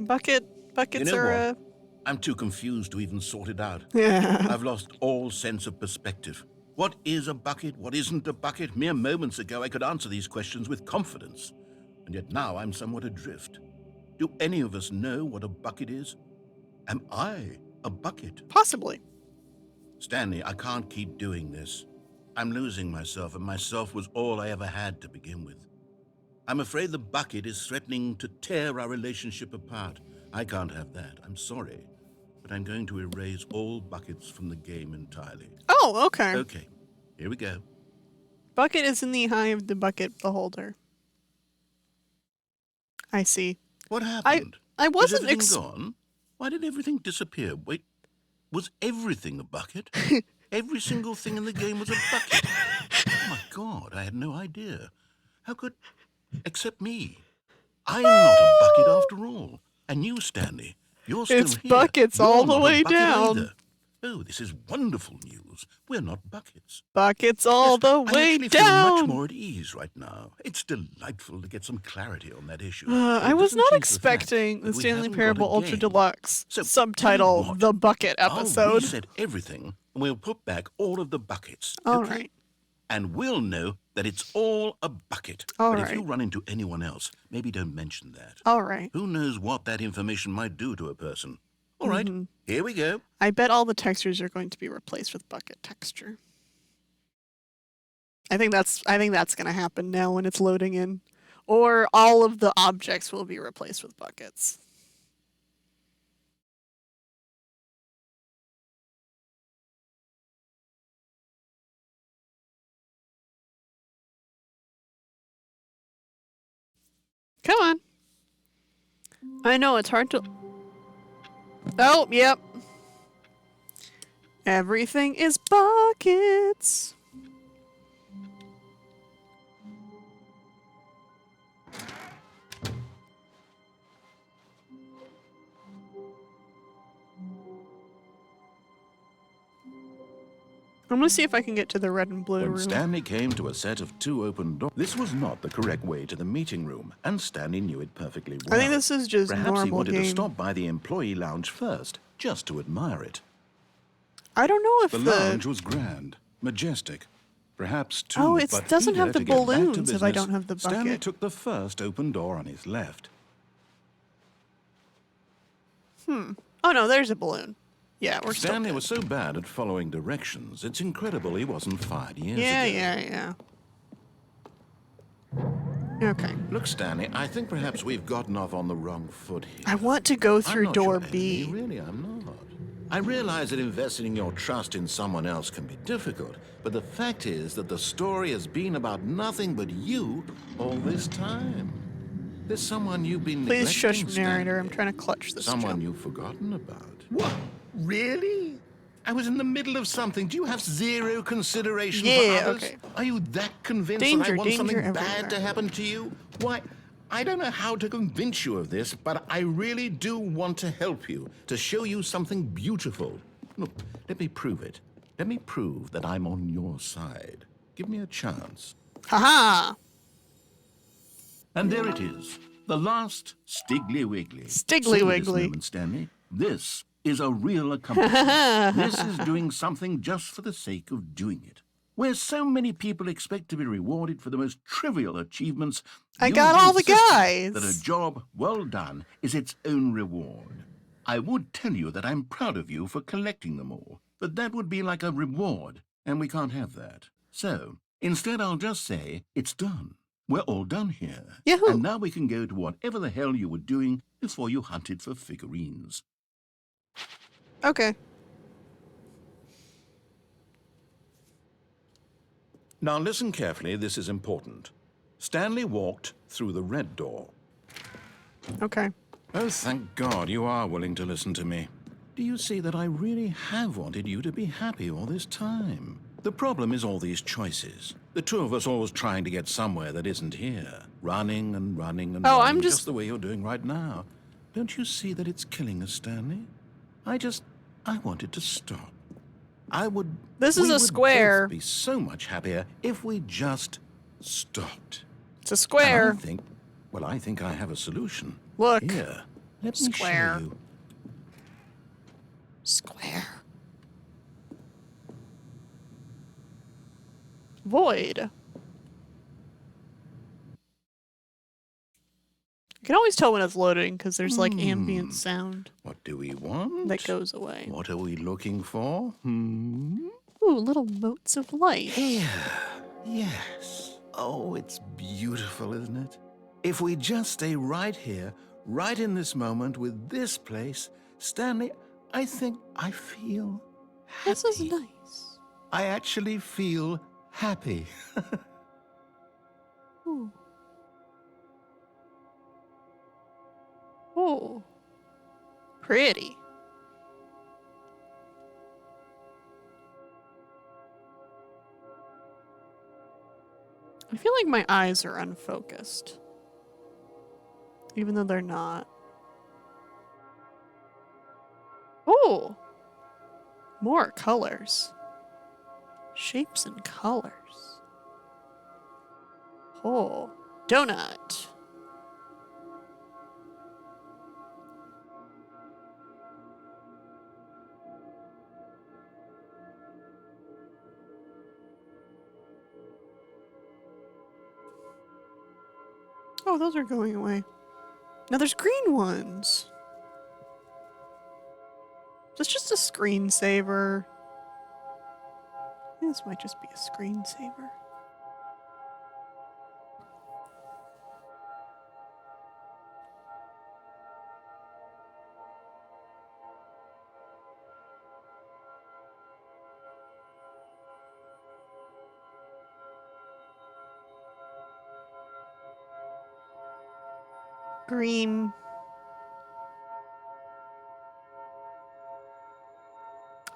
[SPEAKER 1] Buckets
[SPEAKER 2] You know
[SPEAKER 1] are
[SPEAKER 2] what? I'm too confused to even sort it out.
[SPEAKER 1] Yeah.
[SPEAKER 2] I've lost all sense of perspective. What is a bucket? What isn't a bucket? Mere moments ago, I could answer these questions with confidence. And yet now I'm somewhat adrift. Do any of us know what a bucket is? Am I a bucket?
[SPEAKER 1] Possibly.
[SPEAKER 2] Stanley, I can't keep doing this. I'm losing myself, and myself was all I ever had to begin with. I'm afraid the bucket is threatening to tear our relationship apart. I can't have that. I'm sorry. But I'm going to erase all buckets from the game entirely.
[SPEAKER 1] Oh, okay.
[SPEAKER 2] Okay, here we go.
[SPEAKER 1] Bucket is in the eye of the bucket beholder. I see.
[SPEAKER 2] What happened?
[SPEAKER 1] I wasn't
[SPEAKER 2] Is everything gone? Why did everything disappear? Wait, was everything a bucket? Every single thing in the game was a bucket. Oh my God, I had no idea. How could... Except me. I am not a bucket after all. And you, Stanley, you're still
[SPEAKER 1] It's
[SPEAKER 2] here.
[SPEAKER 1] buckets
[SPEAKER 2] You're
[SPEAKER 1] all the
[SPEAKER 2] not a
[SPEAKER 1] way
[SPEAKER 2] bucket
[SPEAKER 1] down.
[SPEAKER 2] either. Oh, this is wonderful news. We're not buckets.
[SPEAKER 1] Buckets all
[SPEAKER 2] Yes,
[SPEAKER 1] the
[SPEAKER 2] I
[SPEAKER 1] way
[SPEAKER 2] actually feel
[SPEAKER 1] down.
[SPEAKER 2] much more at ease right now. It's delightful to get some clarity on that issue.
[SPEAKER 1] I
[SPEAKER 2] It
[SPEAKER 1] was
[SPEAKER 2] doesn't
[SPEAKER 1] not
[SPEAKER 2] change the fact
[SPEAKER 1] expecting the
[SPEAKER 2] that we
[SPEAKER 1] Stanley
[SPEAKER 2] haven't got
[SPEAKER 1] Parable
[SPEAKER 2] a
[SPEAKER 1] Ultra
[SPEAKER 2] game.
[SPEAKER 1] Deluxe
[SPEAKER 2] So, tell you
[SPEAKER 1] subtitle
[SPEAKER 2] what,
[SPEAKER 1] The Bucket
[SPEAKER 2] I'll
[SPEAKER 1] episode.
[SPEAKER 2] reset everything, and we'll put back all of the buckets.
[SPEAKER 1] All
[SPEAKER 2] okay?
[SPEAKER 1] right.
[SPEAKER 2] And we'll know that it's all a bucket.
[SPEAKER 1] All
[SPEAKER 2] but if you
[SPEAKER 1] right.
[SPEAKER 2] run into anyone else, maybe don't mention that.
[SPEAKER 1] All right.
[SPEAKER 2] Who knows what that information might do to a person? All right, here we go.
[SPEAKER 1] I bet all the textures are going to be replaced with bucket texture. I think that's going to happen now when it's loading in. Or all of the objects will be replaced with buckets. Come on. I know it's hard to... Oh, yep. Everything is buckets. I'm gonna see if I can get to the red and blue
[SPEAKER 5] When
[SPEAKER 1] room.
[SPEAKER 5] Stanley came to a set of 2 open doors, this was not the correct way to the meeting room, and Stanley knew it perfectly well.
[SPEAKER 1] I think this is just
[SPEAKER 5] Perhaps he
[SPEAKER 1] normal
[SPEAKER 5] wanted
[SPEAKER 1] game.
[SPEAKER 5] to stop by the employee lounge first, just to admire it.
[SPEAKER 1] I don't know if
[SPEAKER 5] The lounge was grand, majestic. Perhaps too,
[SPEAKER 1] Oh, it
[SPEAKER 5] but
[SPEAKER 1] doesn't
[SPEAKER 5] eager
[SPEAKER 1] have the
[SPEAKER 5] to get back to
[SPEAKER 1] balloons if I
[SPEAKER 5] business,
[SPEAKER 1] don't have the
[SPEAKER 5] Stanley
[SPEAKER 1] bucket.
[SPEAKER 5] took the first open door on his left.
[SPEAKER 1] Oh no, there's a balloon. Yeah, we're still
[SPEAKER 5] Stanley
[SPEAKER 1] good.
[SPEAKER 5] was so bad at following directions, it's incredible he wasn't fired years
[SPEAKER 1] Yeah,
[SPEAKER 5] ago.
[SPEAKER 1] yeah, yeah. Okay.
[SPEAKER 5] Look, Stanley, I think perhaps we've gotten off on the wrong foot here.
[SPEAKER 1] I want to go
[SPEAKER 5] I'm
[SPEAKER 1] through
[SPEAKER 5] not
[SPEAKER 1] door
[SPEAKER 5] your
[SPEAKER 1] B.
[SPEAKER 5] enemy, really, I'm not. I realize that investing your trust in someone else can be difficult, but the fact is that the story has been about nothing but you all this time. There's someone you've been
[SPEAKER 1] Please
[SPEAKER 5] neglecting,
[SPEAKER 1] shush, narrator. I'm
[SPEAKER 5] Stanley.
[SPEAKER 1] trying to clutch this
[SPEAKER 5] Someone
[SPEAKER 1] jump.
[SPEAKER 5] you've forgotten about.
[SPEAKER 2] What? Really? I was in the middle of something. Do you have zero consideration
[SPEAKER 1] Yeah,
[SPEAKER 2] for others?
[SPEAKER 1] okay.
[SPEAKER 2] Are you that convinced that
[SPEAKER 1] Danger,
[SPEAKER 2] I want something
[SPEAKER 1] danger
[SPEAKER 2] bad
[SPEAKER 1] everywhere.
[SPEAKER 2] to happen to you? Why, I don't know how to convince you of this, but I really do want to help you, to show you something beautiful.
[SPEAKER 5] Look, let me prove it. Let me prove that I'm on your side. Give me a chance.
[SPEAKER 1] Haha!
[SPEAKER 2] And there it is, the last Stiggly Wiggly.
[SPEAKER 1] Stiggly
[SPEAKER 2] Savor
[SPEAKER 1] Wiggly.
[SPEAKER 2] This moment, Stanley. This is a real accomplishment. This is doing something just for the sake of doing it. Where so many people expect to be rewarded for the most trivial achievements,
[SPEAKER 1] I
[SPEAKER 2] you
[SPEAKER 1] got all the
[SPEAKER 2] insist
[SPEAKER 1] guys.
[SPEAKER 2] that a job well done is its own reward. I would tell you that I'm proud of you for collecting them all, but that would be like a reward, and we can't have that. So, instead I'll just say, it's done. We're all done here.
[SPEAKER 1] Yahoo!
[SPEAKER 2] And now we can go to whatever the hell you were doing before you hunted for figurines.
[SPEAKER 1] Okay.
[SPEAKER 5] Now listen carefully, this is important. Stanley walked through the red door.
[SPEAKER 1] Okay.
[SPEAKER 5] Oh, thank God you are willing to listen to me. Do you see that I really have wanted you to be happy all this time? The problem is all these choices. The two of us always trying to get somewhere that isn't here. Running and running and
[SPEAKER 1] Oh,
[SPEAKER 5] running,
[SPEAKER 1] I'm just
[SPEAKER 5] the way you're doing right now. Don't you see that it's killing us, Stanley? I wanted to stop.
[SPEAKER 1] This is
[SPEAKER 5] we
[SPEAKER 1] a
[SPEAKER 5] would
[SPEAKER 1] square.
[SPEAKER 5] both be so much happier if we just stopped.
[SPEAKER 1] It's a
[SPEAKER 5] And
[SPEAKER 1] square.
[SPEAKER 5] I think I have a solution.
[SPEAKER 1] Look.
[SPEAKER 5] Here, let me
[SPEAKER 1] Square.
[SPEAKER 5] show you.
[SPEAKER 1] Square. Void. You can always tell when it's loading because there's like ambient sound
[SPEAKER 5] What do we want?
[SPEAKER 1] that goes away.
[SPEAKER 5] What are we looking for?
[SPEAKER 1] Ooh, little motes of light.
[SPEAKER 5] Here. Yes. Oh, it's beautiful, isn't it? If we just stay right here, right in this moment with this place, Stanley, I think I feel happy.
[SPEAKER 1] This is nice.
[SPEAKER 5] I actually feel happy.
[SPEAKER 1] Ooh. Ooh. Pretty. I feel like my eyes are unfocused. Even though they're not. Oh! More colors. Shapes and colors. Oh. Donut. Oh, those are going away. Now there's green ones. Is this just a screensaver? I think this might just be a screensaver. Green.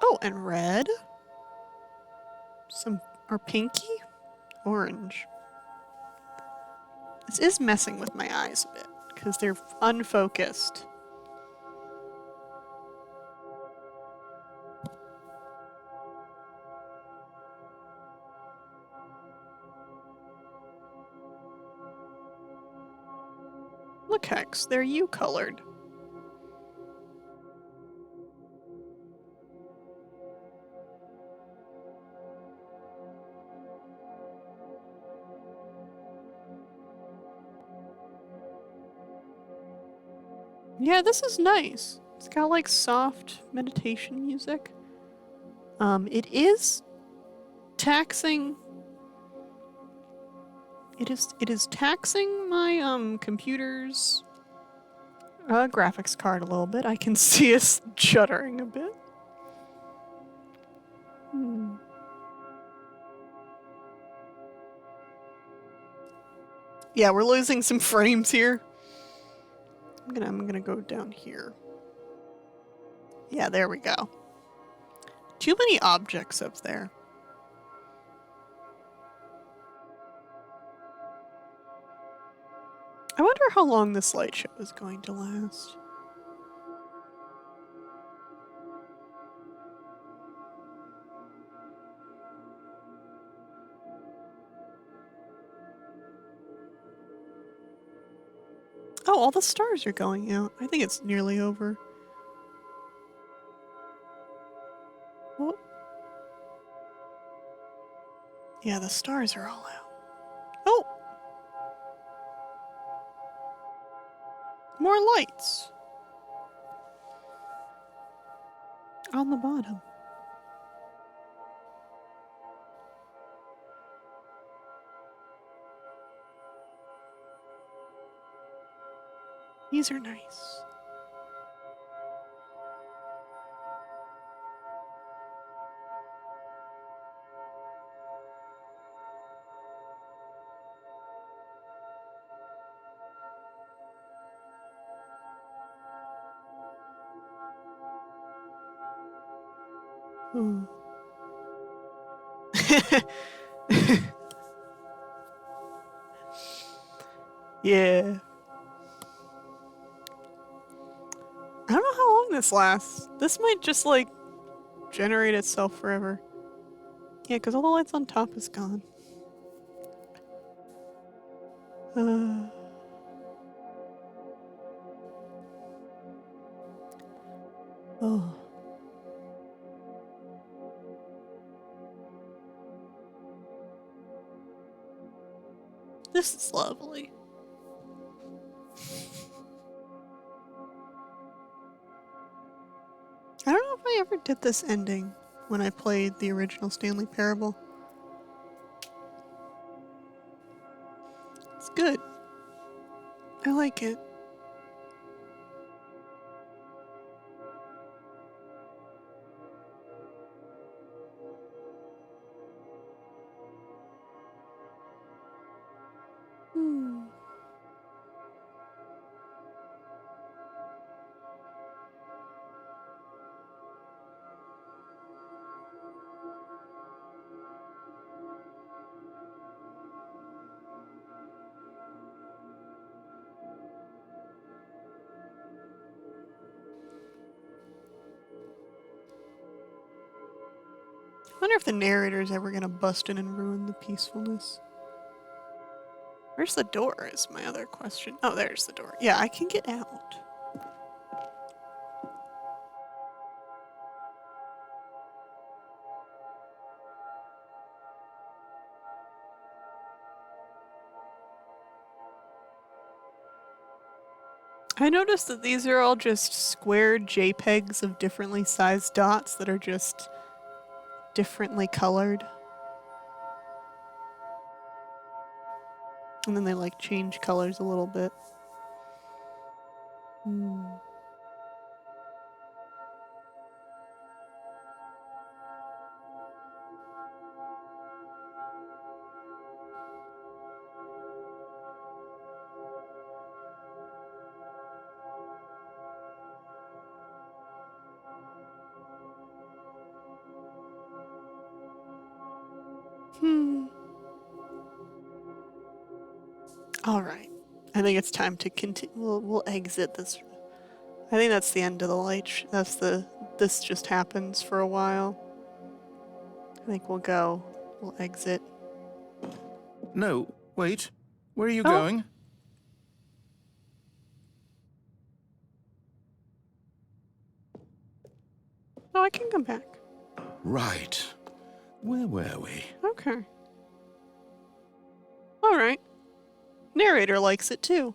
[SPEAKER 1] Oh, and red. Some are pinky, orange. This is messing with my eyes a bit because they're unfocused. Look, Hex, they're you colored. Yeah, this is nice. It's got like soft meditation music. It is taxing It is taxing my computer's graphics card a little bit. I can see us juddering a bit. Yeah, we're losing some frames here. I'm gonna go down here. Yeah, there we go. Too many objects up there. I wonder how long this slideshow is going to last. Oh, all the stars are going out. I think it's nearly over. What? Yeah, the stars are all out. Oh! More lights. On the bottom. These are nice. Hmm. Yeah. I don't know how long this lasts. This might just, like, generate itself forever. Yeah, because all the lights on top is gone. Oh. This is lovely. I don't know if I ever did this ending when I played the original Stanley Parable. It's good. I like it. I wonder if the narrator's ever gonna bust in and ruin the peacefulness. Where's the door is my other question. Oh, there's the door. Yeah, I can get out. I noticed that these are all just square JPEGs of differently sized dots that are just differently colored. And then they like change colors a little bit. All right. I think it's time to continue. We'll exit this. I think that's the end of the light. This just happens for a while. I think we'll go. We'll exit.
[SPEAKER 5] No, wait. Where are you going?
[SPEAKER 1] Oh, I can come back.
[SPEAKER 5] Right. Where were we?
[SPEAKER 1] Okay. All right. Narrator likes it too.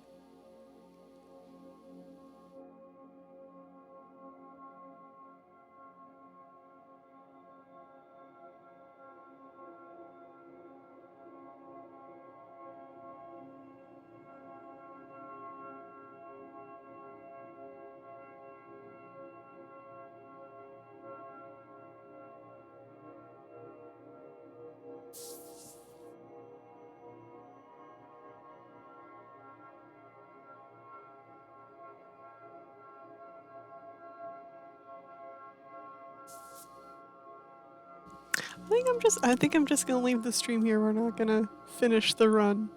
[SPEAKER 1] I think I'm just gonna leave the stream here. We're not gonna finish the run.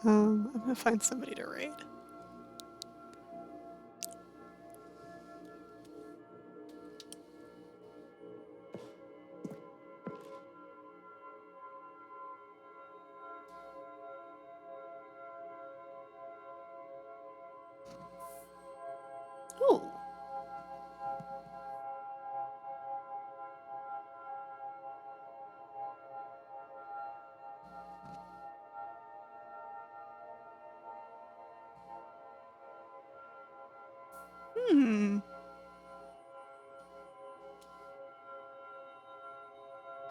[SPEAKER 1] I'm gonna find somebody to raid. Ooh. Hmm.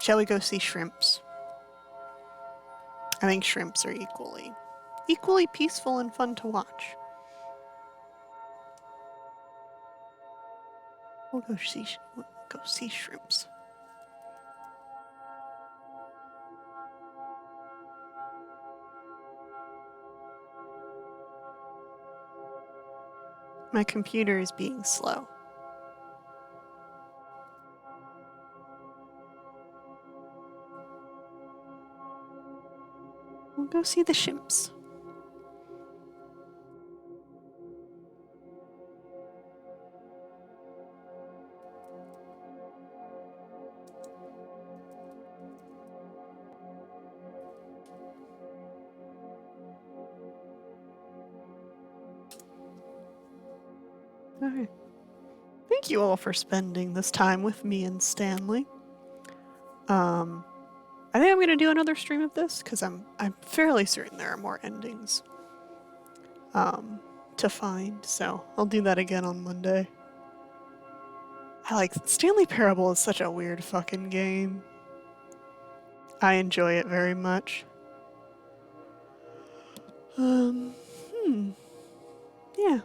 [SPEAKER 1] Shall we go see shrimps? I think shrimps are equally peaceful and fun to watch. We'll go see shrimps. My computer is being slow. We'll go see the shrimps. Alright. Thank you all for spending this time with me and Stanley. I think I'm gonna do another stream of this because I'm fairly certain there are more endings to find, so I'll do that again on Monday. Stanley Parable is such a weird fucking game. I enjoy it very much. Yeah.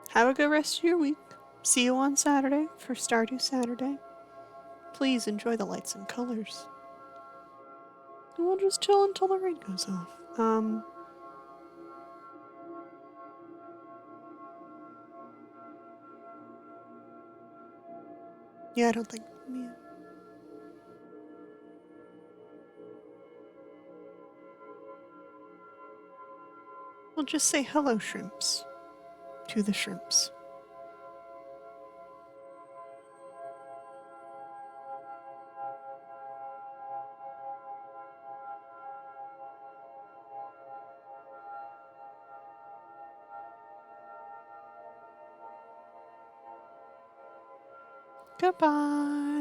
[SPEAKER 1] Have a good rest of your week. See you on Saturday for Stardew Saturday. Please enjoy the lights and colors. And we'll just chill until the rain goes off. Yeah, I don't think. Yeah. We'll just say hello, shrimps, to the shrimps. Goodbye.